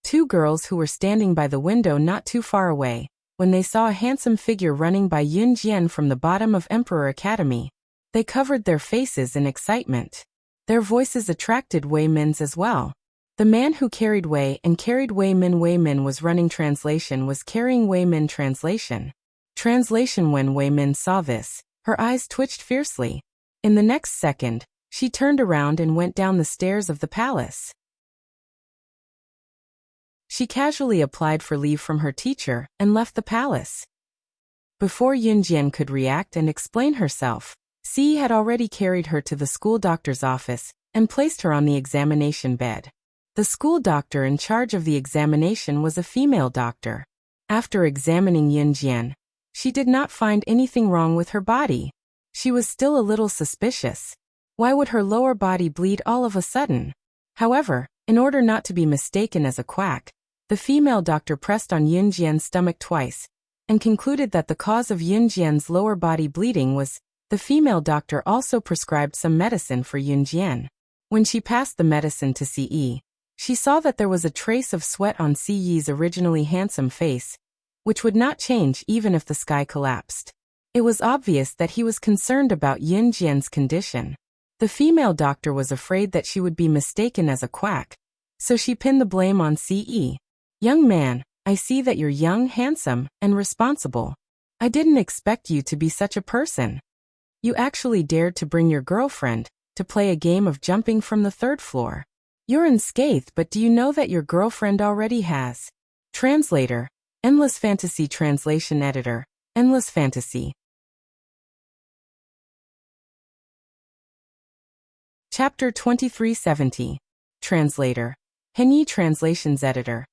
2 girls who were standing by the window not too far away, when they saw a handsome figure running by Yunjian from the bottom of Emperor Academy, they covered their faces in excitement. Their voices attracted Wei Min's as well. The man who carried Wei Min was running translation was carrying Wei Min translation. Translation. When Wei Min saw this, her eyes twitched fiercely. In the next second, she turned around and went down the stairs of the palace. She casually applied for leave from her teacher and left the palace. Before Yunjian could react and explain herself, Ci had already carried her to the school doctor's office and placed her on the examination bed. The school doctor in charge of the examination was a female doctor. After examining Yunjian, she did not find anything wrong with her body. She was still a little suspicious. Why would her lower body bleed all of a sudden? However, in order not to be mistaken as a quack, the female doctor pressed on Yunjian's stomach twice and concluded that the cause of Yunjian's lower body bleeding was. The female doctor also prescribed some medicine for Yunjian. When she passed the medicine to Ci, she saw that there was a trace of sweat on Ci's originally handsome face, which would not change even if the sky collapsed. It was obvious that he was concerned about Yunjian's condition. The female doctor was afraid that she would be mistaken as a quack, So she pinned the blame on CE. Young man, I see that you're young, handsome, and responsible. I didn't expect you to be such a person. You actually dared to bring your girlfriend to play a game of jumping from the 3rd floor. You're unscathed, but do you know that your girlfriend already has? Translator, Endless Fantasy Translation Editor, Endless Fantasy. Chapter 2370. Translator, Henyi Translations Editor.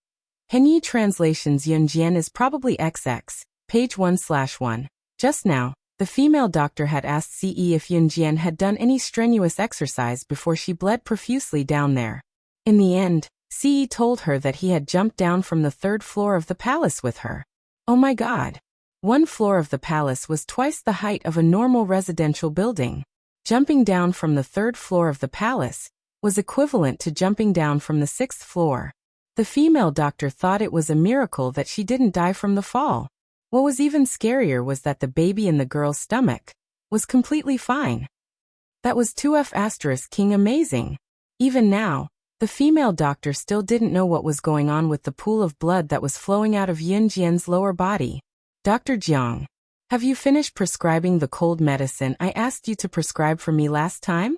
Henyi Translations Yunjian is probably XX, page 1/1. Just now, the female doctor had asked CE if Yunjian had done any strenuous exercise before she bled profusely down there. In the end, CE told her that he had jumped down from the 3rd floor of the palace with her. Oh my God. One floor of the palace was twice the height of a normal residential building. Jumping down from the 3rd floor of the palace was equivalent to jumping down from the 6th floor. The female doctor thought it was a miracle that she didn't die from the fall. What was even scarier was that the baby in the girl's stomach was completely fine. That was 2F** king amazing. Even now, the female doctor still didn't know what was going on with the pool of blood that was flowing out of Yunjian's lower body. Dr. Jiang, have you finished prescribing the cold medicine I asked you to prescribe for me last time?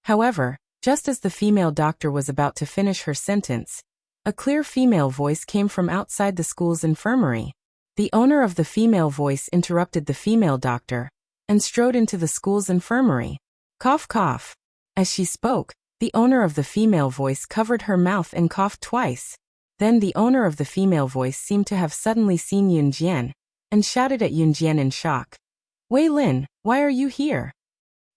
However, just as the female doctor was about to finish her sentence, a clear female voice came from outside the school's infirmary. The owner of the female voice interrupted the female doctor and strode into the school's infirmary. Cough, cough. As she spoke, the owner of the female voice covered her mouth and coughed twice. Then the owner of the female voice seemed to have suddenly seen Yunjian and shouted at Yunjian in shock. Wei Lin, why are you here?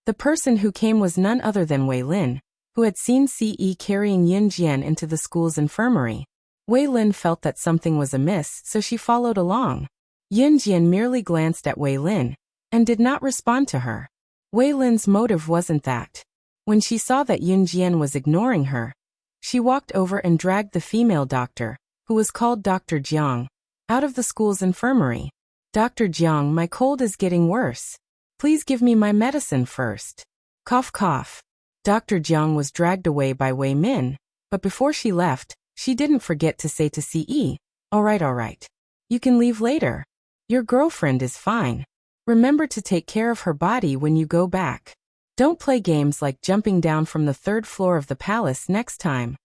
The person who came was none other than Wei Lin, who had seen CE carrying Yunjian into the school's infirmary. Wei Lin felt that something was amiss, so she followed along. Yunjian merely glanced at Wei Lin and did not respond to her. Wei Lin's motive wasn't that. When she saw that Yunjian was ignoring her, she walked over and dragged the female doctor, who was called Dr. Jiang, out of the school's infirmary. Dr. Jiang, my cold is getting worse. Please give me my medicine first. Cough, cough. Dr. Jiang was dragged away by Wei Min, but before she left, she didn't forget to say to CE, all right. You can leave later. Your girlfriend is fine. Remember to take care of her body when you go back. Don't play games like jumping down from the 3rd floor of the palace next time.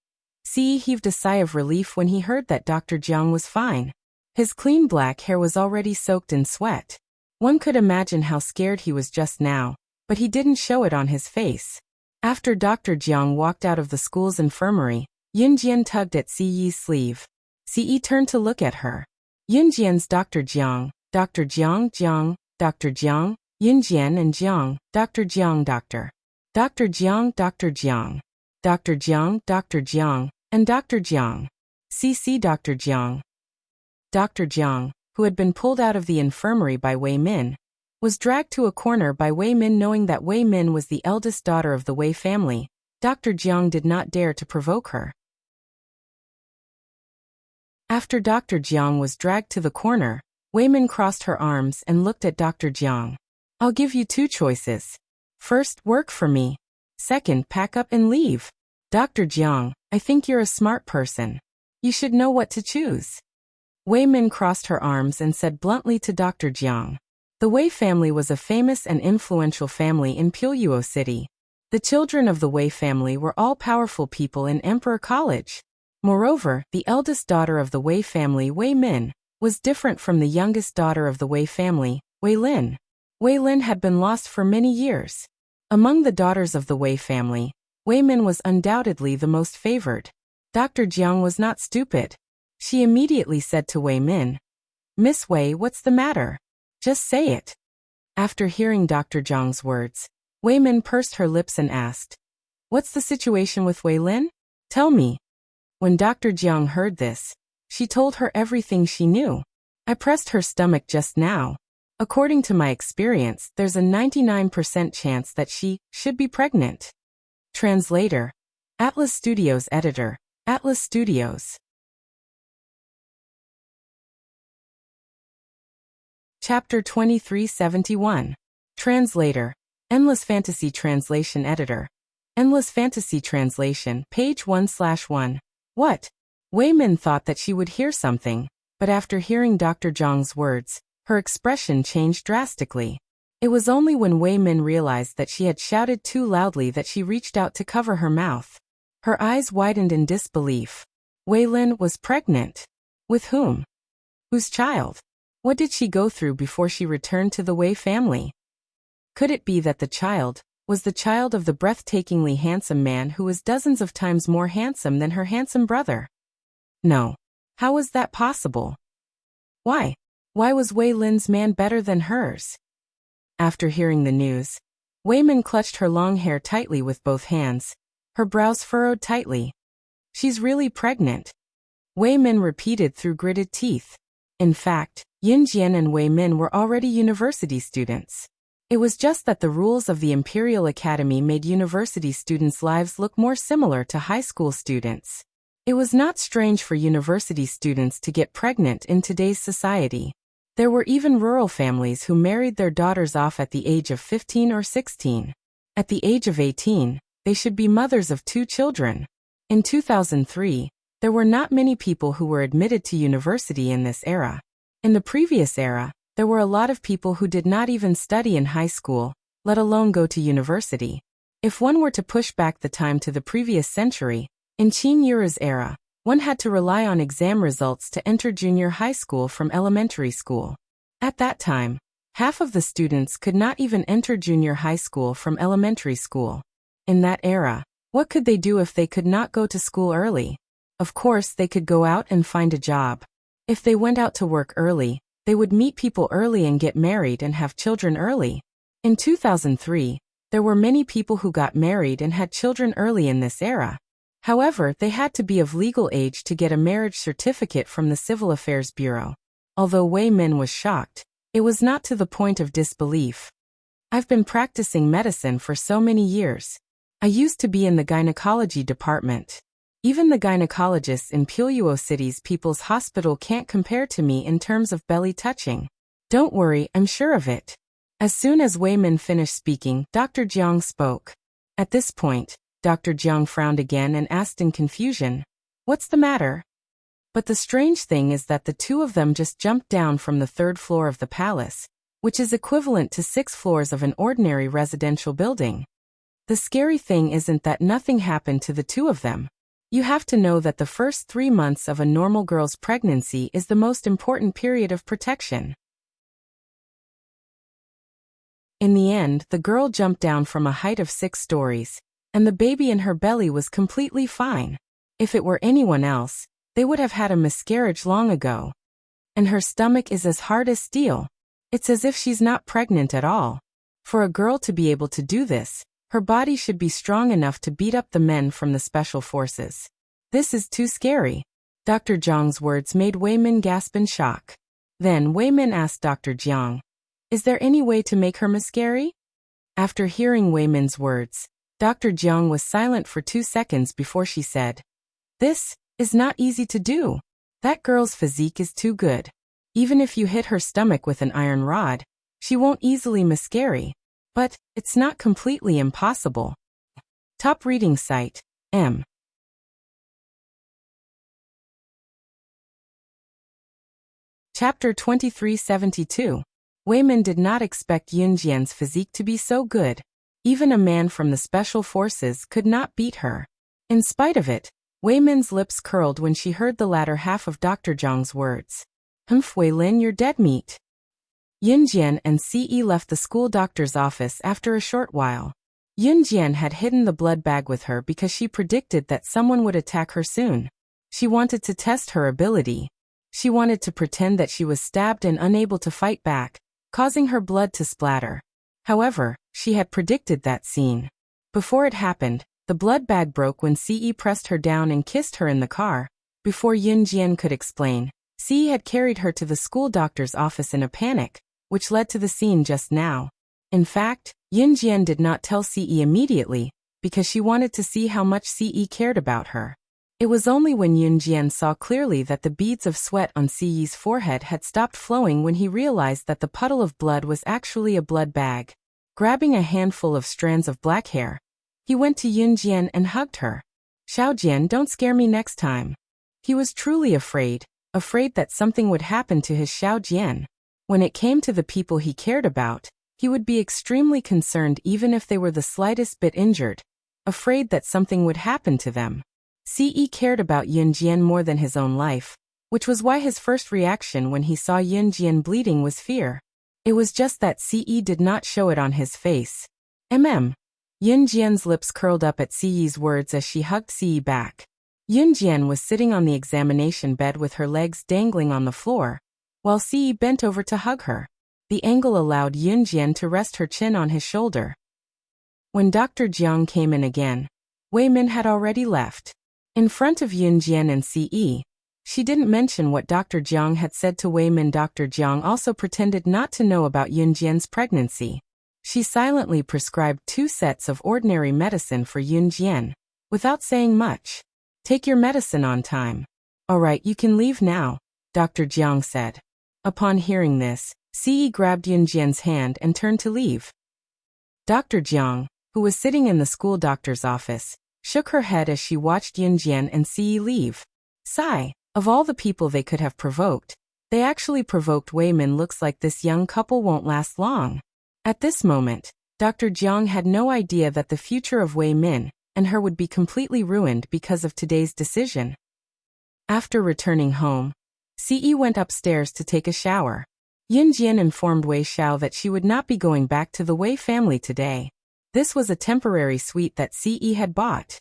CE heaved a sigh of relief when he heard that Dr. Jiang was fine. His clean black hair was already soaked in sweat. One could imagine how scared he was just now, but he didn't show it on his face. After Dr. Jiang walked out of the school's infirmary, Yunjian tugged at CE's sleeve. CE turned to look at her. Yunjian's Dr. Jiang, Dr. Jiang, Dr. Jiang, Yunjian and Jiang, Dr. Jiang, Dr. Jiang, Dr. Jiang, Dr. Jiang, Dr. Jiang, and Dr. Jiang. CC Dr. Jiang. Dr. Jiang, who had been pulled out of the infirmary by Wei Min, was dragged to a corner by Wei Min. Knowing that Wei Min was the eldest daughter of the Wei family, Dr. Jiang did not dare to provoke her. After Dr. Jiang was dragged to the corner, Wei Min crossed her arms and looked at Dr. Jiang. I'll give you 2 choices. First, work for me. Second, pack up and leave. Dr. Jiang, I think you're a smart person. You should know what to choose. Wei Min crossed her arms and said bluntly to Dr. Jiang. The Wei family was a famous and influential family in Pueyuo City. The children of the Wei family were all powerful people in Emperor College. Moreover, the eldest daughter of the Wei family, Wei Min, was different from the youngest daughter of the Wei family, Wei Lin. Wei Lin had been lost for many years. Among the daughters of the Wei family, Wei Min was undoubtedly the most favored. Dr. Jiang was not stupid. She immediately said to Wei Min, Miss Wei, what's the matter? Just say it. After hearing Dr. Jiang's words, Wei Min pursed her lips and asked, What's the situation with Wei Lin? Tell me. When Dr. Jiang heard this, she told her everything she knew. I pressed her stomach just now. According to my experience, there's a 99% chance that she should be pregnant. Translator, Atlas Studios Editor, Atlas Studios. Chapter 2371. Translator, Endless Fantasy Translation Editor. Endless Fantasy Translation, page 1/1. What? Wei Min thought that she would hear something, but after hearing Dr. Zhang's words, her expression changed drastically. It was only when Wei Min realized that she had shouted too loudly that she reached out to cover her mouth. Her eyes widened in disbelief. Wei Lin was pregnant. With whom? Whose child? What did she go through before she returned to the Wei family? Could it be that the child was the child of the breathtakingly handsome man who was dozens of times more handsome than her handsome brother? No. How was that possible? Why? Why was Wei Lin's man better than hers? After hearing the news, Wei Min clutched her long hair tightly with both hands, her brows furrowed tightly. She's really pregnant. Wei Min repeated through gritted teeth. In fact, Yin Jian and Wei Min were already university students. It was just that the rules of the Imperial Academy made university students' lives look more similar to high school students. It was not strange for university students to get pregnant in today's society. There were even rural families who married their daughters off at the age of 15 or 16. At the age of 18, they should be mothers of 2 children. In 2003, there were not many people who were admitted to university in this era. In the previous era, there were a lot of people who did not even study in high school, let alone go to university. If one were to push back the time to the previous century, in Qin Yura's era, one had to rely on exam results to enter junior high school from elementary school. At that time, half of the students could not even enter junior high school from elementary school. In that era, what could they do if they could not go to school early? Of course, they could go out and find a job. If they went out to work early, they would meet people early and get married and have children early. In 2003, there were many people who got married and had children early in this era. However, they had to be of legal age to get a marriage certificate from the Civil Affairs Bureau. Although Wei Min was shocked, it was not to the point of disbelief. I've been practicing medicine for so many years. I used to be in the gynecology department. Even the gynecologists in Puyo City's People's Hospital can't compare to me in terms of belly touching. Don't worry, I'm sure of it. As soon as Wei Min finished speaking, Dr. Jiang spoke. At this point, Dr. Jiang frowned again and asked in confusion, "What's the matter?" But the strange thing is that the two of them just jumped down from the 3rd floor of the palace, which is equivalent to 6 floors of an ordinary residential building. The scary thing isn't that nothing happened to the two of them. You have to know that the first 3 months of a normal girl's pregnancy is the most important period of protection. In the end, the girl jumped down from a height of 6 stories, and the baby in her belly was completely fine. If it were anyone else, they would have had a miscarriage long ago. And her stomach is as hard as steel. It's as if she's not pregnant at all. For a girl to be able to do this, her body should be strong enough to beat up the men from the special forces. This is too scary. Dr. Jiang's words made Wei Min gasp in shock. Then Wei Min asked Dr. Jiang, "Is there any way to make her miscarry?" After hearing Wei Min's words, Dr. Jiang was silent for 2 seconds before she said, "This is not easy to do. That girl's physique is too good. Even if you hit her stomach with an iron rod, she won't easily miscarry. But it's not completely impossible." Top reading site, M. Chapter 2372. Wei Min did not expect Yun Jian's physique to be so good. Even a man from the special forces could not beat her. In spite of it, Wei Min's lips curled when she heard the latter half of Dr. Zhang's words. "Humph, Wei Lin, you're dead meat." Yun Jian and Ce left the school doctor's office after a short while. Yun Jian had hidden the blood bag with her because she predicted that someone would attack her soon. She wanted to test her ability. She wanted to pretend that she was stabbed and unable to fight back, causing her blood to splatter. However, she had predicted that scene. Before it happened, the blood bag broke when Ce pressed her down and kissed her in the car. Before Yun Jian could explain, Ce had carried her to the school doctor's office in a panic, which led to the scene just now. In fact, Yun Jian did not tell Ce immediately, because she wanted to see how much Ce cared about her. It was only when Yun Jian saw clearly that the beads of sweat on Ce's forehead had stopped flowing when he realized that the puddle of blood was actually a blood bag. Grabbing a handful of strands of black hair, he went to Yun Jian and hugged her. Xiaojian, don't scare me next time. He was truly afraid that something would happen to his Xiaojian. When it came to the people he cared about, he would be extremely concerned even if they were the slightest bit injured, afraid that something would happen to them. Ce cared about Yunjian more than his own life, which was why his first reaction when he saw Yunjian bleeding was fear. It was just that Ce did not show it on his face. Yunjian's lips curled up at Ce's words as she hugged Ce back. Yunjian was sitting on the examination bed with her legs dangling on the floor, while Ce bent over to hug her. The angle allowed Yunjian to rest her chin on his shoulder. When Dr. Jiang came in again, Wei Min had already left. In front of Yunjian and Ce, she didn't mention what Dr. Jiang had said to Wei Min. Dr. Jiang also pretended not to know about Yunjian's pregnancy. She silently prescribed 2 sets of ordinary medicine for Yunjian, without saying much. Take your medicine on time. All right, you can leave now, Dr. Jiang said. Upon hearing this, Ce grabbed Yunjian's hand and turned to leave. Dr. Jiang, who was sitting in the school doctor's office, shook her head as she watched Yunjian and Ce leave. Sigh, of all the people they could have provoked, they actually provoked Wei Min. Looks like this young couple won't last long. At this moment, Dr. Jiang had no idea that the future of Wei Min and her would be completely ruined because of today's decision. After returning home, Ce went upstairs to take a shower. Yunjian informed Wei Xiao that she would not be going back to the Wei family today. This was a temporary suite that Ce had bought.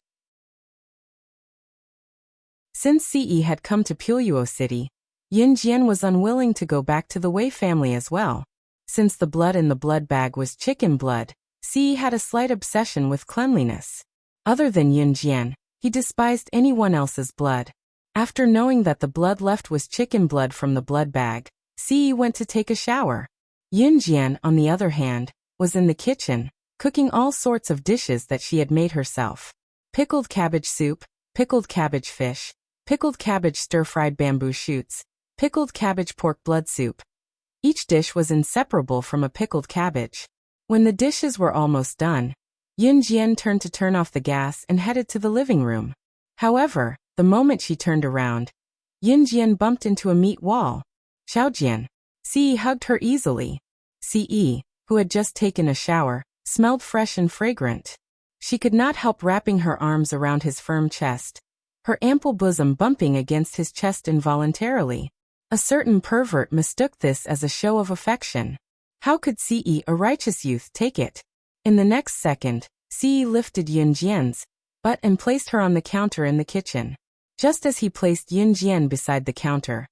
Since Ce had come to Piluo City, Yunjian was unwilling to go back to the Wei family as well. Since the blood in the blood bag was chicken blood, Ce had a slight obsession with cleanliness. Other than Yunjian, he despised anyone else's blood. After knowing that the blood left was chicken blood from the blood bag, Ce went to take a shower. Yunjian, on the other hand, was in the kitchen, cooking all sorts of dishes that she had made herself. Pickled cabbage soup, pickled cabbage fish, pickled cabbage stir-fried bamboo shoots, pickled cabbage pork blood soup. Each dish was inseparable from a pickled cabbage. When the dishes were almost done, Yunjian turned to turn off the gas and headed to the living room. However, the moment she turned around, Yunjian bumped into a meat wall. Xiaojian. Ce hugged her easily. Ce, who had just taken a shower, smelled fresh and fragrant. She could not help wrapping her arms around his firm chest, her ample bosom bumping against his chest involuntarily. A certain pervert mistook this as a show of affection. How could Ce, a righteous youth, take it? In the next second, Ce lifted Yunjian's butt and placed her on the counter in the kitchen. Just as he placed Yunjian beside the counter,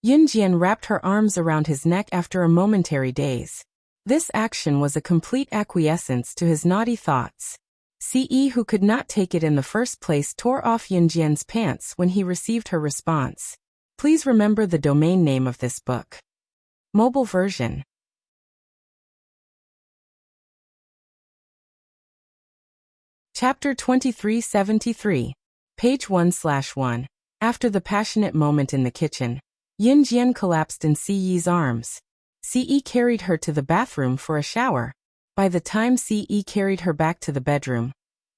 Yunjian wrapped her arms around his neck after a momentary daze. This action was a complete acquiescence to his naughty thoughts. Ce, who could not take it in the first place, tore off Yunjian's pants when he received her response. Please remember the domain name of this book. Mobile version. Chapter 2373. Page 1/1. After the passionate moment in the kitchen, Yunjian collapsed in Ce's arms. Ce carried her to the bathroom for a shower. By the time Ce carried her back to the bedroom,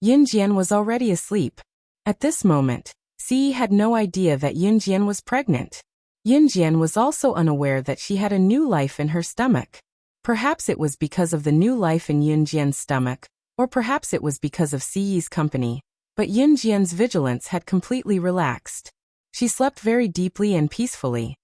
Yunjian was already asleep. At this moment, Ce had no idea that Yunjian was pregnant. Yunjian was also unaware that she had a new life in her stomach. Perhaps it was because of the new life in Yunjian's stomach, or perhaps it was because of Ce's company, but Yunjian's vigilance had completely relaxed. She slept very deeply and peacefully.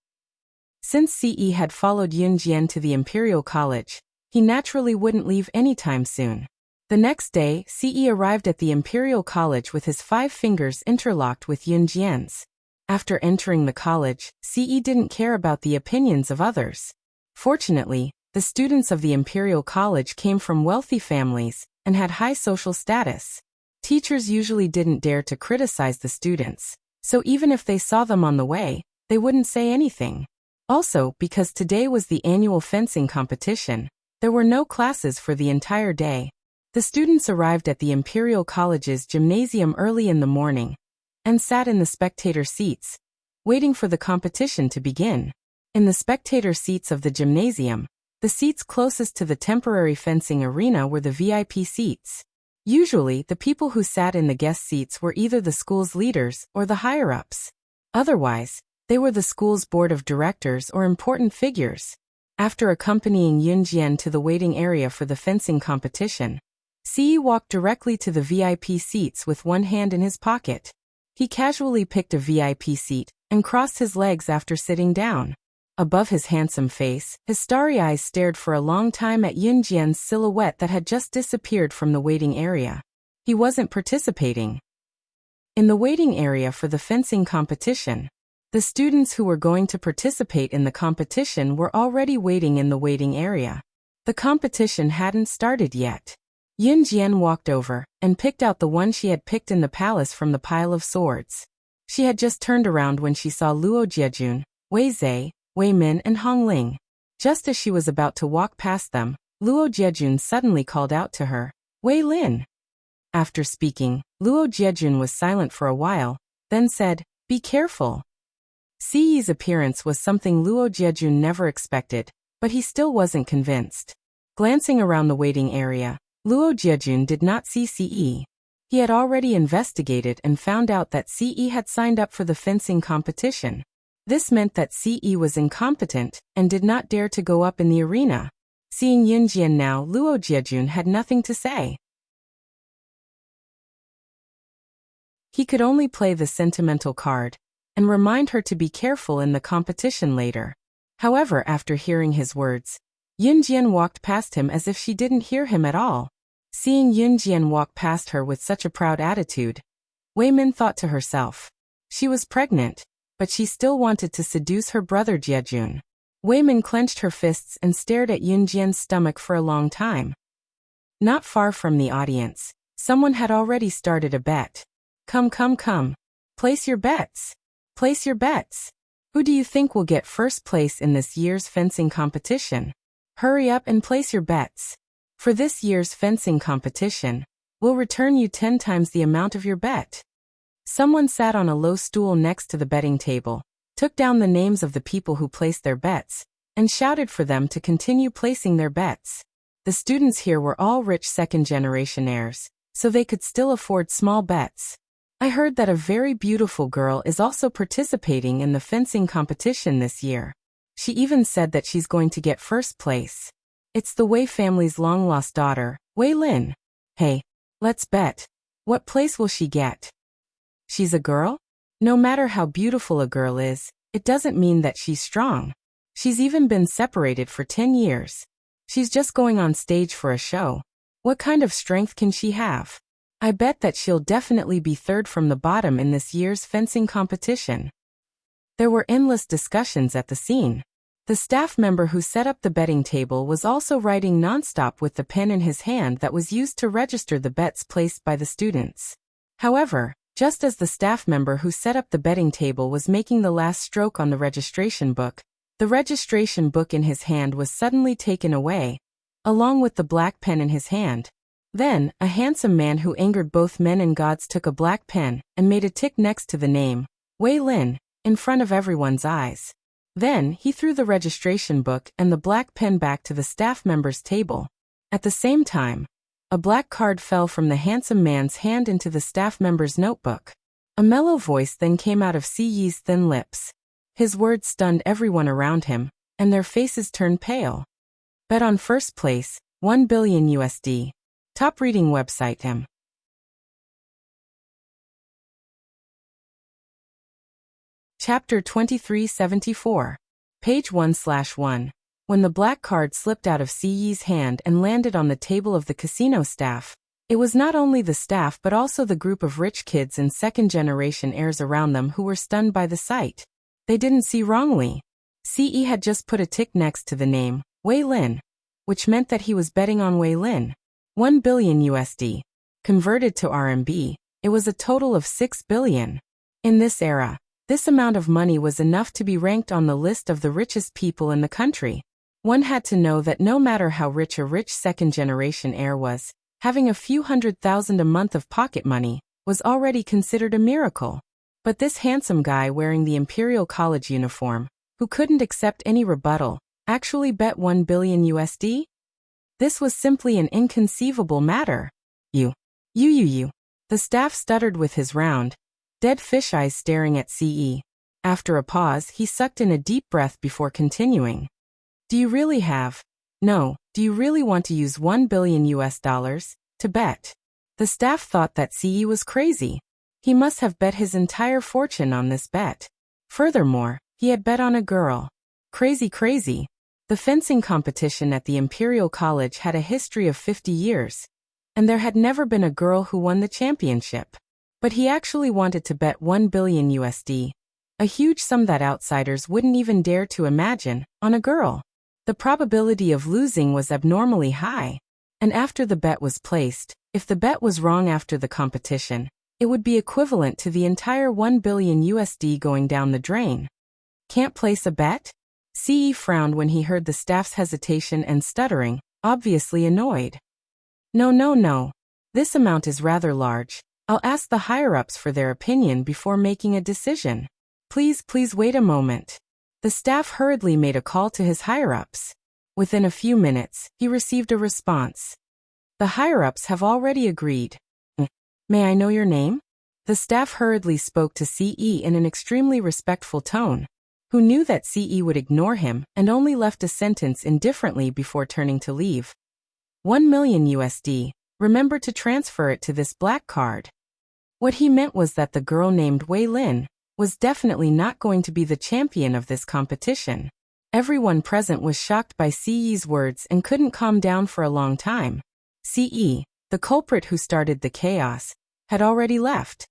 Since Ce had followed Yunjian to the Imperial College, he naturally wouldn't leave anytime soon. The next day, Ce arrived at the Imperial College with his 5 fingers interlocked with Yunjian's. After entering the college, Ce didn't care about the opinions of others. Fortunately, the students of the Imperial College came from wealthy families and had high social status. Teachers usually didn't dare to criticize the students, so even if they saw them on the way, they wouldn't say anything. Also, because today was the annual fencing competition, there were no classes for the entire day. The students arrived at the Imperial College's gymnasium early in the morning and sat in the spectator seats, waiting for the competition to begin. In the spectator seats of the gymnasium, the seats closest to the temporary fencing arena were the VIP seats. Usually, the people who sat in the guest seats were either the school's leaders or the higher-ups. Otherwise, they were the school's board of directors or important figures. After accompanying Yunjian to the waiting area for the fencing competition, Ce walked directly to the VIP seats with one hand in his pocket. He casually picked a VIP seat and crossed his legs after sitting down. Above his handsome face, his starry eyes stared for a long time at Yunjian's silhouette that had just disappeared from the waiting area. He wasn't participating. In the waiting area for the fencing competition, the students who were going to participate in the competition were already waiting in the waiting area. The competition hadn't started yet. Yunjian walked over and picked out the one she had picked in the palace from the pile of swords. She had just turned around when she saw Luo Jiejun, Wei Zhe, Wei Min and Hong Ling. Just as she was about to walk past them, Luo Jiejun suddenly called out to her, "Wei Lin." After speaking, Luo Jiejun was silent for a while, then said, "Be careful." Ce's appearance was something Luo Jiejun never expected, but he still wasn't convinced. Glancing around the waiting area, Luo Jiejun did not see Ce. He had already investigated and found out that Ce had signed up for the fencing competition. This meant that Ce was incompetent and did not dare to go up in the arena. Seeing Yunjian now, Luo Jiejun had nothing to say. He could only play the sentimental card and remind her to be careful in the competition later. However, after hearing his words, Yunjian walked past him as if she didn't hear him at all. Seeing Yunjian walk past her with such a proud attitude, Wei Min thought to herself. She was pregnant, but she still wanted to seduce her brother Jiejun. Wei Min clenched her fists and stared at Yunjian's stomach for a long time. Not far from the audience, someone had already started a bet. Come, come, come. Place your bets. Place your bets. Who do you think will get first place in this year's fencing competition? Hurry up and place your bets. For this year's fencing competition, we'll return you 10 times the amount of your bet. Someone sat on a low stool next to the betting table, took down the names of the people who placed their bets, and shouted for them to continue placing their bets. The students here were all rich second-generation heirs, so they could still afford small bets. I heard that a very beautiful girl is also participating in the fencing competition this year. She even said that she's going to get first place. It's the Wei family's long-lost daughter, Wei Lin. Hey, let's bet. What place will she get? She's a girl? No matter how beautiful a girl is, it doesn't mean that she's strong. She's even been separated for 10 years. She's just going on stage for a show. What kind of strength can she have? I bet that she'll definitely be third from the bottom in this year's fencing competition. There were endless discussions at the scene. The staff member who set up the betting table was also writing nonstop with the pen in his hand that was used to register the bets placed by the students. However, just as the staff member who set up the betting table was making the last stroke on the registration book in his hand was suddenly taken away, along with the black pen in his hand. Then, a handsome man who angered both men and gods took a black pen and made a tick next to the name, Wei Lin, in front of everyone's eyes. Then, he threw the registration book and the black pen back to the staff member's table. At the same time, a black card fell from the handsome man's hand into the staff member's notebook. A mellow voice then came out of Ce's thin lips. His words stunned everyone around him, and their faces turned pale. Bet on first place, $1 billion USD. Top reading website M. Chapter 2374. Page 1/1. When the black card slipped out of Ce's hand and landed on the table of the casino staff, it was not only the staff but also the group of rich kids and second-generation heirs around them who were stunned by the sight. They didn't see wrongly. Ce had just put a tick next to the name, Wei Lin, which meant that he was betting on Wei Lin. $1 billion USD. Converted to RMB, it was a total of 6 billion. In this era, this amount of money was enough to be ranked on the list of the richest people in the country. One had to know that no matter how rich a rich second-generation heir was, having a few $100,000 a month of pocket money was already considered a miracle. But this handsome guy wearing the Imperial College uniform, who couldn't accept any rebuttal, actually bet $1 billion USD? This was simply an inconceivable matter. You You. The staff stuttered with his round, dead fish eyes staring at CE. After a pause, he sucked in a deep breath before continuing. Do you really have? No, do you really want to use $1 billion to bet? The staff thought that CE was crazy. He must have bet his entire fortune on this bet. Furthermore, he had bet on a girl. Crazy. The fencing competition at the Imperial College had a history of 50 years, and there had never been a girl who won the championship. But he actually wanted to bet $1 billion, a huge sum that outsiders wouldn't even dare to imagine, on a girl. The probability of losing was abnormally high, and after the bet was placed, if the bet was wrong after the competition, it would be equivalent to the entire $1 billion going down the drain. Can't place a bet? CE frowned when he heard the staff's hesitation and stuttering, obviously annoyed. No. This amount is rather large. I'll ask the higher-ups for their opinion before making a decision. Please wait a moment. The staff hurriedly made a call to his higher-ups. Within a few minutes, he received a response. The higher-ups have already agreed. May I know your name? The staff hurriedly spoke to CE in an extremely respectful tone, who knew that CE would ignore him and only left a sentence indifferently before turning to leave. $1 million. Remember to transfer it to this black card. What he meant was that the girl named Wei Lin was definitely not going to be the champion of this competition. Everyone present was shocked by CE's words and couldn't calm down for a long time. CE, the culprit who started the chaos, had already left.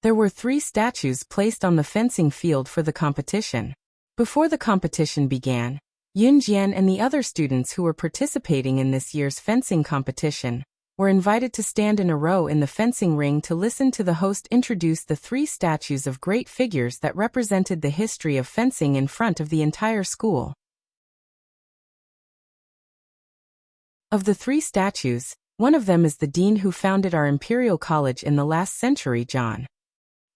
There were 3 statues placed on the fencing field for the competition. Before the competition began, Yun Jian and the other students who were participating in this year's fencing competition were invited to stand in a row in the fencing ring to listen to the host introduce the 3 statues of great figures that represented the history of fencing in front of the entire school. Of the 3 statues, one of them is the dean who founded our Imperial College in the last century, John.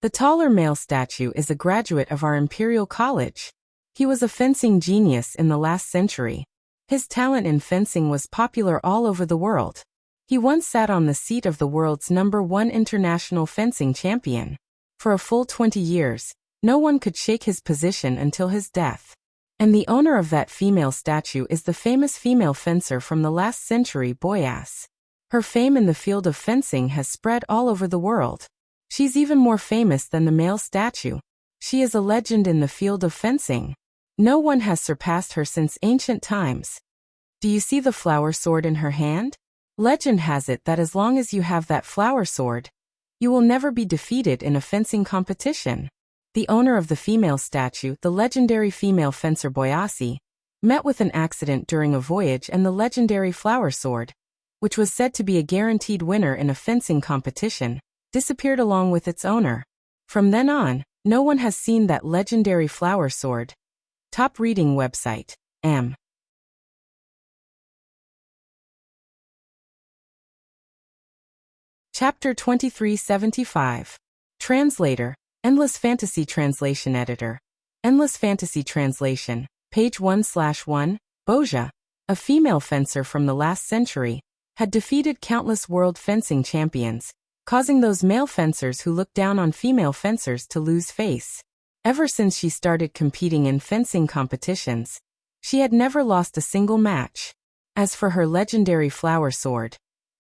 The taller male statue is a graduate of our Imperial College. He was a fencing genius in the last century. His talent in fencing was popular all over the world. He once sat on the seat of the world's #1 international fencing champion. For a full 20 years, no one could shake his position until his death. And the owner of that female statue is the famous female fencer from the last century, Boyas. Her fame in the field of fencing has spread all over the world. She's even more famous than the male statue. She is a legend in the field of fencing. No one has surpassed her since ancient times. Do you see the flower sword in her hand? Legend has it that as long as you have that flower sword, you will never be defeated in a fencing competition. The owner of the female statue, the legendary female fencer Boyasi, met with an accident during a voyage, and the legendary flower sword, which was said to be a guaranteed winner in a fencing competition, disappeared along with its owner. From then on, no one has seen that legendary flower sword. Top reading website, M. Chapter 2375. Translator, Endless Fantasy Translation Editor. Endless Fantasy Translation, page 1/1. Boja, a female fencer from the last century, had defeated countless world fencing champions, causing those male fencers who looked down on female fencers to lose face. Ever since she started competing in fencing competitions, she had never lost a single match. As for her legendary flower sword,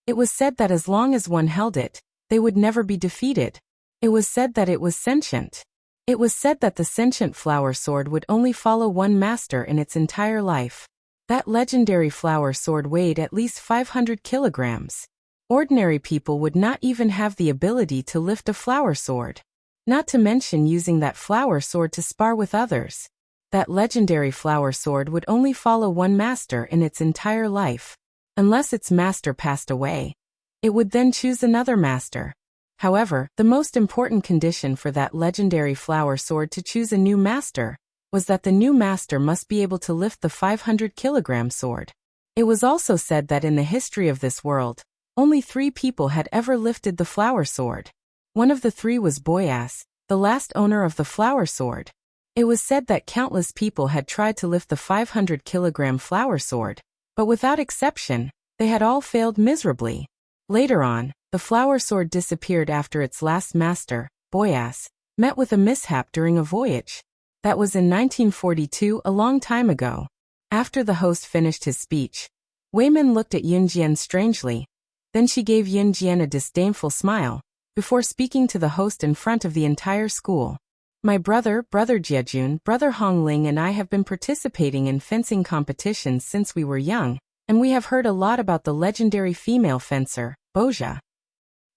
it was said that as long as one held it, they would never be defeated. It was said that it was sentient. It was said that the sentient flower sword would only follow one master in its entire life. That legendary flower sword weighed at least 500 kilograms. Ordinary people would not even have the ability to lift a flower sword. Not to mention using that flower sword to spar with others. That legendary flower sword would only follow one master in its entire life. Unless its master passed away, it would then choose another master. However, the most important condition for that legendary flower sword to choose a new master was that the new master must be able to lift the 500-kilogram sword. It was also said that in the history of this world, only 3 people had ever lifted the flower sword. One of the 3 was Boyas, the last owner of the flower sword. It was said that countless people had tried to lift the 500-kilogram flower sword, but without exception, they had all failed miserably. Later on, The flower sword disappeared after its last master, Boyas, met with a mishap during a voyage. That was in 1942, a long time ago. After the host finished his speech, Wei Min looked at Yunjian strangely. Then she gave Yunjian a disdainful smile, before speaking to the host in front of the entire school. My brother Jiejun, brother Hongling and I have been participating in fencing competitions since we were young, and we have heard a lot about the legendary female fencer, Bozha.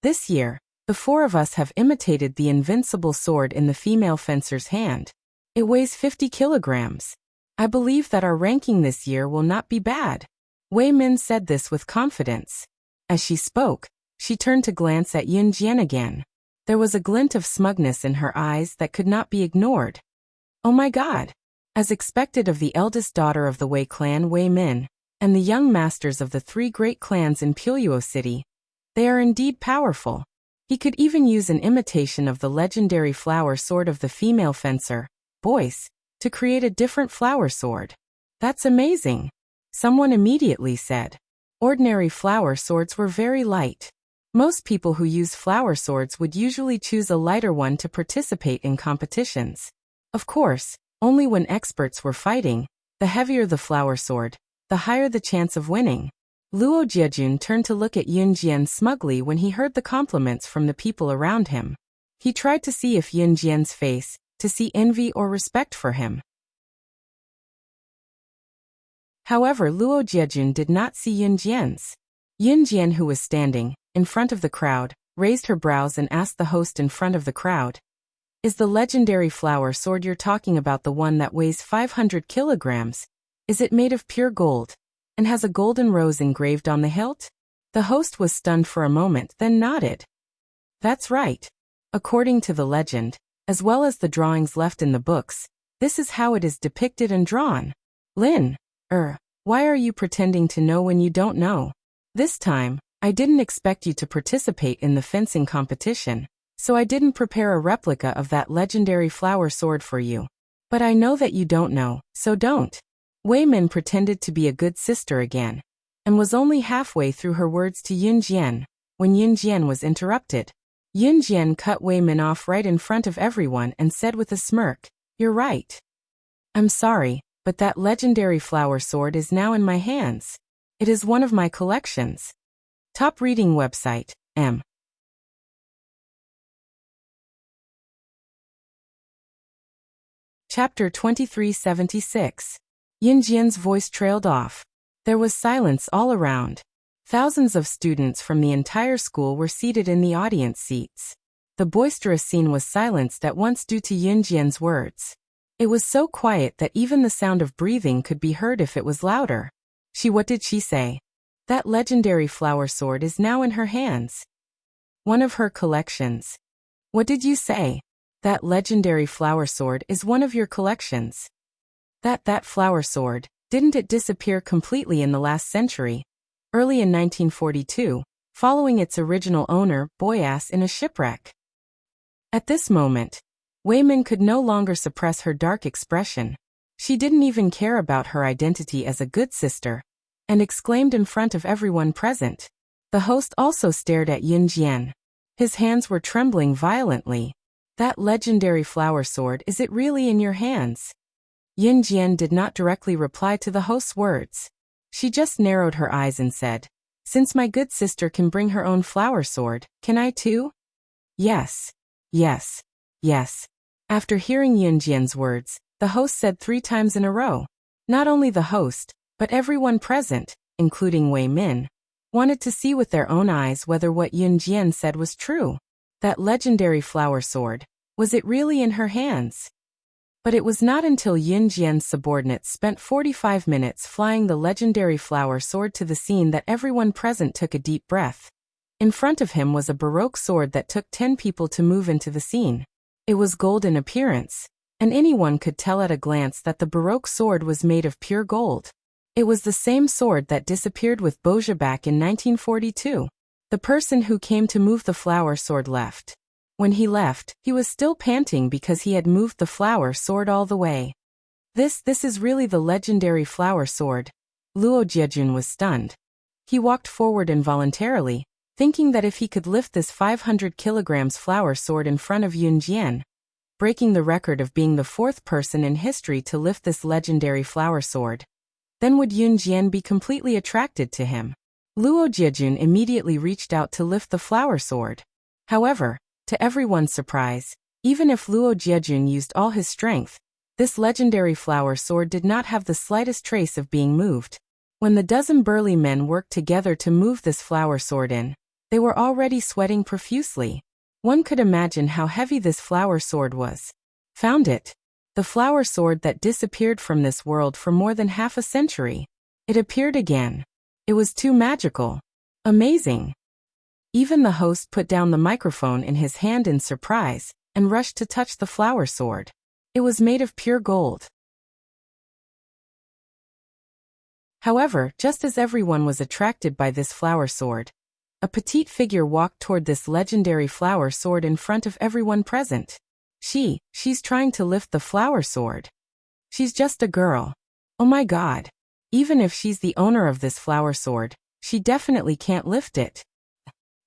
This year, the four of us have imitated the invincible sword in the female fencer's hand. It weighs 50 kilograms. I believe that our ranking this year will not be bad. Wei Min said this with confidence. As she spoke, she turned to glance at Yunjian again. There was a glint of smugness in her eyes that could not be ignored. Oh my God! As expected of the eldest daughter of the Wei clan, Wei Min, and the young masters of the three great clans in Puyo City, they are indeed powerful. He could even use an imitation of the legendary flower sword of the female fencer, Boyce, to create a different flower sword. That's amazing! Someone immediately said. Ordinary flower swords were very light. Most people who use flower swords would usually choose a lighter one to participate in competitions. Of course, only when experts were fighting, the heavier the flower sword, the higher the chance of winning. Luo Jiejun turned to look at Yunjian smugly when he heard the compliments from the people around him. He tried to see if Yunjian's face, to see envy or respect for him. However, Luo Jiejun did not see Yunjian's. Yunjian, who was standing in front of the crowd, raised her brows and asked the host in front of the crowd, "Is the legendary flower sword you're talking about the one that weighs 500 kilograms? Is it made of pure gold, and has a golden rose engraved on the hilt?" The host was stunned for a moment, then nodded. That's right. According to the legend, as well as the drawings left in the books, this is how it is depicted and drawn. Lin, why are you pretending to know when you don't know? This time, I didn't expect you to participate in the fencing competition, so I didn't prepare a replica of that legendary flower sword for you. But I know that you don't know, so don't. Wei Min pretended to be a good sister again, and was only halfway through her words to Yunjian, when Yunjian was interrupted. Yunjian cut Wei Min off right in front of everyone and said with a smirk, "You're right. I'm sorry, but that legendary flower sword is now in my hands. It is one of my collections." Top reading website, M. Chapter 2376. Yunjian's voice trailed off. There was silence all around. Thousands of students from the entire school were seated in the audience seats. The boisterous scene was silenced at once due to Yunjian's words. It was so quiet that even the sound of breathing could be heard if it was louder. What did she say? That legendary flower sword is now in her hands. One of her collections. What did you say? That legendary flower sword is one of your collections. That flower sword, didn't it disappear completely in the last century? Early in 1942, following its original owner, Boyas, in a shipwreck. At this moment, Wei Min could no longer suppress her dark expression. She didn't even care about her identity as a good sister, and exclaimed in front of everyone present. The host also stared at Yunjian. His hands were trembling violently. That legendary flower sword, is it really in your hands? Yunjian did not directly reply to the host's words. She just narrowed her eyes and said, "Since my good sister can bring her own flower sword, can I too?" Yes. Yes. Yes. After hearing Yunjian's words, the host said 3 times in a row. Not only the host, but everyone present, including Wei Min, wanted to see with their own eyes whether what Yunjian said was true. That legendary flower sword, was it really in her hands? But it was not until Yunjian's subordinates spent 45 minutes flying the legendary flower sword to the scene that everyone present took a deep breath. In front of him was a baroque sword that took 10 people to move into the scene. It was gold in appearance, and anyone could tell at a glance that the baroque sword was made of pure gold. It was the same sword that disappeared with Bozha back in 1942. The person who came to move the flower sword left. When he left, he was still panting because he had moved the flower sword all the way. This is really the legendary flower sword. Luo Jiejun was stunned. He walked forward involuntarily, thinking that if he could lift this 500 kilograms flower sword in front of Yun Jian, breaking the record of being the fourth person in history to lift this legendary flower sword, then would Yun Jian be completely attracted to him. Luo Jiejun immediately reached out to lift the flower sword. However, to everyone's surprise, even if Luo Jiejun used all his strength, this legendary flower sword did not have the slightest trace of being moved. When the dozen burly men worked together to move this flower sword in, they were already sweating profusely. One could imagine how heavy this flower sword was. Found it. The flower sword that disappeared from this world for more than half a century. It appeared again. It was too magical. Amazing. Even the host put down the microphone in his hand in surprise and rushed to touch the flower sword. It was made of pure gold. However, just as everyone was attracted by this flower sword, a petite figure walked toward this legendary flower sword in front of everyone present. She's trying to lift the flower sword. She's just a girl. Oh my God. Even if she's the owner of this flower sword, she definitely can't lift it.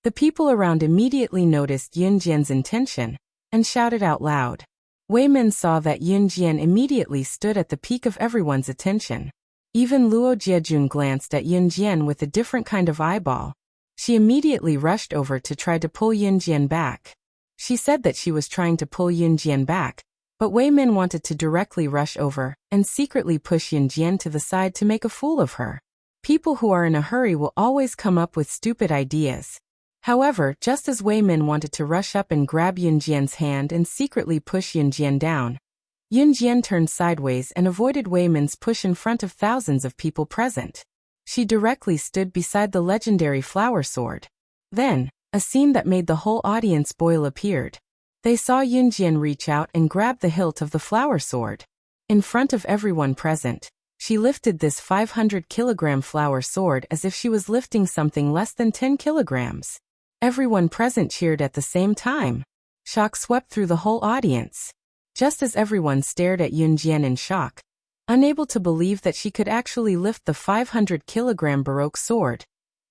The people around immediately noticed Yun Jian's intention and shouted out loud. Wei Min saw that Yun Jian immediately stood at the peak of everyone's attention. Even Luo Jiejun glanced at Yun Jian with a different kind of eyeball. She immediately rushed over to try to pull Yun Jian back. She said that she was trying to pull Yun Jian back, but Wei Min wanted to directly rush over and secretly push Yun Jian to the side to make a fool of her. People who are in a hurry will always come up with stupid ideas. However, just as Wei Min wanted to rush up and grab Yun Jian's hand and secretly push Yun Jian down, Yun Jian turned sideways and avoided Wei Min's push in front of thousands of people present. She directly stood beside the legendary flower sword. Then, a scene that made the whole audience boil appeared. They saw Yun Jian reach out and grab the hilt of the flower sword. In front of everyone present, she lifted this 500-kilogram flower sword as if she was lifting something less than 10 kilograms. Everyone present cheered at the same time. Shock swept through the whole audience. Just as everyone stared at Yun Jian in shock, unable to believe that she could actually lift the 500-kilogram Baroque sword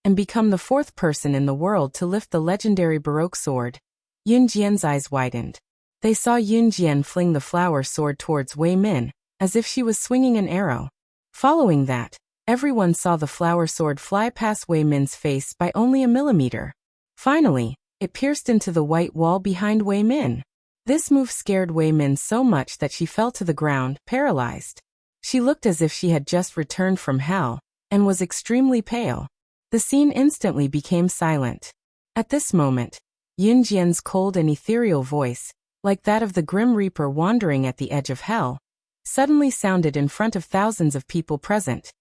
and become the fourth person in the world to lift the legendary Baroque sword, Yun Jian's eyes widened. They saw Yun Jian fling the flower sword towards Wei Min, as if she was swinging an arrow. Following that, everyone saw the flower sword fly past Wei Min's face by only a millimeter. Finally, it pierced into the white wall behind Wei Min. This move scared Wei Min so much that she fell to the ground, paralyzed. She looked as if she had just returned from hell, and was extremely pale. The scene instantly became silent. At this moment, Yun Jian's cold and ethereal voice, like that of the Grim Reaper wandering at the edge of hell, suddenly sounded in front of thousands of people present.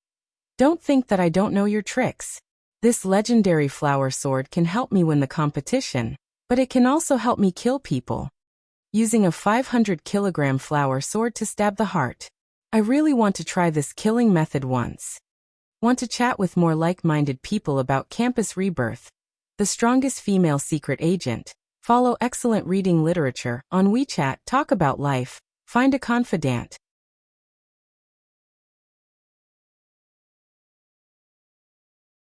Don't think that I don't know your tricks. This legendary flower sword can help me win the competition, but it can also help me kill people. Using a 500-kilogram flower sword to stab the heart. I really want to try this killing method once. Want to chat with more like-minded people about campus rebirth? The strongest female secret agent. Follow excellent reading literature on WeChat. Talk about life. Find a confidant.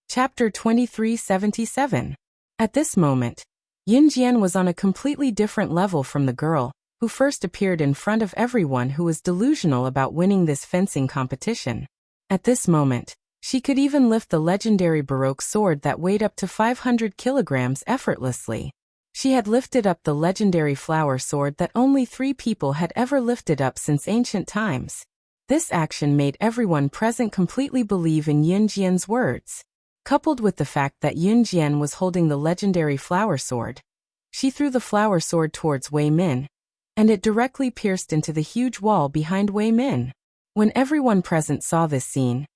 Chapter 2377. At this moment, Yun Jian was on a completely different level from the girl who first appeared in front of everyone who was delusional about winning this fencing competition. At this moment, she could even lift the legendary Baroque sword that weighed up to 500 kilograms effortlessly. She had lifted up the legendary flower sword that only 3 people had ever lifted up since ancient times. This action made everyone present completely believe in Yun Jian's words. Coupled with the fact that Yun Jian was holding the legendary flower sword, she threw the flower sword towards Wei Min, and it directly pierced into the huge wall behind Wei Min. When everyone present saw this scene,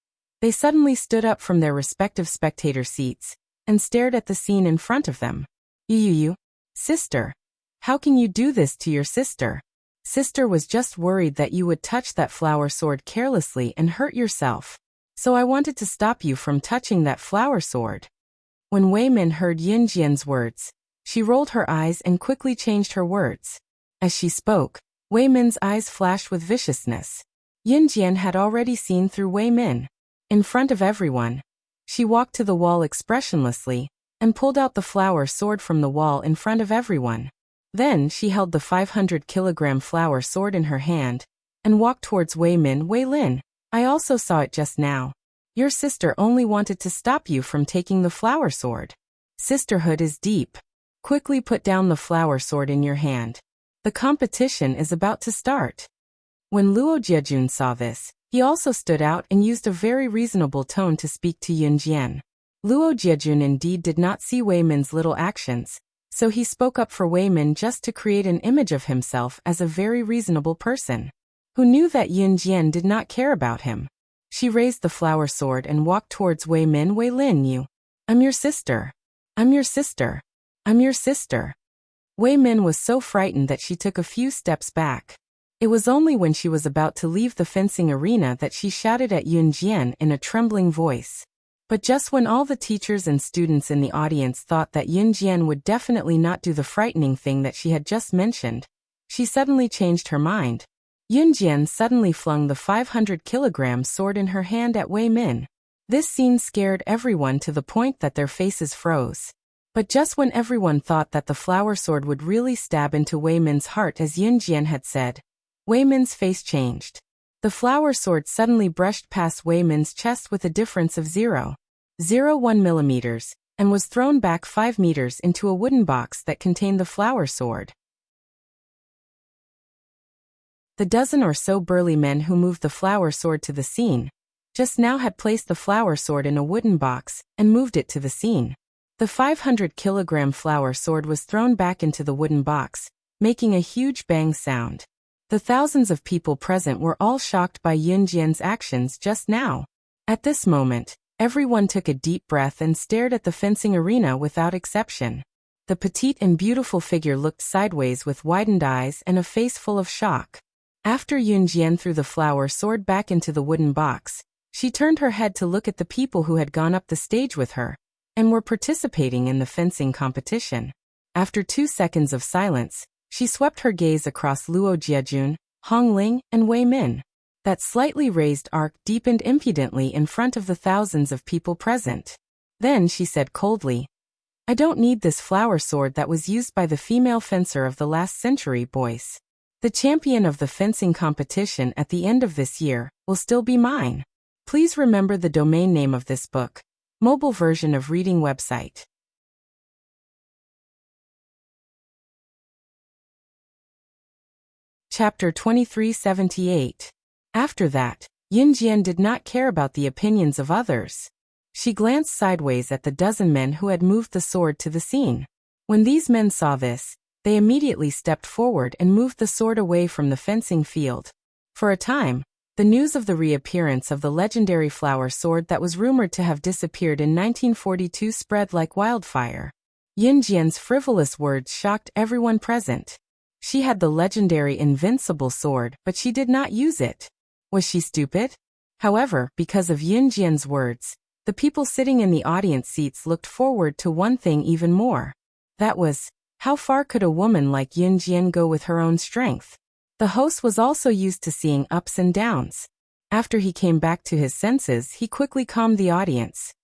they suddenly stood up from their respective spectator seats and stared at the scene in front of them. You, sister. How can you do this to your sister? Sister was just worried that you would touch that flower sword carelessly and hurt yourself. So I wanted to stop you from touching that flower sword. When Wei Min heard Yun Jian's words, she rolled her eyes and quickly changed her words. As she spoke, Wei Min's eyes flashed with viciousness. Yun Jian had already seen through Wei Min. In front of everyone, she walked to the wall expressionlessly, and pulled out the flower sword from the wall in front of everyone. Then she held the 500-kilogram flower sword in her hand and walked towards Wei Lin. I also saw it just now. Your sister only wanted to stop you from taking the flower sword. Sisterhood is deep. Quickly put down the flower sword in your hand. The competition is about to start. When Luo Jiajun saw this, he also stood out and used a very reasonable tone to speak to Yunjian. Luo Jiajun indeed did not see Wei Min's little actions, so he spoke up for Wei Min just to create an image of himself as a very reasonable person, who knew that Yunjian did not care about him. She raised the flower sword and walked towards Wei Lin. I'm your sister. I'm your sister. I'm your sister. Wei Min was so frightened that she took a few steps back. It was only when she was about to leave the fencing arena that she shouted at Yunjian in a trembling voice. But just when all the teachers and students in the audience thought that Yunjian would definitely not do the frightening thing that she had just mentioned, she suddenly changed her mind. Yunjian suddenly flung the 500-kilogram sword in her hand at Wei Min. This scene scared everyone to the point that their faces froze. But just when everyone thought that the flower sword would really stab into Wei Min's heart as Yunjian had said, Wei Min's face changed. The flower sword suddenly brushed past Wei Min's chest with a difference of 0.01 millimeters, and was thrown back 5 meters into a wooden box that contained the flower sword. The dozen or so burly men who moved the flower sword to the scene just now had placed the flower sword in a wooden box and moved it to the scene. The 500-kilogram flower sword was thrown back into the wooden box, making a huge bang sound. The thousands of people present were all shocked by Yunjian's actions just now. At this moment, everyone took a deep breath and stared at the fencing arena without exception. The petite and beautiful figure looked sideways with widened eyes and a face full of shock. After Yunjian threw the flower sword back into the wooden box, she turned her head to look at the people who had gone up the stage with her and were participating in the fencing competition. After 2 seconds of silence, she swept her gaze across Luo Jiajun, Hong Ling, and Wei Min. That slightly raised arc deepened impudently in front of the thousands of people present. Then she said coldly, I don't need this flower sword that was used by the female fencer of the last century, boys. The champion of the fencing competition at the end of this year will still be mine. Please remember the domain name of this book. Mobile version of reading website. Chapter 2378. After that, Yunjian did not care about the opinions of others. She glanced sideways at the dozen men who had moved the sword to the scene. When these men saw this, they immediately stepped forward and moved the sword away from the fencing field. For a time, the news of the reappearance of the legendary flower sword that was rumored to have disappeared in 1942 spread like wildfire. Yunjian's frivolous words shocked everyone present. She had the legendary invincible sword, but she did not use it. Was she stupid? However, because of Yunjian's words, the people sitting in the audience seats looked forward to one thing even more. That was, how far could a woman like Yunjian go with her own strength? The host was also used to seeing ups and downs. After he came back to his senses, he quickly calmed the audience.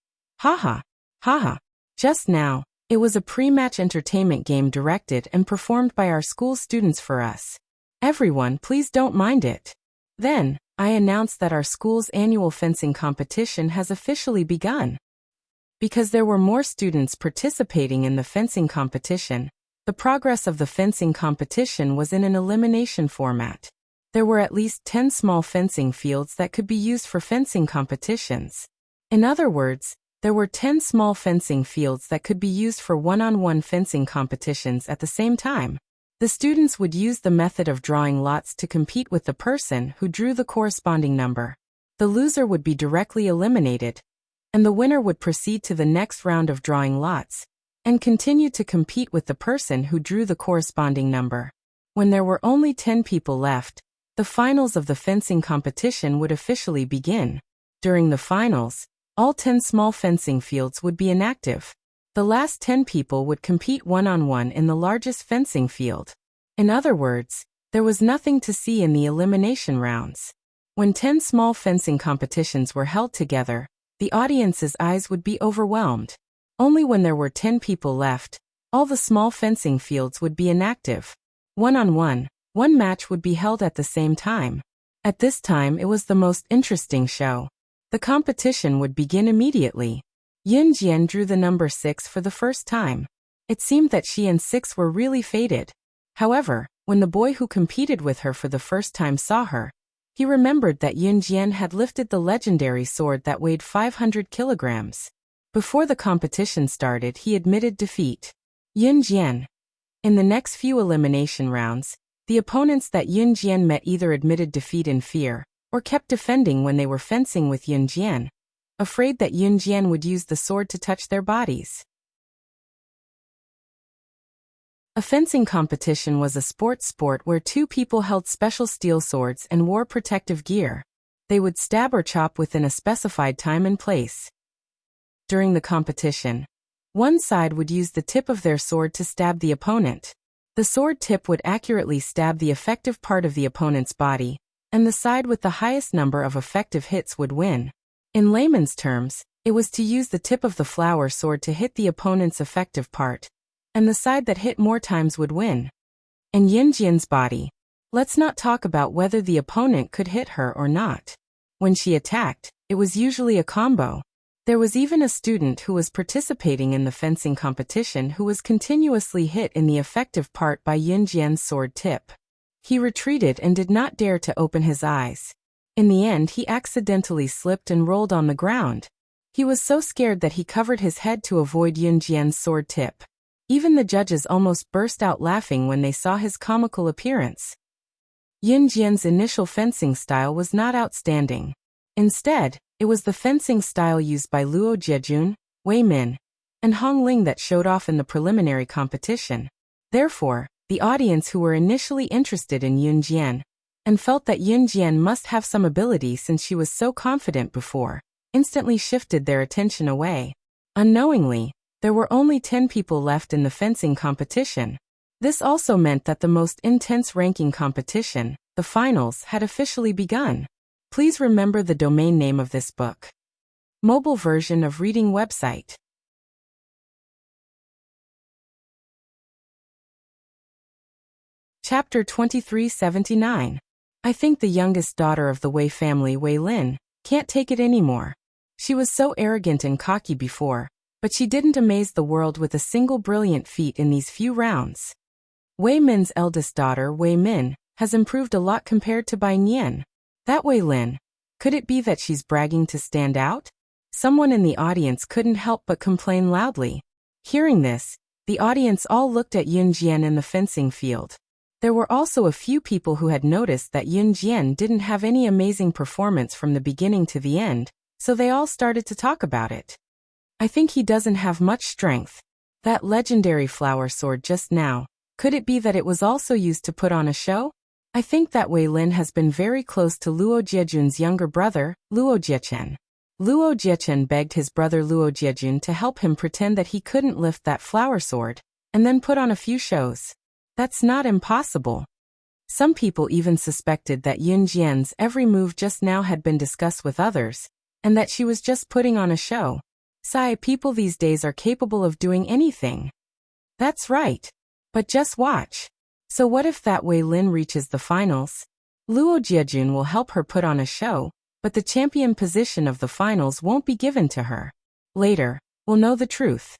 Haha. Haha. Just now, it was a pre-match entertainment game directed and performed by our school students for us. Everyone, please don't mind it. Then, I announced that our school's annual fencing competition has officially begun. Because there were more students participating in the fencing competition, the progress of the fencing competition was in an elimination format. There were at least 10 small fencing fields that could be used for fencing competitions. In other words, there were 10 small fencing fields that could be used for one-on-one fencing competitions at the same time. The students would use the method of drawing lots to compete with the person who drew the corresponding number. The loser would be directly eliminated, and the winner would proceed to the next round of drawing lots and continue to compete with the person who drew the corresponding number. When there were only 10 people left, the finals of the fencing competition would officially begin. During the finals, all 10 small fencing fields would be inactive. The last 10 people would compete one-on-one in the largest fencing field. In other words, there was nothing to see in the elimination rounds. When 10 small fencing competitions were held together, the audience's eyes would be overwhelmed. Only when there were 10 people left, all the small fencing fields would be inactive. One-on-one, one match would be held at the same time. At this time it was the most interesting show. The competition would begin immediately. Yun Jian drew the number 6 for the first time. It seemed that she and 6 were really fated. However, when the boy who competed with her for the first time saw her, he remembered that Yun Jian had lifted the legendary sword that weighed 500 kilograms. Before the competition started, he admitted defeat. Yun Jian. In the next few elimination rounds, the opponents that Yun Jian met either admitted defeat in fear, or kept defending when they were fencing with Yun Jian, afraid that Yun Jian would use the sword to touch their bodies. A fencing competition was a sport where two people held special steel swords and wore protective gear. They would stab or chop within a specified time and place. During the competition, one side would use the tip of their sword to stab the opponent. The sword tip would accurately stab the effective part of the opponent's body, and the side with the highest number of effective hits would win. In layman's terms, it was to use the tip of the flower sword to hit the opponent's effective part, and the side that hit more times would win. In Yun Jian's body, let's not talk about whether the opponent could hit her or not. When she attacked, it was usually a combo. There was even a student who was participating in the fencing competition who was continuously hit in the effective part by Yun Jian's sword tip. He retreated and did not dare to open his eyes. In the end, he accidentally slipped and rolled on the ground. He was so scared that he covered his head to avoid Yun Jian's sword tip. Even the judges almost burst out laughing when they saw his comical appearance. Yun Jian's initial fencing style was not outstanding. Instead, it was the fencing style used by Luo Jiejun, Wei Min, and Hong Ling that showed off in the preliminary competition. Therefore, the audience who were initially interested in Yun Jian, and felt that Yun Jian must have some ability since she was so confident before, instantly shifted their attention away. Unknowingly, there were only 10 people left in the fencing competition. This also meant that the most intense ranking competition, the finals, had officially begun. Please remember the domain name of this book. Mobile version of reading website. Chapter 2379. I think the youngest daughter of the Wei family, Wei Lin, can't take it anymore. She was so arrogant and cocky before, but she didn't amaze the world with a single brilliant feat in these few rounds. Wei Min's eldest daughter, Wei Min, has improved a lot compared to Bai Nian. That Wei Lin, could it be that she's bragging to stand out? Someone in the audience couldn't help but complain loudly. Hearing this, the audience all looked at Yun Jian in the fencing field. There were also a few people who had noticed that Yun Jian didn't have any amazing performance from the beginning to the end, so they all started to talk about it. I think he doesn't have much strength. That legendary flower sword just now, could it be that it was also used to put on a show? I think that Wei Lin has been very close to Luo Jiejun's younger brother, Luo Jiechen. Luo Jiechen begged his brother Luo Jiejun to help him pretend that he couldn't lift that flower sword, and then put on a few shows. That's not impossible. Some people even suspected that Yun Jian's every move just now had been discussed with others, and that she was just putting on a show. People these days are capable of doing anything. That's right. But just watch. So what if that Wei Lin reaches the finals? Luo Jiejun will help her put on a show, but the champion position of the finals won't be given to her. Later, we'll know the truth.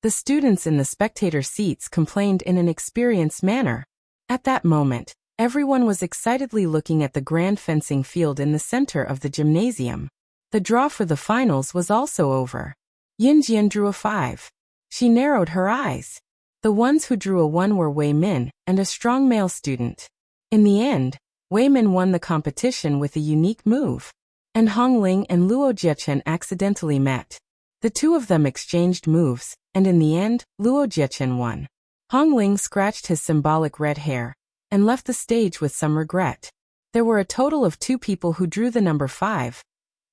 The students in the spectator seats complained in an experienced manner. At that moment, everyone was excitedly looking at the grand fencing field in the center of the gymnasium. The draw for the finals was also over. Yun Jian drew a 5. She narrowed her eyes. The ones who drew a 1 were Wei Min and a strong male student. In the end, Wei Min won the competition with a unique move. And Hong Ling and Luo Jiechen accidentally met. The two of them exchanged moves, and in the end, Luo Jiechen won. Hong Ling scratched his symbolic red hair and left the stage with some regret. There were a total of 2 people who drew the number 5.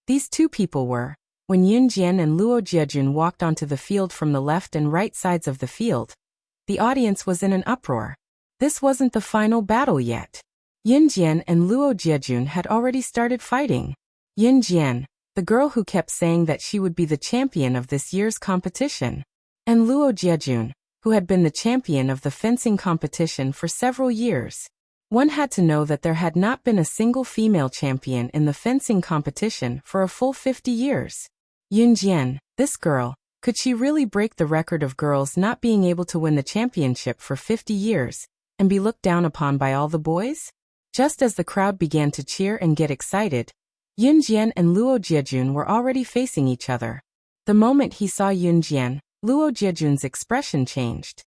These 2 people were, when Yun Jian and Luo Jiejun walked onto the field from the left and right sides of the field. The audience was in an uproar. This wasn't the final battle yet. Yun Jian and Luo Jiejun had already started fighting. Yun Jian, the girl who kept saying that she would be the champion of this year's competition. And Luo Jiejun, who had been the champion of the fencing competition for several years. One had to know that there had not been a single female champion in the fencing competition for a full 50 years. Yunjian, this girl, could she really break the record of girls not being able to win the championship for 50 years, and be looked down upon by all the boys? Just as the crowd began to cheer and get excited, Yunjian and Luo Jiejun were already facing each other. The moment he saw Yunjian, Luo Jiejun's expression changed.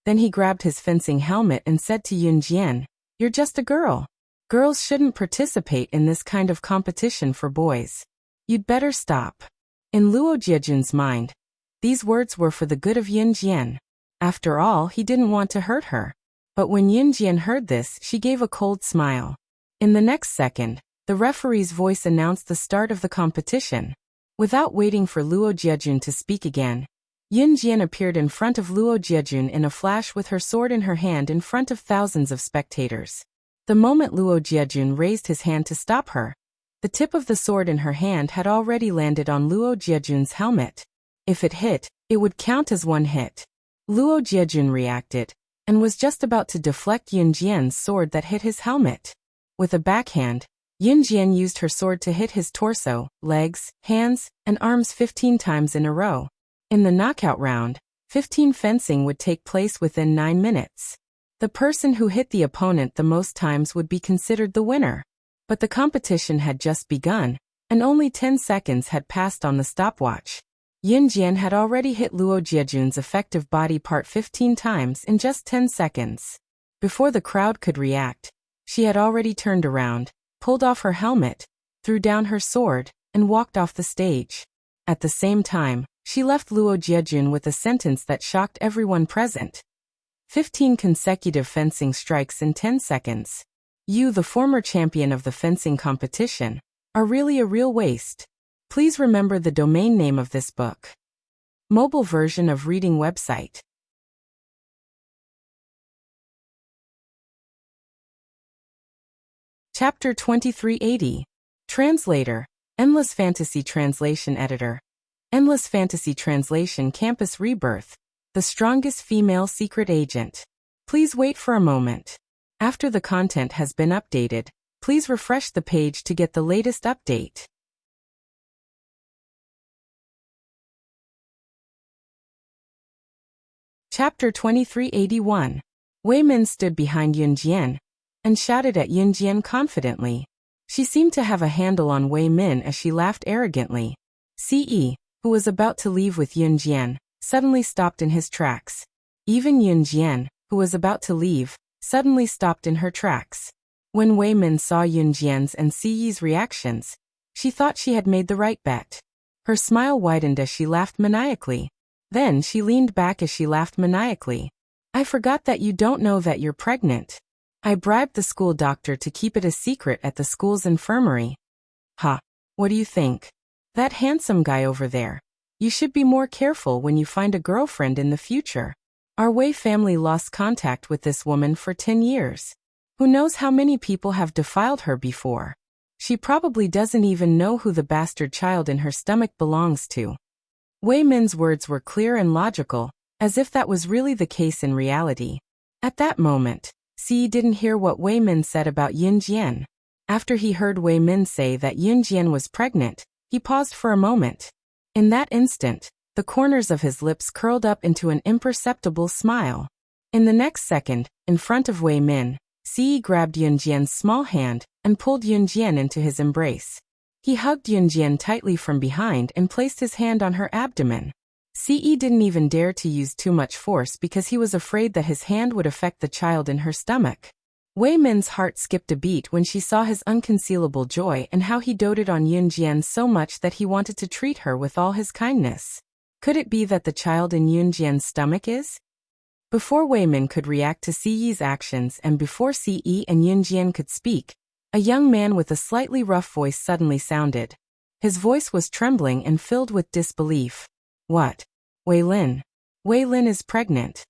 Then he grabbed his fencing helmet and said to Yunjian, "You're just a girl. Girls shouldn't participate in this kind of competition for boys. You'd better stop." In Luo Jiejun's mind, these words were for the good of Yunjian. After all, he didn't want to hurt her. But when Yunjian heard this, she gave a cold smile. In the next second, the referee's voice announced the start of the competition. Without waiting for Luo Jiejun to speak again, Yunjian appeared in front of Luo Jiejun in a flash with her sword in her hand in front of thousands of spectators. The moment Luo Jiejun raised his hand to stop her, the tip of the sword in her hand had already landed on Luo Jiejun's helmet. If it hit, it would count as one hit. Luo Jiejun reacted, and was just about to deflect Yunjian's sword that hit his helmet. With a backhand, Yunjian used her sword to hit his torso, legs, hands, and arms 15 times in a row. In the knockout round, 15 fencing would take place within 9 minutes. The person who hit the opponent the most times would be considered the winner. But the competition had just begun, and only 10 seconds had passed on the stopwatch. Yunjian had already hit Luo Jiejun's effective body part 15 times in just 10 seconds. Before the crowd could react, she had already turned around, pulled off her helmet, threw down her sword, and walked off the stage. At the same time, she left Luo Jiejun with a sentence that shocked everyone present. 15 consecutive fencing strikes in 10 seconds. You, the former champion of the fencing competition, are really a real waste. Please remember the domain name of this book. Mobile version of reading website. Chapter 2380. Translator, Endless Fantasy Translation Editor. Endless Fantasy Translation Campus Rebirth, the strongest female secret agent. Please wait for a moment. After the content has been updated, please refresh the page to get the latest update. Chapter 2381. Wei Min stood behind Yunjian and shouted at Yunjian confidently. She seemed to have a handle on Wei Min as she laughed arrogantly. Ce, who was about to leave with Yunjian, suddenly stopped in his tracks. Even Yunjian, who was about to leave, suddenly stopped in her tracks. When Wei Min saw Yunjian's and Ce's reactions, she thought she had made the right bet. Her smile widened as she laughed maniacally. Then she leaned back as she laughed maniacally. "I forgot that you don't know that you're pregnant. I bribed the school doctor to keep it a secret at the school's infirmary." "Ha, what do you think? That handsome guy over there. You should be more careful when you find a girlfriend in the future. Our Wei family lost contact with this woman for 10 years. Who knows how many people have defiled her before? She probably doesn't even know who the bastard child in her stomach belongs to." Wei Min's words were clear and logical, as if that was really the case in reality. At that moment, Ce didn't hear what Wei Min said about Yunjian. After he heard Wei Min say that Yunjian was pregnant, he paused for a moment. In that instant, the corners of his lips curled up into an imperceptible smile. In the next second, in front of Wei Min, Ce grabbed Yunjian's small hand and pulled Yunjian into his embrace. He hugged Yunjian tightly from behind and placed his hand on her abdomen. Ce didn't even dare to use too much force because he was afraid that his hand would affect the child in her stomach. Wei Min's heart skipped a beat when she saw his unconcealable joy and how he doted on Yunjian so much that he wanted to treat her with all his kindness. Could it be that the child in Yunjian's stomach is? Before Wei Min could react to Ce's actions and before Ce and Yunjian could speak, a young man with a slightly rough voice suddenly sounded. His voice was trembling and filled with disbelief. "What? Wei Lin? Wei Lin is pregnant."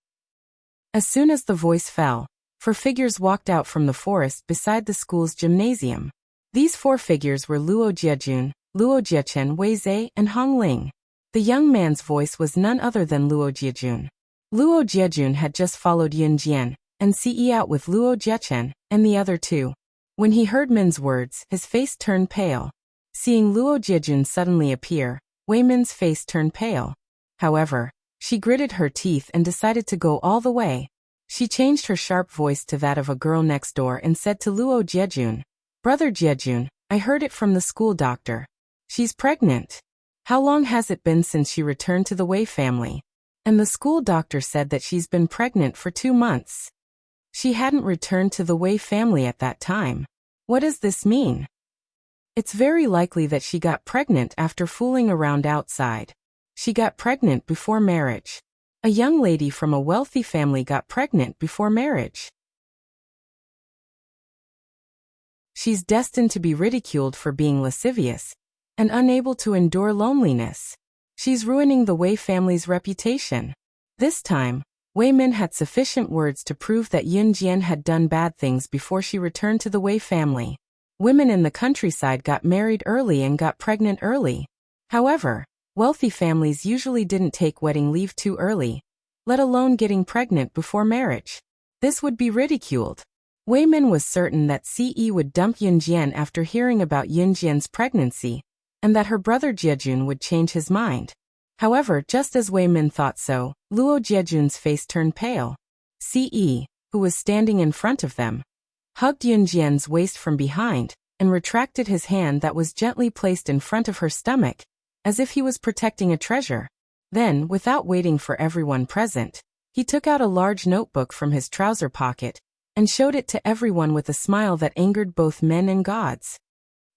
As soon as the voice fell, 4 figures walked out from the forest beside the school's gymnasium. These four figures were Luo Jiejun, Luo Jiechen, Wei Zhe, and Hong Ling. The young man's voice was none other than Luo Jiejun. Luo Jiejun had just followed Yun Jian and Ce out with Luo Jiechen and the other two. When he heard Min's words, his face turned pale. Seeing Luo Jiejun suddenly appear, Wei Min's face turned pale. However, she gritted her teeth and decided to go all the way. She changed her sharp voice to that of a girl next door and said to Luo Jiejun, "Brother Jiejun, I heard it from the school doctor. She's pregnant. How long has it been since she returned to the Wei family?" And the school doctor said that she's been pregnant for 2 months. She hadn't returned to the Wei family at that time. What does this mean? It's very likely that she got pregnant after fooling around outside. She got pregnant before marriage. A young lady from a wealthy family got pregnant before marriage. She's destined to be ridiculed for being lascivious and unable to endure loneliness. She's ruining the Wei family's reputation. This time, Wei Min had sufficient words to prove that Yun Jian had done bad things before she returned to the Wei family. Women in the countryside got married early and got pregnant early. However, wealthy families usually didn't take wedding leave too early, let alone getting pregnant before marriage. This would be ridiculed. Wei Min was certain that Ce would dump Yun Jian after hearing about Yun Jian's pregnancy, and that her brother Jiejun would change his mind. However, just as Wei Min thought so, Luo Jiejun's face turned pale. Ce, who was standing in front of them, hugged Yun Jian's waist from behind and retracted his hand that was gently placed in front of her stomach, as if he was protecting a treasure. Then, without waiting for everyone present, he took out a large notebook from his trouser pocket and showed it to everyone with a smile that angered both men and gods.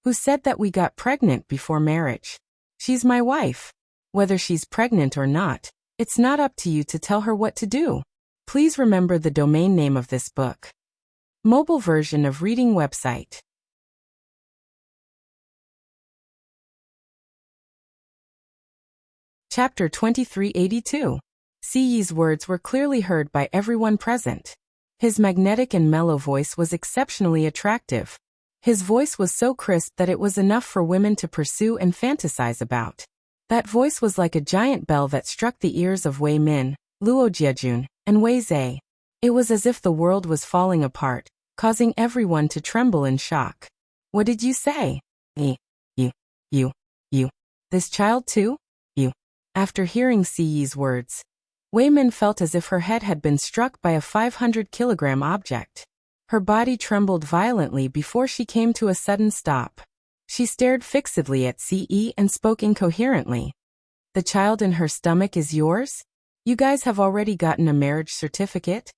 "Who said that we got pregnant before marriage? She's my wife. Whether she's pregnant or not, it's not up to you to tell her what to do." Please remember the domain name of this book. Mobile version of reading website. Chapter 2382. Ce's words were clearly heard by everyone present. His magnetic and mellow voice was exceptionally attractive. His voice was so crisp that it was enough for women to pursue and fantasize about. That voice was like a giant bell that struck the ears of Wei Min, Luo Jiejun, and Wei Zhe. It was as if the world was falling apart, causing everyone to tremble in shock. "What did you say? You. This child too? You." After hearing Ce's words, Wei Min felt as if her head had been struck by a 500-kilogram object. Her body trembled violently before she came to a sudden stop. She stared fixedly at Ce and spoke incoherently. "The child in her stomach is yours? You guys have already gotten a marriage certificate?"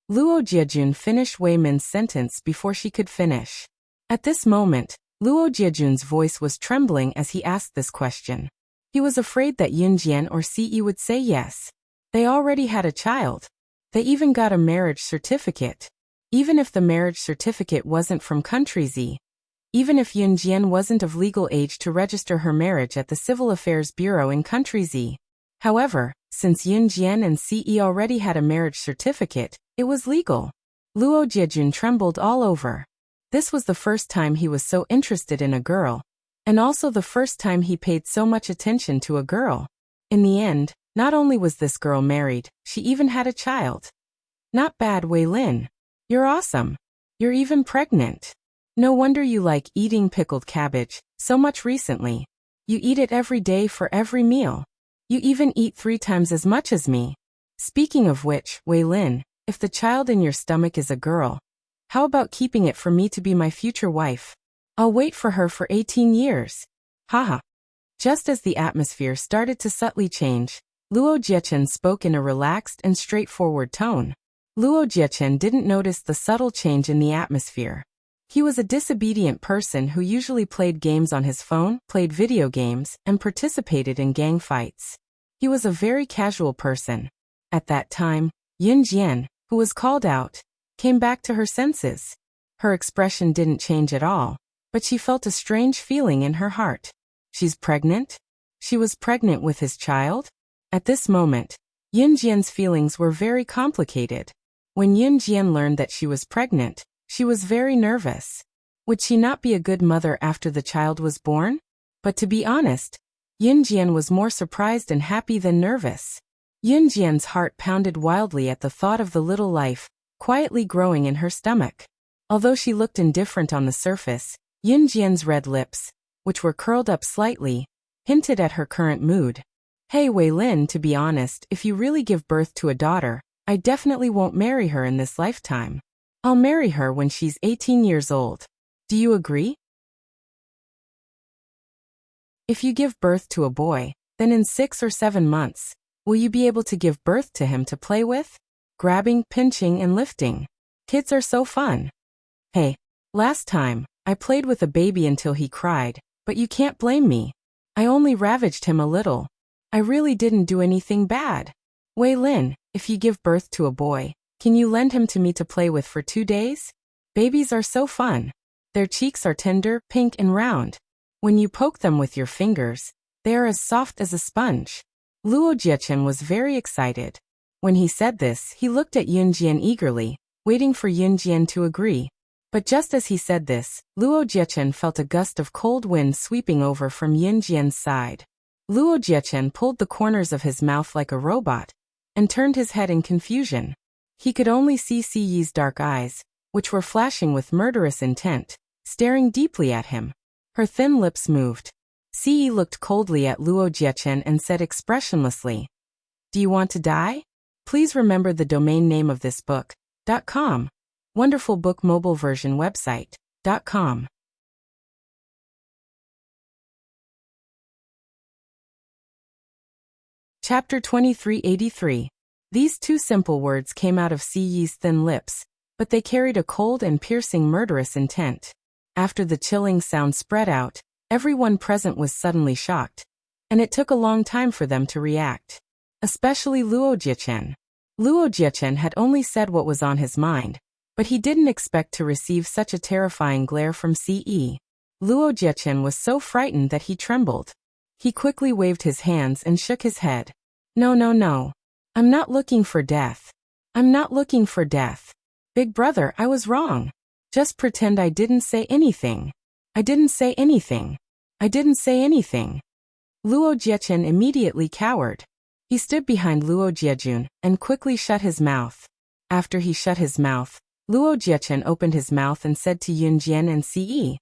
Luo Jiejun finished Wei Min's sentence before she could finish. At this moment, Luo Jiejun's voice was trembling as he asked this question. He was afraid that Yun Jian or Ce would say yes. They already had a child. They even got a marriage certificate. Even if the marriage certificate wasn't from country Z. Even if Yun Jian wasn't of legal age to register her marriage at the Civil Affairs Bureau in country Z. However, since Yun Jian and Ce already had a marriage certificate, it was legal. Luo Jiejun trembled all over. This was the first time he was so interested in a girl, and also the first time he paid so much attention to a girl. In the end, not only was this girl married, she even had a child. "Not bad, Wei Lin. You're awesome. You're even pregnant. No wonder you like eating pickled cabbage so much recently. You eat it every day for every meal. You even eat 3 times as much as me. Speaking of which, Wei Lin, if the child in your stomach is a girl, how about keeping it for me to be my future wife? I'll wait for her for 18 years. Haha." Just as the atmosphere started to subtly change, Luo Jiechen spoke in a relaxed and straightforward tone. Luo Jiechen didn't notice the subtle change in the atmosphere. He was a disobedient person who usually played games on his phone, played video games, and participated in gang fights. He was a very casual person. At that time, Yun Jian, who was called out, came back to her senses. Her expression didn't change at all, but she felt a strange feeling in her heart. She's pregnant? She was pregnant with his child? At this moment, Yun Jian's feelings were very complicated. When Yun Jian learned that she was pregnant, she was very nervous. Would she not be a good mother after the child was born? But to be honest, Yunjian was more surprised and happy than nervous. Yunjian's heart pounded wildly at the thought of the little life, quietly growing in her stomach. Although she looked indifferent on the surface, Yunjian's red lips, which were curled up slightly, hinted at her current mood. Hey Weilin, to be honest, if you really give birth to a daughter, I definitely won't marry her in this lifetime. I'll marry her when she's 18 years old. Do you agree? If you give birth to a boy, then in 6 or 7 months, will you be able to give birth to him to play with? Grabbing, pinching, and lifting. Kids are so fun. Hey, last time, I played with a baby until he cried, but you can't blame me. I only ravaged him a little. I really didn't do anything bad. Weilin, if you give birth to a boy, can you lend him to me to play with for 2 days? Babies are so fun. Their cheeks are tender, pink, and round. When you poke them with your fingers, they are as soft as a sponge. Luo Jiechen was very excited. When he said this, he looked at Yunjian eagerly, waiting for Yunjian to agree. But just as he said this, Luo Jiechen felt a gust of cold wind sweeping over from Yunjian's side. Luo Jiechen pulled the corners of his mouth like a robot, and turned his head in confusion. He could only see Si Yi's dark eyes, which were flashing with murderous intent, staring deeply at him. Her thin lips moved. Si Yi looked coldly at Luo Jiechen and said expressionlessly, "Do you want to die? Please remember the domain name of this book, .com. Wonderful book mobile version website, .com. Chapter 2383. These two simple words came out of Si Yi's thin lips, but they carried a cold and piercing murderous intent. After the chilling sound spread out, everyone present was suddenly shocked, and it took a long time for them to react. Especially Luo Jiechen. Luo Jiechen had only said what was on his mind, but he didn't expect to receive such a terrifying glare from Si Yi. Luo Jiechen was so frightened that he trembled. He quickly waved his hands and shook his head. No, no, no. I'm not looking for death. I'm not looking for death. Big brother, I was wrong. Just pretend I didn't say anything. I didn't say anything. I didn't say anything. Luo Jiechen immediately cowered. He stood behind Luo Jiejun and quickly shut his mouth. After he shut his mouth, Luo Jiechen opened his mouth and said to Yunjian and Si Yi,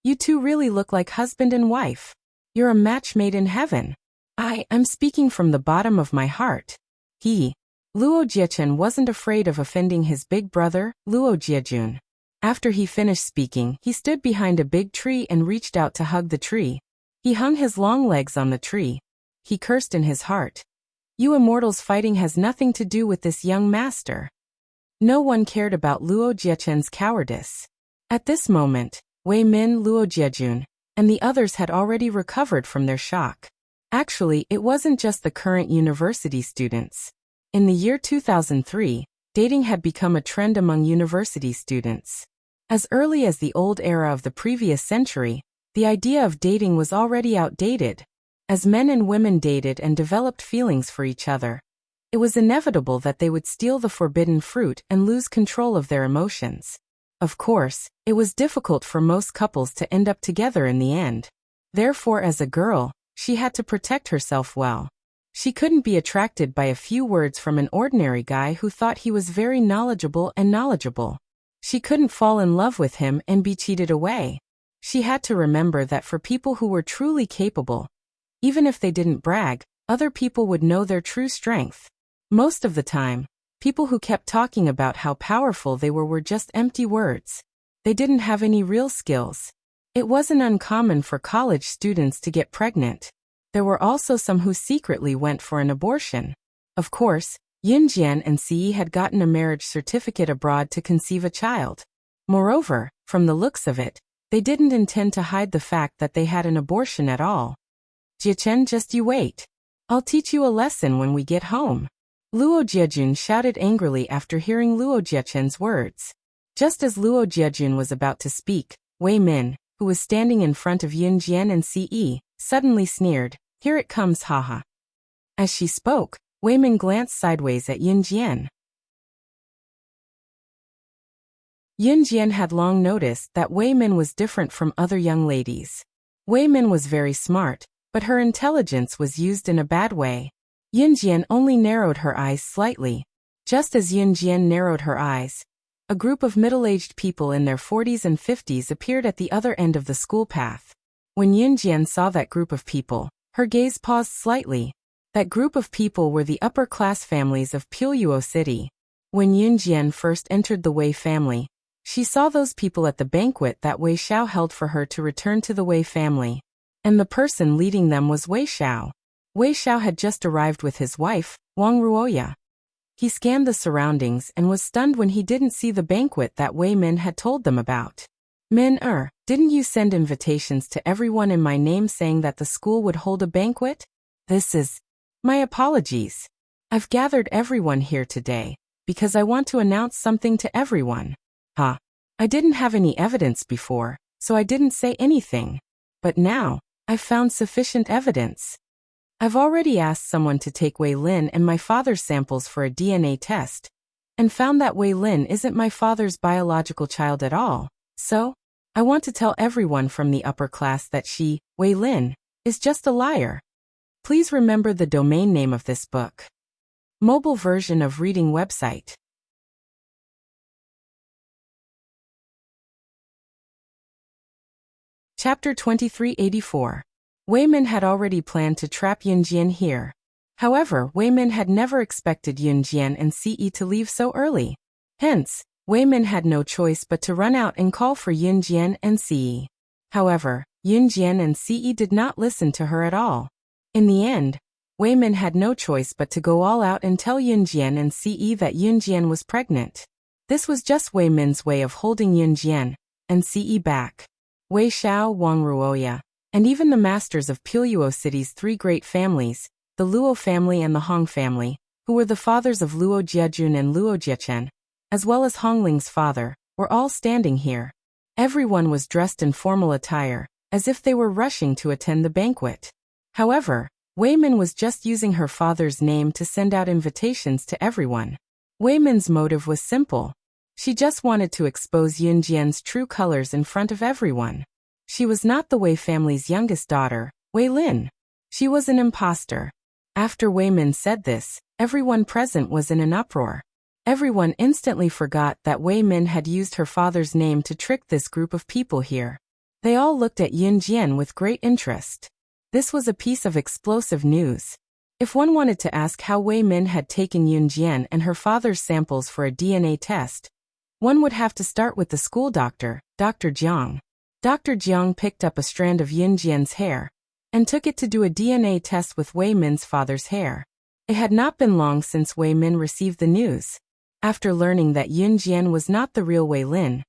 "You two really look like husband and wife. You're a match made in heaven. I'm speaking from the bottom of my heart." Luo Jiechen wasn't afraid of offending his big brother, Luo Jiejun. After he finished speaking, he stood behind a big tree and reached out to hug the tree. He hung his long legs on the tree. He cursed in his heart. You immortals fighting has nothing to do with this young master. No one cared about Luo Jiechen's cowardice. At this moment, Wei Min, Luo Jiejun, and the others had already recovered from their shock. Actually, it wasn't just the current university students. In the year 2003, dating had become a trend among university students. As early as the old era of the previous century, the idea of dating was already outdated. As men and women dated and developed feelings for each other, it was inevitable that they would steal the forbidden fruit and lose control of their emotions. Of course, it was difficult for most couples to end up together in the end. Therefore, as a girl, she had to protect herself well. She couldn't be attracted by a few words from an ordinary guy who thought he was very knowledgeable. She couldn't fall in love with him and be cheated away. She had to remember that for people who were truly capable, even if they didn't brag, other people would know their true strength. Most of the time, people who kept talking about how powerful they were just empty words. They didn't have any real skills. It wasn't uncommon for college students to get pregnant. There were also some who secretly went for an abortion. Of course, Yunjian and Si Yi had gotten a marriage certificate abroad to conceive a child. Moreover, from the looks of it, they didn't intend to hide the fact that they had an abortion at all. Jiechen, just you wait. I'll teach you a lesson when we get home. Luo Jiejun shouted angrily after hearing Luo Jiechen's words. Just as Luo Jiejun was about to speak, Wei Min, who was standing in front of Yunjian and Si Yi, suddenly sneered, "Here it comes, haha." As she spoke, Wei Min glanced sideways at Yunjian. Yun Jian had long noticed that Wei Min was different from other young ladies. Wei Min was very smart, but her intelligence was used in a bad way. Yun Jian only narrowed her eyes slightly. Just as Yun Jian narrowed her eyes, a group of middle-aged people in their 40s and 50s appeared at the other end of the school path. When Yun Jian saw that group of people, her gaze paused slightly. That group of people were the upper-class families of Puluo City. When Yun Jian first entered the Wei family, she saw those people at the banquet that Wei Xiao held for her to return to the Wei family. And the person leading them was Wei Xiao. Wei Xiao had just arrived with his wife, Wang Ruoya. He scanned the surroundings and was stunned when he didn't see the banquet that Wei Min had told them about. Min, didn't you send invitations to everyone in my name saying that the school would hold a banquet? My apologies. I've gathered everyone here today, because I want to announce something to everyone. I didn't have any evidence before, so I didn't say anything. But now, I've found sufficient evidence. I've already asked someone to take Wei Lin and my father's samples for a DNA test, and found that Wei Lin isn't my father's biological child at all. So, I want to tell everyone from the upper class that she, Wei Lin, is just a liar. Please remember the domain name of this book. Mobile version of reading website. Chapter 2384. Wei Min had already planned to trap Yun Jian here. However, Wei Min had never expected Yun Jian and Ce to leave so early. Hence, Wei Min had no choice but to run out and call for Yun Jian and Ce. However, Yun Jian and Ce did not listen to her at all. In the end, Wei Min had no choice but to go all out and tell Yun Jian and Ce that Yun Jian was pregnant. This was just Wei Min's way of holding Yun Jian and Ce back. Wei Xiao, Wang Ruoya, and even the masters of Puluo City's three great families, the Luo family and the Hong family, who were the fathers of Luo Jiejun and Luo Jiechen, as well as Hong Ling's father, were all standing here. Everyone was dressed in formal attire, as if they were rushing to attend the banquet. However, Wei Min was just using her father's name to send out invitations to everyone. Wei Min's motive was simple. She just wanted to expose Yun Jian's true colors in front of everyone. She was not the Wei family's youngest daughter, Wei Lin. She was an imposter. After Wei Min said this, everyone present was in an uproar. Everyone instantly forgot that Wei Min had used her father's name to trick this group of people here. They all looked at Yun Jian with great interest. This was a piece of explosive news. If one wanted to ask how Wei Min had taken Yun Jian and her father's samples for a DNA test, one would have to start with the school doctor, Dr. Jiang. Dr. Jiang picked up a strand of Yun Jian's hair and took it to do a DNA test with Wei Min's father's hair. It had not been long since Wei Min received the news. After learning that Yun Jian was not the real Wei Lin,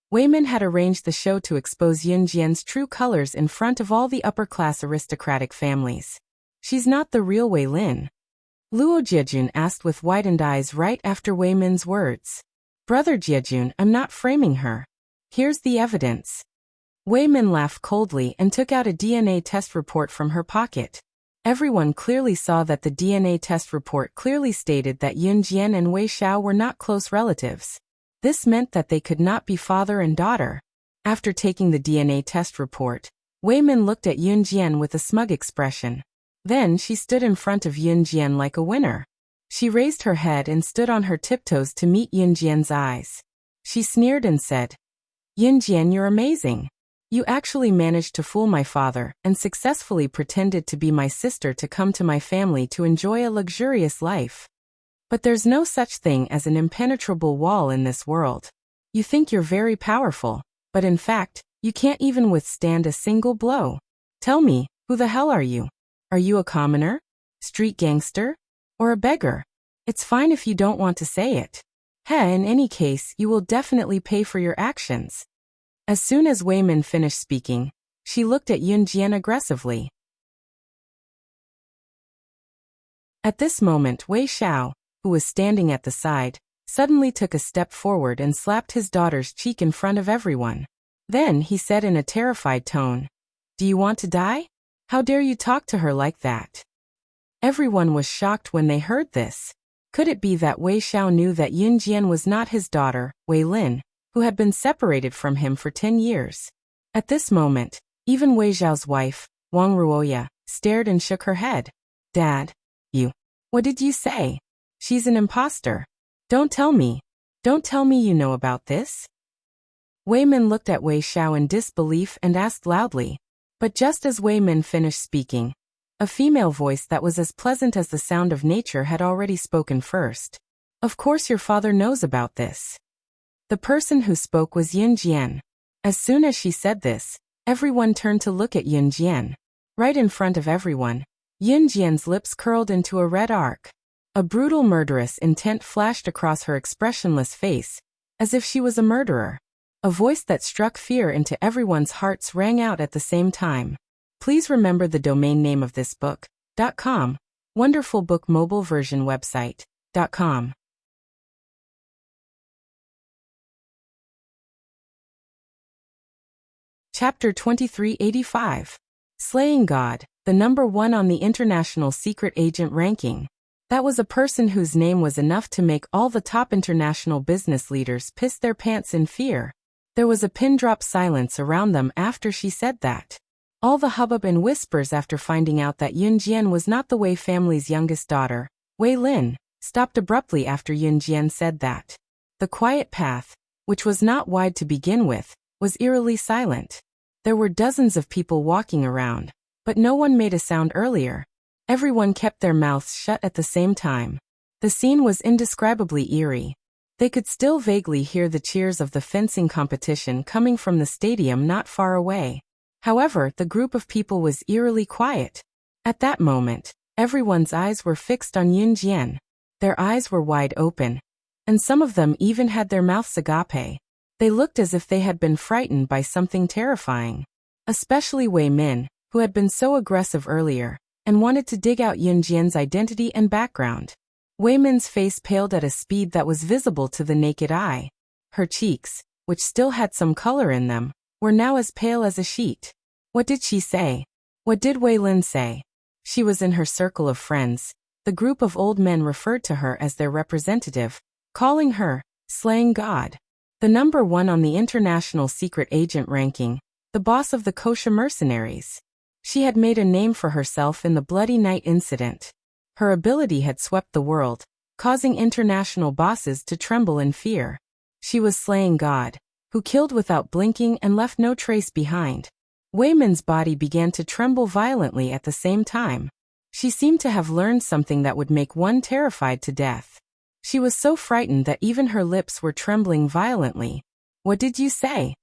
Wei Min had arranged the show to expose Yun Jian's true colors in front of all the upper-class aristocratic families. She's not the real Wei Lin. Luo Jiejun asked with widened eyes right after Wei Min's words. Brother Jiejun, I'm not framing her. Here's the evidence. Wei Min laughed coldly and took out a DNA test report from her pocket. Everyone clearly saw that the DNA test report clearly stated that Yun Jian and Wei Xiao were not close relatives. This meant that they could not be father and daughter. After taking the DNA test report, Wei Min looked at Yun Jian with a smug expression. Then she stood in front of Yun Jian like a winner. She raised her head and stood on her tiptoes to meet Yun Jian's eyes. She sneered and said, Yun Jian, you're amazing. You actually managed to fool my father and successfully pretended to be my sister to come to my family to enjoy a luxurious life. But there's no such thing as an impenetrable wall in this world. You think you're very powerful, but in fact, you can't even withstand a single blow. Tell me, who the hell are you? Are you a commoner, street gangster, or a beggar? It's fine if you don't want to say it. In any case, you will definitely pay for your actions. As soon as Wei Min finished speaking, she looked at Yun Jian aggressively. At this moment, Wei Xiao, who was standing at the side, suddenly took a step forward and slapped his daughter's cheek in front of everyone. Then he said in a terrified tone, Do you want to die? How dare you talk to her like that? Everyone was shocked when they heard this. Could it be that Wei Xiao knew that Yun Jian was not his daughter, Wei Lin, who had been separated from him for 10 years. At this moment, even Wei Xiao's wife, Wang Ruoya, stared and shook her head. Dad, what did you say? She's an imposter. Don't tell me you know about this? Wei Min looked at Wei Xiao in disbelief and asked loudly. But just as Wei Min finished speaking, a female voice that was as pleasant as the sound of nature had already spoken first. Of course your father knows about this. The person who spoke was Yin Jian. As soon as she said this, everyone turned to look at Yin Jian. Right in front of everyone, Yin Jian's lips curled into a red arc. A brutal murderous intent flashed across her expressionless face, as if she was a murderer. A voice that struck fear into everyone's hearts rang out at the same time. Please remember the domain name of this book, .com. Wonderful book mobile version website, .com. Chapter 2385. Slaying God, the number 1 on the international secret agent ranking. That was a person whose name was enough to make all the top international business leaders piss their pants in fear. There was a pin-drop silence around them after she said that. All the hubbub and whispers after finding out that Yun Jian was not the Wei family's youngest daughter, Wei Lin, stopped abruptly after Yun Jian said that. The quiet path, which was not wide to begin with, was eerily silent. There were dozens of people walking around, but no one made a sound earlier. Everyone kept their mouths shut at the same time. The scene was indescribably eerie. They could still vaguely hear the cheers of the fencing competition coming from the stadium not far away. However, the group of people was eerily quiet. At that moment, everyone's eyes were fixed on Yun Jian. Their eyes were wide open, and some of them even had their mouths agape. They looked as if they had been frightened by something terrifying. Especially Wei Min, who had been so aggressive earlier, and wanted to dig out Yun Jian's identity and background. Wei Min's face paled at a speed that was visible to the naked eye. Her cheeks, which still had some color in them, were now as pale as a sheet. What did she say? What did Wei Lin say? She was in her circle of friends. The group of old men referred to her as their representative, calling her, slaying God. The number 1 on the international secret agent ranking, the boss of the kosher mercenaries. She had made a name for herself in the Bloody Night incident. Her ability had swept the world, causing international bosses to tremble in fear. She was slaying God, who killed without blinking and left no trace behind. Wei Min's body began to tremble violently at the same time. She seemed to have learned something that would make one terrified to death. She was so frightened that even her lips were trembling violently. What did you say?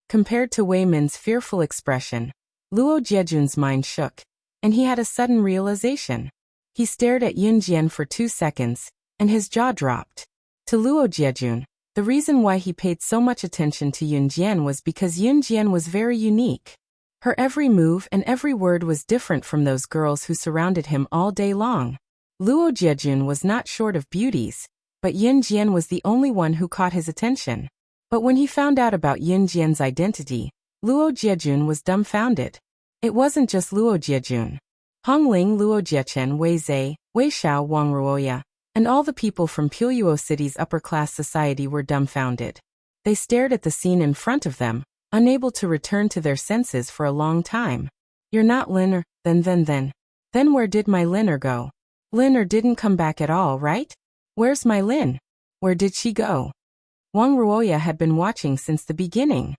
Compared to Wei Min's fearful expression, Luo Jiejun's mind shook, and he had a sudden realization. He stared at Yun Jian for 2 seconds, and his jaw dropped. To Luo Jiejun, the reason why he paid so much attention to Yun Jian was because Yun Jian was very unique. Her every move and every word was different from those girls who surrounded him all day long. Luo Jiejun was not short of beauties, but Yun Jian was the only one who caught his attention. But when he found out about Yun Jian's identity, Luo Jiejun was dumbfounded. It wasn't just Luo Jiejun. Hongling, Luo Jiechen, Wei Zhe, Wei Xiao, Wang Ruoya, and all the people from Puyo City's upper-class society were dumbfounded. They stared at the scene in front of them, unable to return to their senses for a long time. You're not Liner, then where did my Liner go? Liner didn't come back at all, right? Where's my Lin? Where did she go? Wang Ruoya had been watching since the beginning.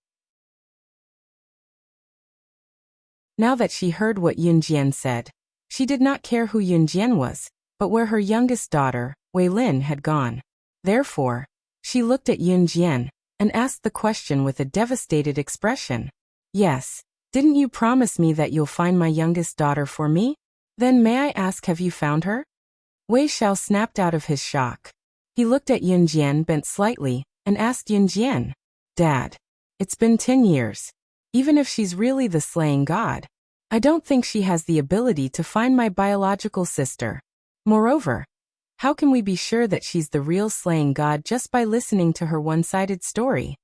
Now that she heard what Yun Jian said, she did not care who Yun Jian was, but where her youngest daughter, Wei Lin, had gone. Therefore, she looked at Yun Jian, and asked the question with a devastated expression. Yes, didn't you promise me that you'll find my youngest daughter for me? Then may I ask, have you found her? Wei Xiao snapped out of his shock. He looked at Yun Jian bent slightly, and asked Yun Jian, Dad, it's been 10 years. Even if she's really the slaying God, I don't think she has the ability to find my biological sister. Moreover, how can we be sure that she's the real slaying God just by listening to her one-sided story?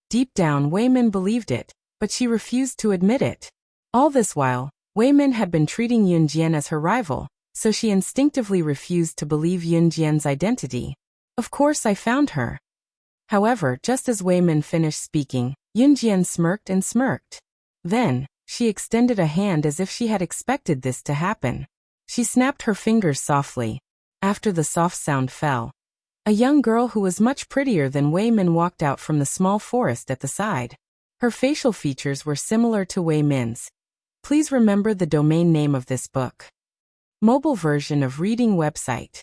Deep down, Wei Min believed it, but she refused to admit it. All this while, Wei Min had been treating Yun Jian as her rival, so she instinctively refused to believe Yun Jian's identity. Of course I found her. However, just as Wei Min finished speaking, Yunjian smirked and smirked. Then, she extended a hand as if she had expected this to happen. She snapped her fingers softly. After the soft sound fell, a young girl who was much prettier than Wei Min walked out from the small forest at the side. Her facial features were similar to Wei Min's. Please remember the domain name of this book. Mobile version of reading website.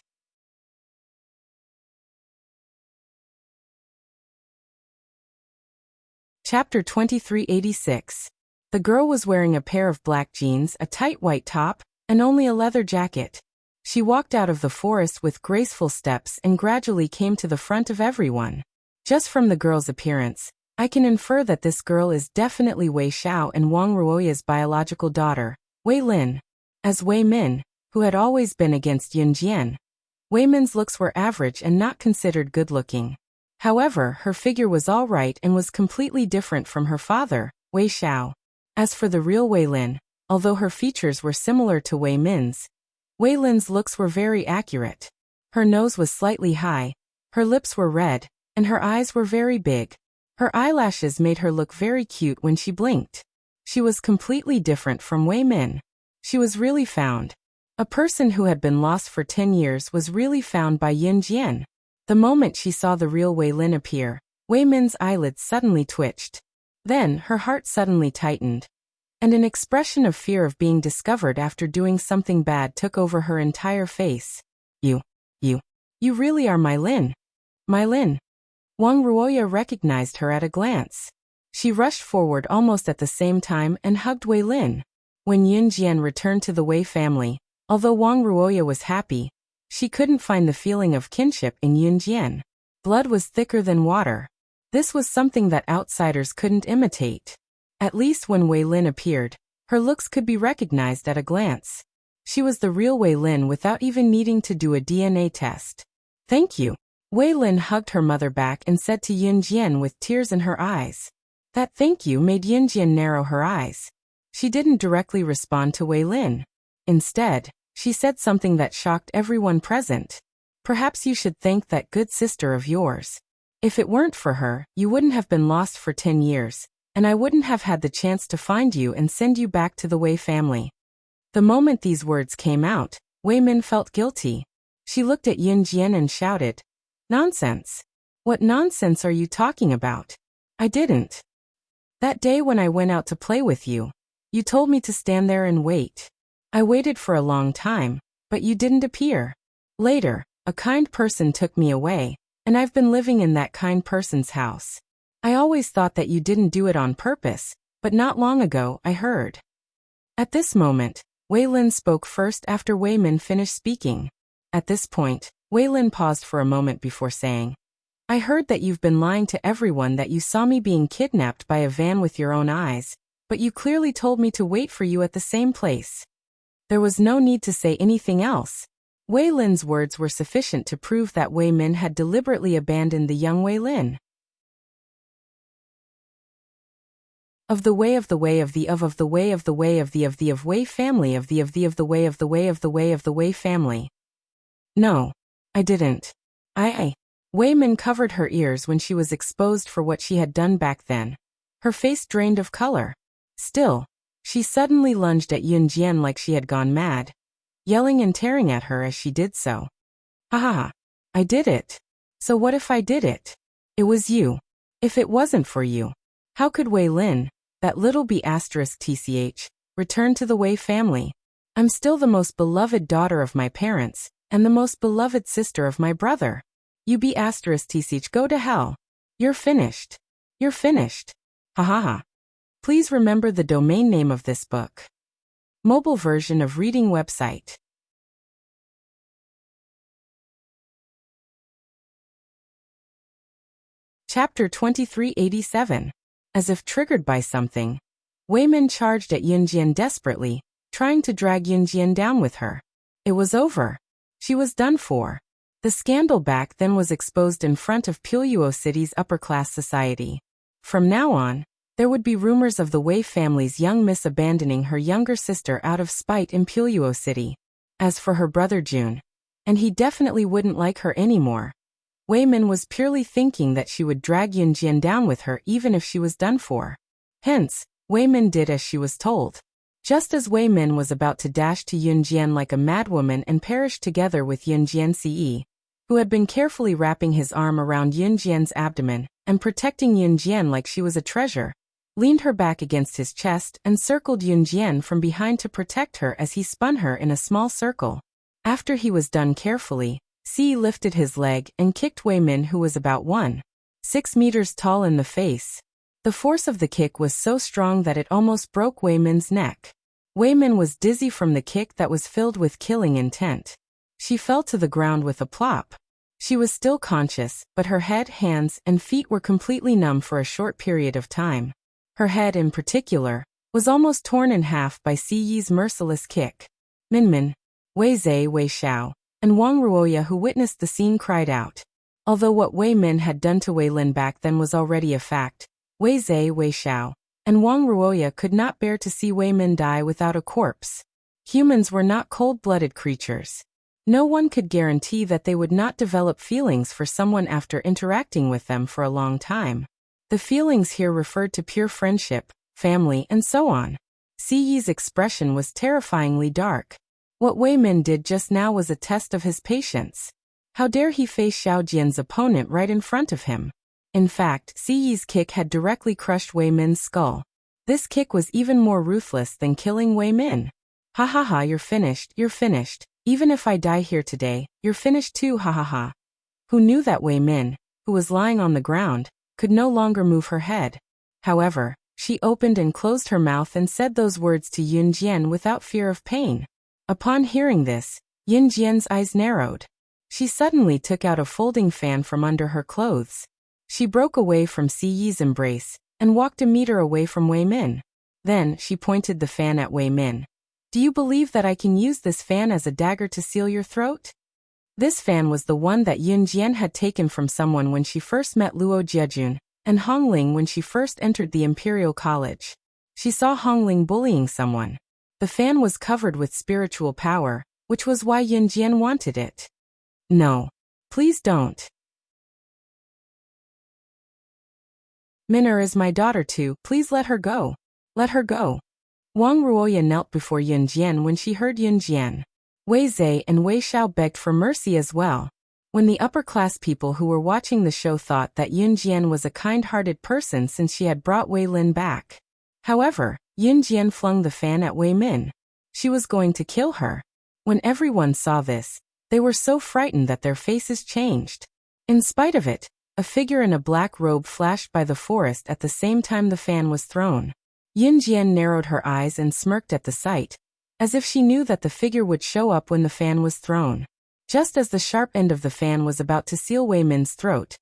Chapter 2386. The girl was wearing a pair of black jeans, a tight white top, and only a leather jacket. She walked out of the forest with graceful steps and gradually came to the front of everyone. Just from the girl's appearance, I can infer that this girl is definitely Wei Xiao and Wang Ruoya's biological daughter, Wei Lin. As Wei Min, who had always been against Yunjian, Wei Min's looks were average and not considered good-looking. However, her figure was all right and was completely different from her father, Wei Xiao. As for the real Wei Lin, although her features were similar to Wei Min's, Wei Lin's looks were very accurate. Her nose was slightly high, her lips were red, and her eyes were very big. Her eyelashes made her look very cute when she blinked. She was completely different from Wei Min. She was really found. A person who had been lost for 10 years was really found by Yunjian. The moment she saw the real Wei Lin appear, Wei Min's eyelids suddenly twitched. Then, her heart suddenly tightened, and an expression of fear of being discovered after doing something bad took over her entire face. You really are my Lin. My Lin. Wang Ruoya recognized her at a glance. She rushed forward almost at the same time and hugged Wei Lin. When Yunjian returned to the Wei family, although Wang Ruoya was happy, she couldn't find the feeling of kinship in Yunjian. Blood was thicker than water. This was something that outsiders couldn't imitate. At least when Wei Lin appeared, her looks could be recognized at a glance. She was the real Wei Lin without even needing to do a DNA test. Thank you. Wei Lin hugged her mother back and said to Yunjian with tears in her eyes. That thank you made Yunjian narrow her eyes. She didn't directly respond to Wei Lin. Instead, she said something that shocked everyone present. Perhaps you should thank that good sister of yours. If it weren't for her, you wouldn't have been lost for 10 years, and I wouldn't have had the chance to find you and send you back to the Wei family. The moment these words came out, Wei Min felt guilty. She looked at Yunjian and shouted, Nonsense! What nonsense are you talking about? I didn't. That day when I went out to play with you, you told me to stand there and wait. I waited for a long time, but you didn't appear. Later, a kind person took me away, and I've been living in that kind person's house. I always thought that you didn't do it on purpose, but not long ago I heard. At this moment, Wei Lin spoke first after Wei Min finished speaking. At this point, Wei Lin paused for a moment before saying, I heard that you've been lying to everyone that you saw me being kidnapped by a van with your own eyes, but you clearly told me to wait for you at the same place. There was no need to say anything else. Wei Lin's words were sufficient to prove that Wei Min had deliberately abandoned the young Wei Lin. Of the way of the way of the of the way of the way of the of Wei family of the way of the way of the way of the Wei family. No, I didn't. Wei Min covered her ears when she was exposed for what she had done back then. Her face drained of color. Still, she suddenly lunged at Yunjian like she had gone mad, yelling and tearing at her as she did so. Ha ha ha. I did it. So what if I did it? It was you. If it wasn't for you, how could Wei Lin, that little b*tch, return to the Wei family? I'm still the most beloved daughter of my parents, and the most beloved sister of my brother. You b*tch, go to hell. You're finished. You're finished. Ha ha ha. Please remember the domain name of this book. Mobile version of reading website. Chapter 2387. As if triggered by something, Wei Min charged at Yunjian desperately, trying to drag Yunjian down with her. It was over. She was done for. The scandal back then was exposed in front of Piluo City's upper-class society. From now on, there would be rumors of the Wei family's young miss abandoning her younger sister out of spite in Piluo City. As for her brother Jun, and he definitely wouldn't like her anymore. Wei Min was purely thinking that she would drag Yunjian down with her even if she was done for. Hence, Wei Min did as she was told. Just as Wei Min was about to dash to Yunjian like a madwoman and perish together with Yunjian Ce, who had been carefully wrapping his arm around Yunjian's abdomen and protecting Yunjian like she was a treasure, leaned her back against his chest and circled Yunjian from behind to protect her as he spun her in a small circle. After he was done carefully, Ce lifted his leg and kicked Wei Min, who was about 1.6 meters tall, in the face. The force of the kick was so strong that it almost broke Wei Min's neck. Wei Min was dizzy from the kick that was filled with killing intent. She fell to the ground with a plop. She was still conscious, but her head, hands, and feet were completely numb for a short period of time. Her head, in particular, was almost torn in half by Ci's merciless kick. Minmin, Wei Zhe, Wei Xiao, and Wang Ruoya, who witnessed the scene, cried out. Although what Wei Min had done to Wei Lin back then was already a fact, Wei Zhe, Wei Xiao, and Wang Ruoya could not bear to see Wei Min die without a corpse. Humans were not cold-blooded creatures. No one could guarantee that they would not develop feelings for someone after interacting with them for a long time. The feelings here referred to pure friendship, family, and so on. Ci's expression was terrifyingly dark. What Wei Min did just now was a test of his patience. How dare he face Xiao Jian's opponent right in front of him? In fact, Ci's kick had directly crushed Wei Min's skull. This kick was even more ruthless than killing Wei Min. Ha ha ha, you're finished, you're finished. Even if I die here today, you're finished too, ha ha ha. Who knew that Wei Min, who was lying on the ground, could no longer move her head. However, she opened and closed her mouth and said those words to Yunjian without fear of pain. Upon hearing this, Yunjian's eyes narrowed. She suddenly took out a folding fan from under her clothes. She broke away from Ci's embrace and walked a meter away from Wei Min. Then, she pointed the fan at Wei Min. Do you believe that I can use this fan as a dagger to seal your throat? This fan was the one that Yunjian had taken from someone when she first met Luo Jiejun, and Hongling when she first entered the Imperial College. She saw Hongling bullying someone. The fan was covered with spiritual power, which was why Yunjian wanted it. No. Please don't. Min'er is my daughter too, please let her go. Let her go. Wang Ruoya knelt before Yunjian when she heard Yunjian. Wei Zhe and Wei Xiao begged for mercy as well. When the upper-class people who were watching the show thought that Yunjian was a kind-hearted person since she had brought Wei Lin back. However, Yunjian flung the fan at Wei Min. She was going to kill her. When everyone saw this, they were so frightened that their faces changed. In spite of it, a figure in a black robe flashed by the forest at the same time the fan was thrown. Yunjian narrowed her eyes and smirked at the sight, as if she knew that the figure would show up when the fan was thrown. Just as the sharp end of the fan was about to seal Wei Min's throat,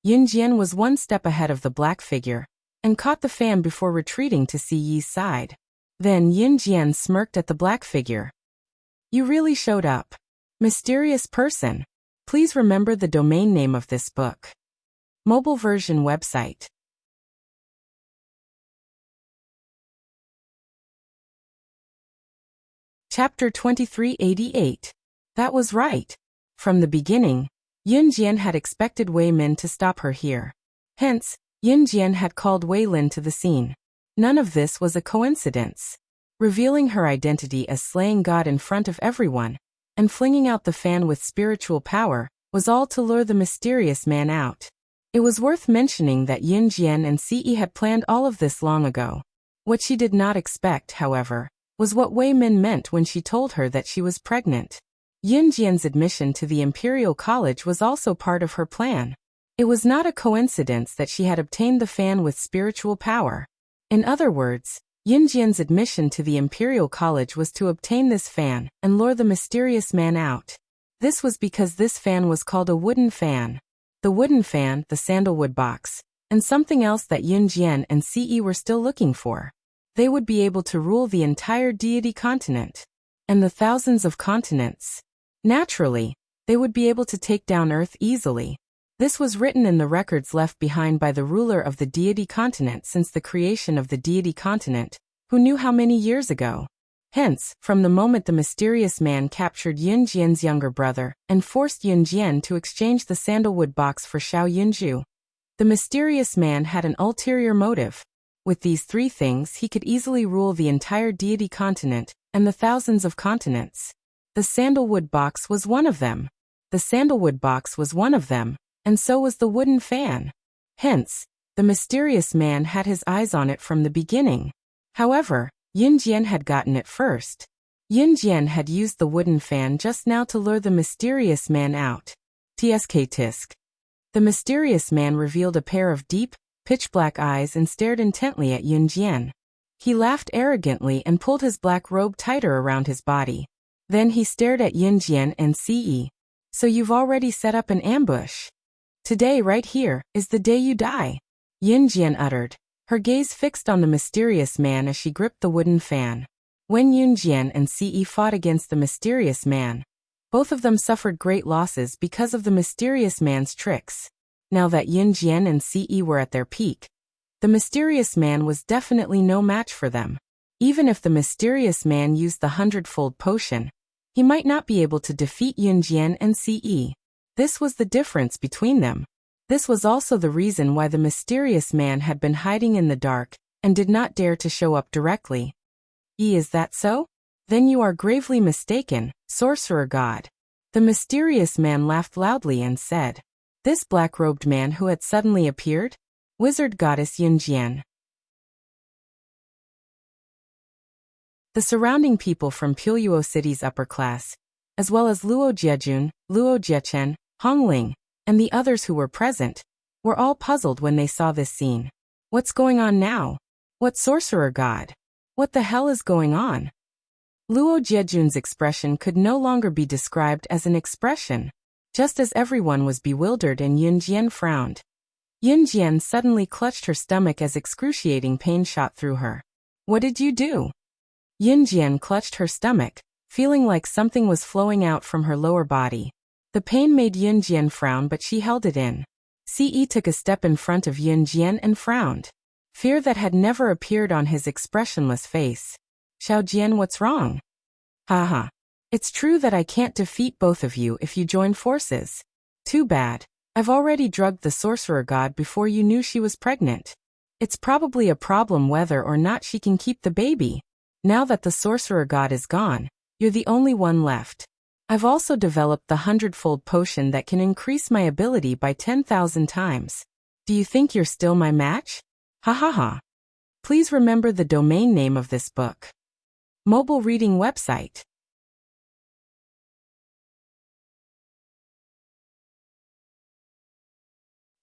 Yunjian was one step ahead of the black figure, and caught the fan before retreating to Ci's side. Then Yunjian smirked at the black figure. You really showed up. Mysterious person. Please remember the domain name of this book. Mobile version website. Chapter 2388. That was right. From the beginning, Yunjian had expected Wei Min to stop her here. Hence, Yunjian had called Wei Lin to the scene. None of this was a coincidence. Revealing her identity as slaying God in front of everyone, and flinging out the fan with spiritual power, was all to lure the mysterious man out. It was worth mentioning that Yunjian and Ce had planned all of this long ago. What she did not expect, however, was what Wei Min meant when she told her that she was pregnant. Yunjian's admission to the Imperial College was also part of her plan. It was not a coincidence that she had obtained the fan with spiritual power. In other words, Yunjian's admission to the Imperial College was to obtain this fan and lure the mysterious man out. This was because this fan was called a wooden fan. The wooden fan, the sandalwood box, and something else that Yunjian and Ce were still looking for. They would be able to rule the entire deity continent, and the thousands of continents. Naturally, they would be able to take down Earth easily. This was written in the records left behind by the ruler of the deity continent since the creation of the deity continent, who knew how many years ago. Hence, from the moment the mysterious man captured Yun Jian's younger brother and forced Yun Jian to exchange the sandalwood box for Xiao Yunju, the mysterious man had an ulterior motive. With these three things he could easily rule the entire deity continent and the thousands of continents. The sandalwood box was one of them. The sandalwood box was one of them, and so was the wooden fan. Hence, the mysterious man had his eyes on it from the beginning. However, Yun Jian had gotten it first. Yun Jian had used the wooden fan just now to lure the mysterious man out. Tisk. The mysterious man revealed a pair of deep, pitch-black eyes and stared intently at Yun Jian. He laughed arrogantly and pulled his black robe tighter around his body. Then he stared at Yun Jian and Ce. So you've already set up an ambush. Today right here is the day you die. Yun Jian uttered, her gaze fixed on the mysterious man as she gripped the wooden fan. When Yun Jian and Ce fought against the mysterious man, both of them suffered great losses because of the mysterious man's tricks. Now that Yun Jian and Ce were at their peak, the mysterious man was definitely no match for them. Even if the mysterious man used the 100-fold potion, he might not be able to defeat Yun Jian and Ce. This was the difference between them. This was also the reason why the mysterious man had been hiding in the dark and did not dare to show up directly. Is that so? Then you are gravely mistaken, sorcerer god. The mysterious man laughed loudly and said, this black-robed man who had suddenly appeared? Wizard goddess Yun Jian. The surrounding people from Piluo City's upper class, as well as Luo Jiejun, Luo Jiechen, Hong Ling, and the others who were present, were all puzzled when they saw this scene. What's going on now? What sorcerer god? What the hell is going on? Luo Jiejun's expression could no longer be described as an expression. Just as everyone was bewildered and Yun Jian frowned. Yun Jian suddenly clutched her stomach as excruciating pain shot through her. What did you do? Yun Jian clutched her stomach, feeling like something was flowing out from her lower body. The pain made Yun Jian frown, but she held it in. Ce took a step in front of Yun Jian and frowned. Fear that had never appeared on his expressionless face. Xiao Jian, what's wrong? Haha. It's true that I can't defeat both of you if you join forces. Too bad. I've already drugged the sorcerer god before you knew she was pregnant. It's probably a problem whether or not she can keep the baby. Now that the sorcerer god is gone, you're the only one left. I've also developed the 100-fold potion that can increase my ability by 10,000 times. Do you think you're still my match? Ha ha ha. Please remember the domain name of this book. Mobile reading website.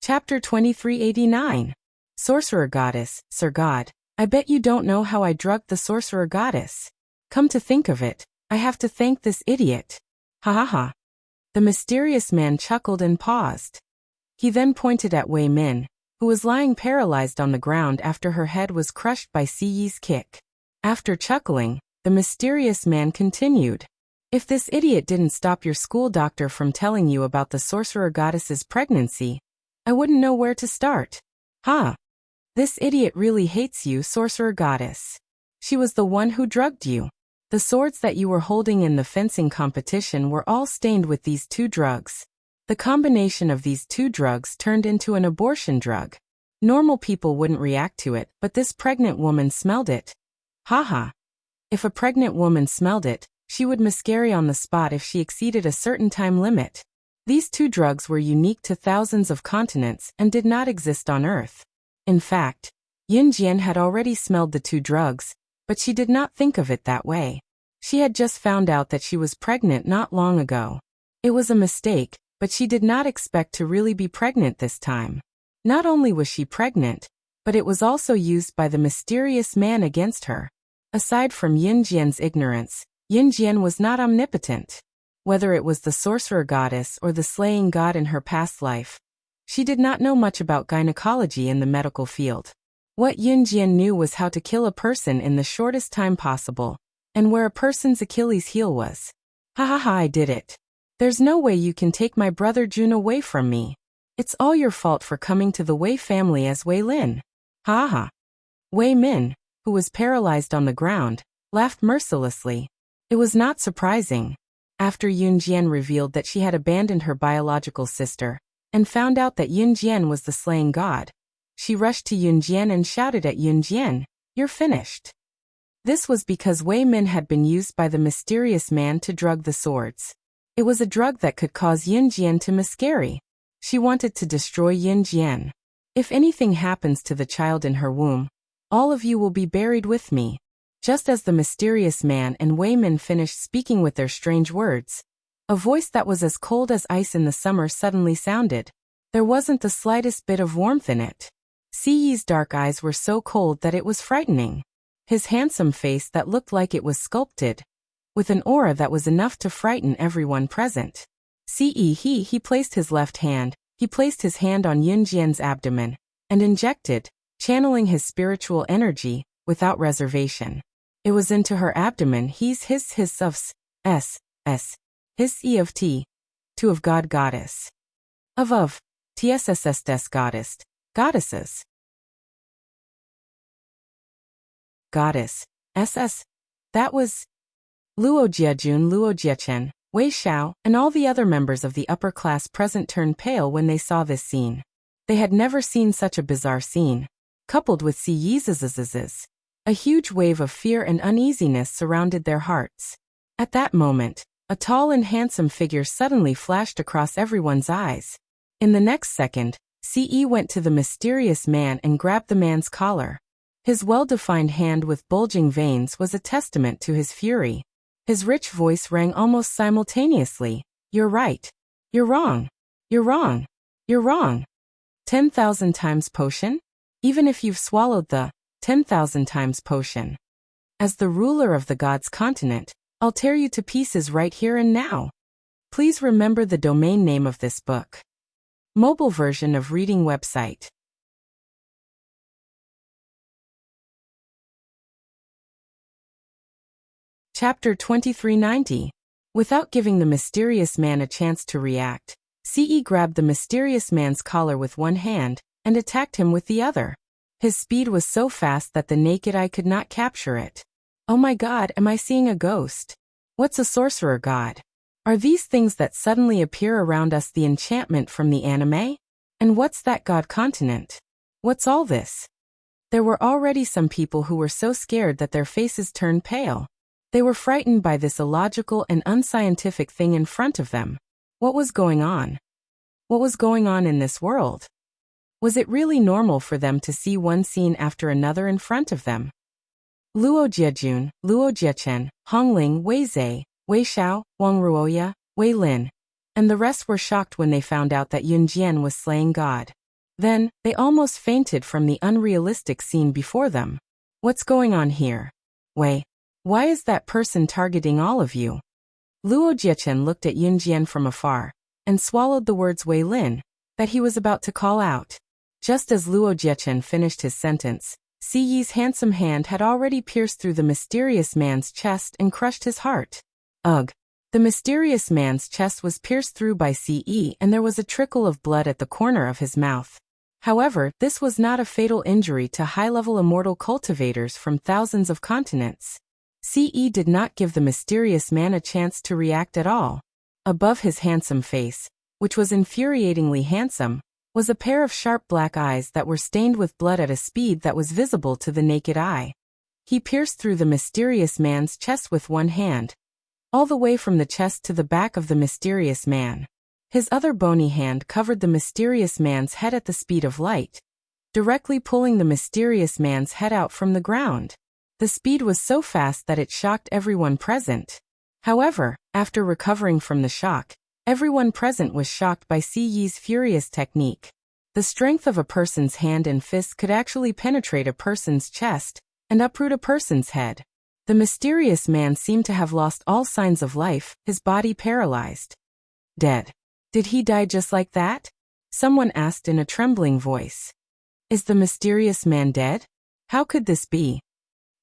Chapter 2389. Sorcerer Goddess, Sir God. I bet you don't know how I drugged the sorcerer goddess. Come to think of it, I have to thank this idiot. Ha ha ha. The mysterious man chuckled and paused. He then pointed at Wei Min, who was lying paralyzed on the ground after her head was crushed by Siyi's kick. After chuckling, the mysterious man continued. If this idiot didn't stop your school doctor from telling you about the sorcerer goddess's pregnancy, I wouldn't know where to start. Ha! This idiot really hates you, sorcerer goddess. She was the one who drugged you. The swords that you were holding in the fencing competition were all stained with these two drugs. The combination of these two drugs turned into an abortion drug. Normal people wouldn't react to it, but this pregnant woman smelled it. Haha. If a pregnant woman smelled it, she would miscarry on the spot if she exceeded a certain time limit. These two drugs were unique to thousands of continents and did not exist on Earth. In fact, Yun Jian had already smelled the two drugs, but she did not think of it that way. She had just found out that she was pregnant not long ago. It was a mistake, but she did not expect to really be pregnant this time. Not only was she pregnant, but it was also used by the mysterious man against her. Aside from Yun Jian's ignorance, Yun Jian was not omnipotent. Whether it was the sorcerer goddess or the slaying god in her past life, she did not know much about gynecology in the medical field. What Yun Jian knew was how to kill a person in the shortest time possible, and where a person's Achilles heel was. Ha ha ha, I did it. There's no way you can take my brother Jun away from me. It's all your fault for coming to the Wei family as Wei Lin. Ha ha. Wei Min, who was paralyzed on the ground, laughed mercilessly. It was not surprising. After Yunjian revealed that she had abandoned her biological sister, and found out that Yunjian was the slaying god, she rushed to Yunjian and shouted at Yunjian, "You're finished." This was because Wei Min had been used by the mysterious man to drug the swords. It was a drug that could cause Yunjian to miscarry. She wanted to destroy Yunjian. "If anything happens to the child in her womb, all of you will be buried with me." Just as the mysterious man and Wei Min finished speaking with their strange words, a voice that was as cold as ice in the summer suddenly sounded. There wasn't the slightest bit of warmth in it. Si Yi's dark eyes were so cold that it was frightening. His handsome face that looked like it was sculpted, with an aura that was enough to frighten everyone present. He placed his hand on Yunjian's abdomen, and injected, channeling his spiritual energy, without reservation. It was into her abdomen his E of T, to of God goddess. Of TSSS des goddesses. Goddess, SS. That was Luo Jiajun, Luo Jiechen, Wei Xiao, and all the other members of the upper class present turned pale when they saw this scene. They had never seen such a bizarre scene. Coupled with Si Yi's, a huge wave of fear and uneasiness surrounded their hearts. At that moment, a tall and handsome figure suddenly flashed across everyone's eyes. In the next second, Ce went to the mysterious man and grabbed the man's collar. His well-defined hand with bulging veins was a testament to his fury. His rich voice rang almost simultaneously. "You're right. You're wrong. You're wrong. You're wrong. 10,000 times potion? Even if you've swallowed the 10,000 times potion. As the ruler of the gods' continent, I'll tear you to pieces right here and now." Please remember the domain name of this book. Mobile version of reading website. Chapter 2390. Without giving the mysterious man a chance to react, Ce grabbed the mysterious man's collar with one hand, and attacked him with the other. His speed was so fast that the naked eye could not capture it. Oh my god, am I seeing a ghost? What's a sorcerer god? Are these things that suddenly appear around us the enchantment from the anime? And what's that god continent? What's all this? There were already some people who were so scared that their faces turned pale. They were frightened by this illogical and unscientific thing in front of them. What was going on? What was going on in this world? Was it really normal for them to see one scene after another in front of them? Luo Jiejun, Luo Jiechen, Hongling, Wei Zhe, Wei Xiao, Wang Ruoya, Wei Lin, and the rest were shocked when they found out that Yunjian was slaying God. Then, they almost fainted from the unrealistic scene before them. What's going on here? Wei, why is that person targeting all of you? Luo Jiechen looked at Yunjian from afar, and swallowed the words Wei Lin, that he was about to call out. Just as Luo Jiechen finished his sentence, Si Yi's handsome hand had already pierced through the mysterious man's chest and crushed his heart. Ugh. The mysterious man's chest was pierced through by Ce, and there was a trickle of blood at the corner of his mouth. However, this was not a fatal injury to high-level immortal cultivators from thousands of continents. Ce did not give the mysterious man a chance to react at all. Above his handsome face, which was infuriatingly handsome, was a pair of sharp black eyes that were stained with blood at a speed that was visible to the naked eye. He pierced through the mysterious man's chest with one hand, all the way from the chest to the back of the mysterious man. His other bony hand covered the mysterious man's head at the speed of light, directly pulling the mysterious man's head out from the ground. The speed was so fast that it shocked everyone present. However, after recovering from the shock, everyone present was shocked by Si Yi's furious technique. The strength of a person's hand and fist could actually penetrate a person's chest and uproot a person's head. The mysterious man seemed to have lost all signs of life, his body paralyzed. Dead. Did he die just like that? Someone asked in a trembling voice. Is the mysterious man dead? How could this be?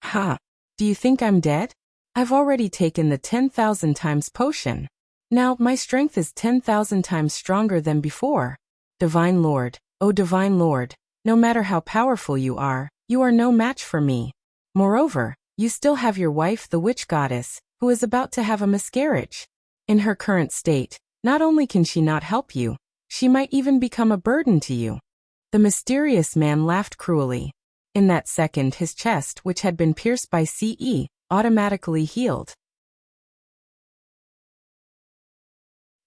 Ha! Do you think I'm dead? I've already taken the 10,000 times potion. Now, my strength is 10,000 times stronger than before. Divine Lord, O Divine Lord, no matter how powerful you are no match for me. Moreover, You still have your wife, the witch goddess, who is about to have a miscarriage. In her current state, not only can she not help you, she might even become a burden to you." The mysterious man laughed cruelly. In that second, his chest, which had been pierced by CE, automatically healed.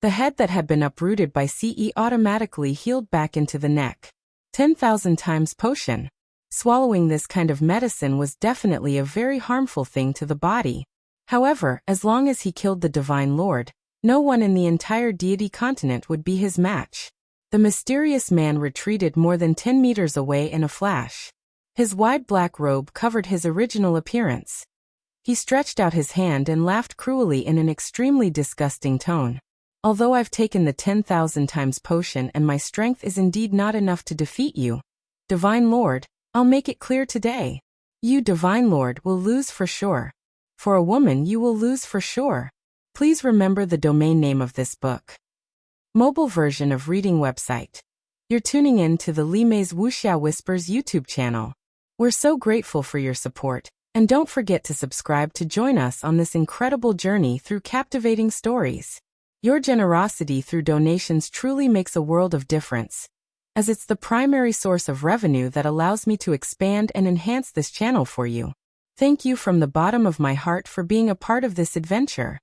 The head that had been uprooted by CE automatically healed back into the neck. 10,000 times potion. Swallowing this kind of medicine was definitely a very harmful thing to the body. However, as long as he killed the Divine Lord, no one in the entire deity continent would be his match. The mysterious man retreated more than 10 meters away in a flash. His wide black robe covered his original appearance. He stretched out his hand and laughed cruelly in an extremely disgusting tone. "Although I've taken the 10,000 times potion and my strength is indeed not enough to defeat you, Divine Lord, I'll make it clear today. You, Divine Lord, will lose for sure. For a woman, you will lose for sure. Please remember the domain name of this book." Mobile version of reading website. You're tuning in to the Lime's Wuxia Whispers YouTube channel. We're so grateful for your support, and don't forget to subscribe to join us on this incredible journey through captivating stories. Your generosity through donations truly makes a world of difference, as it's the primary source of revenue that allows me to expand and enhance this channel for you. Thank you from the bottom of my heart for being a part of this adventure.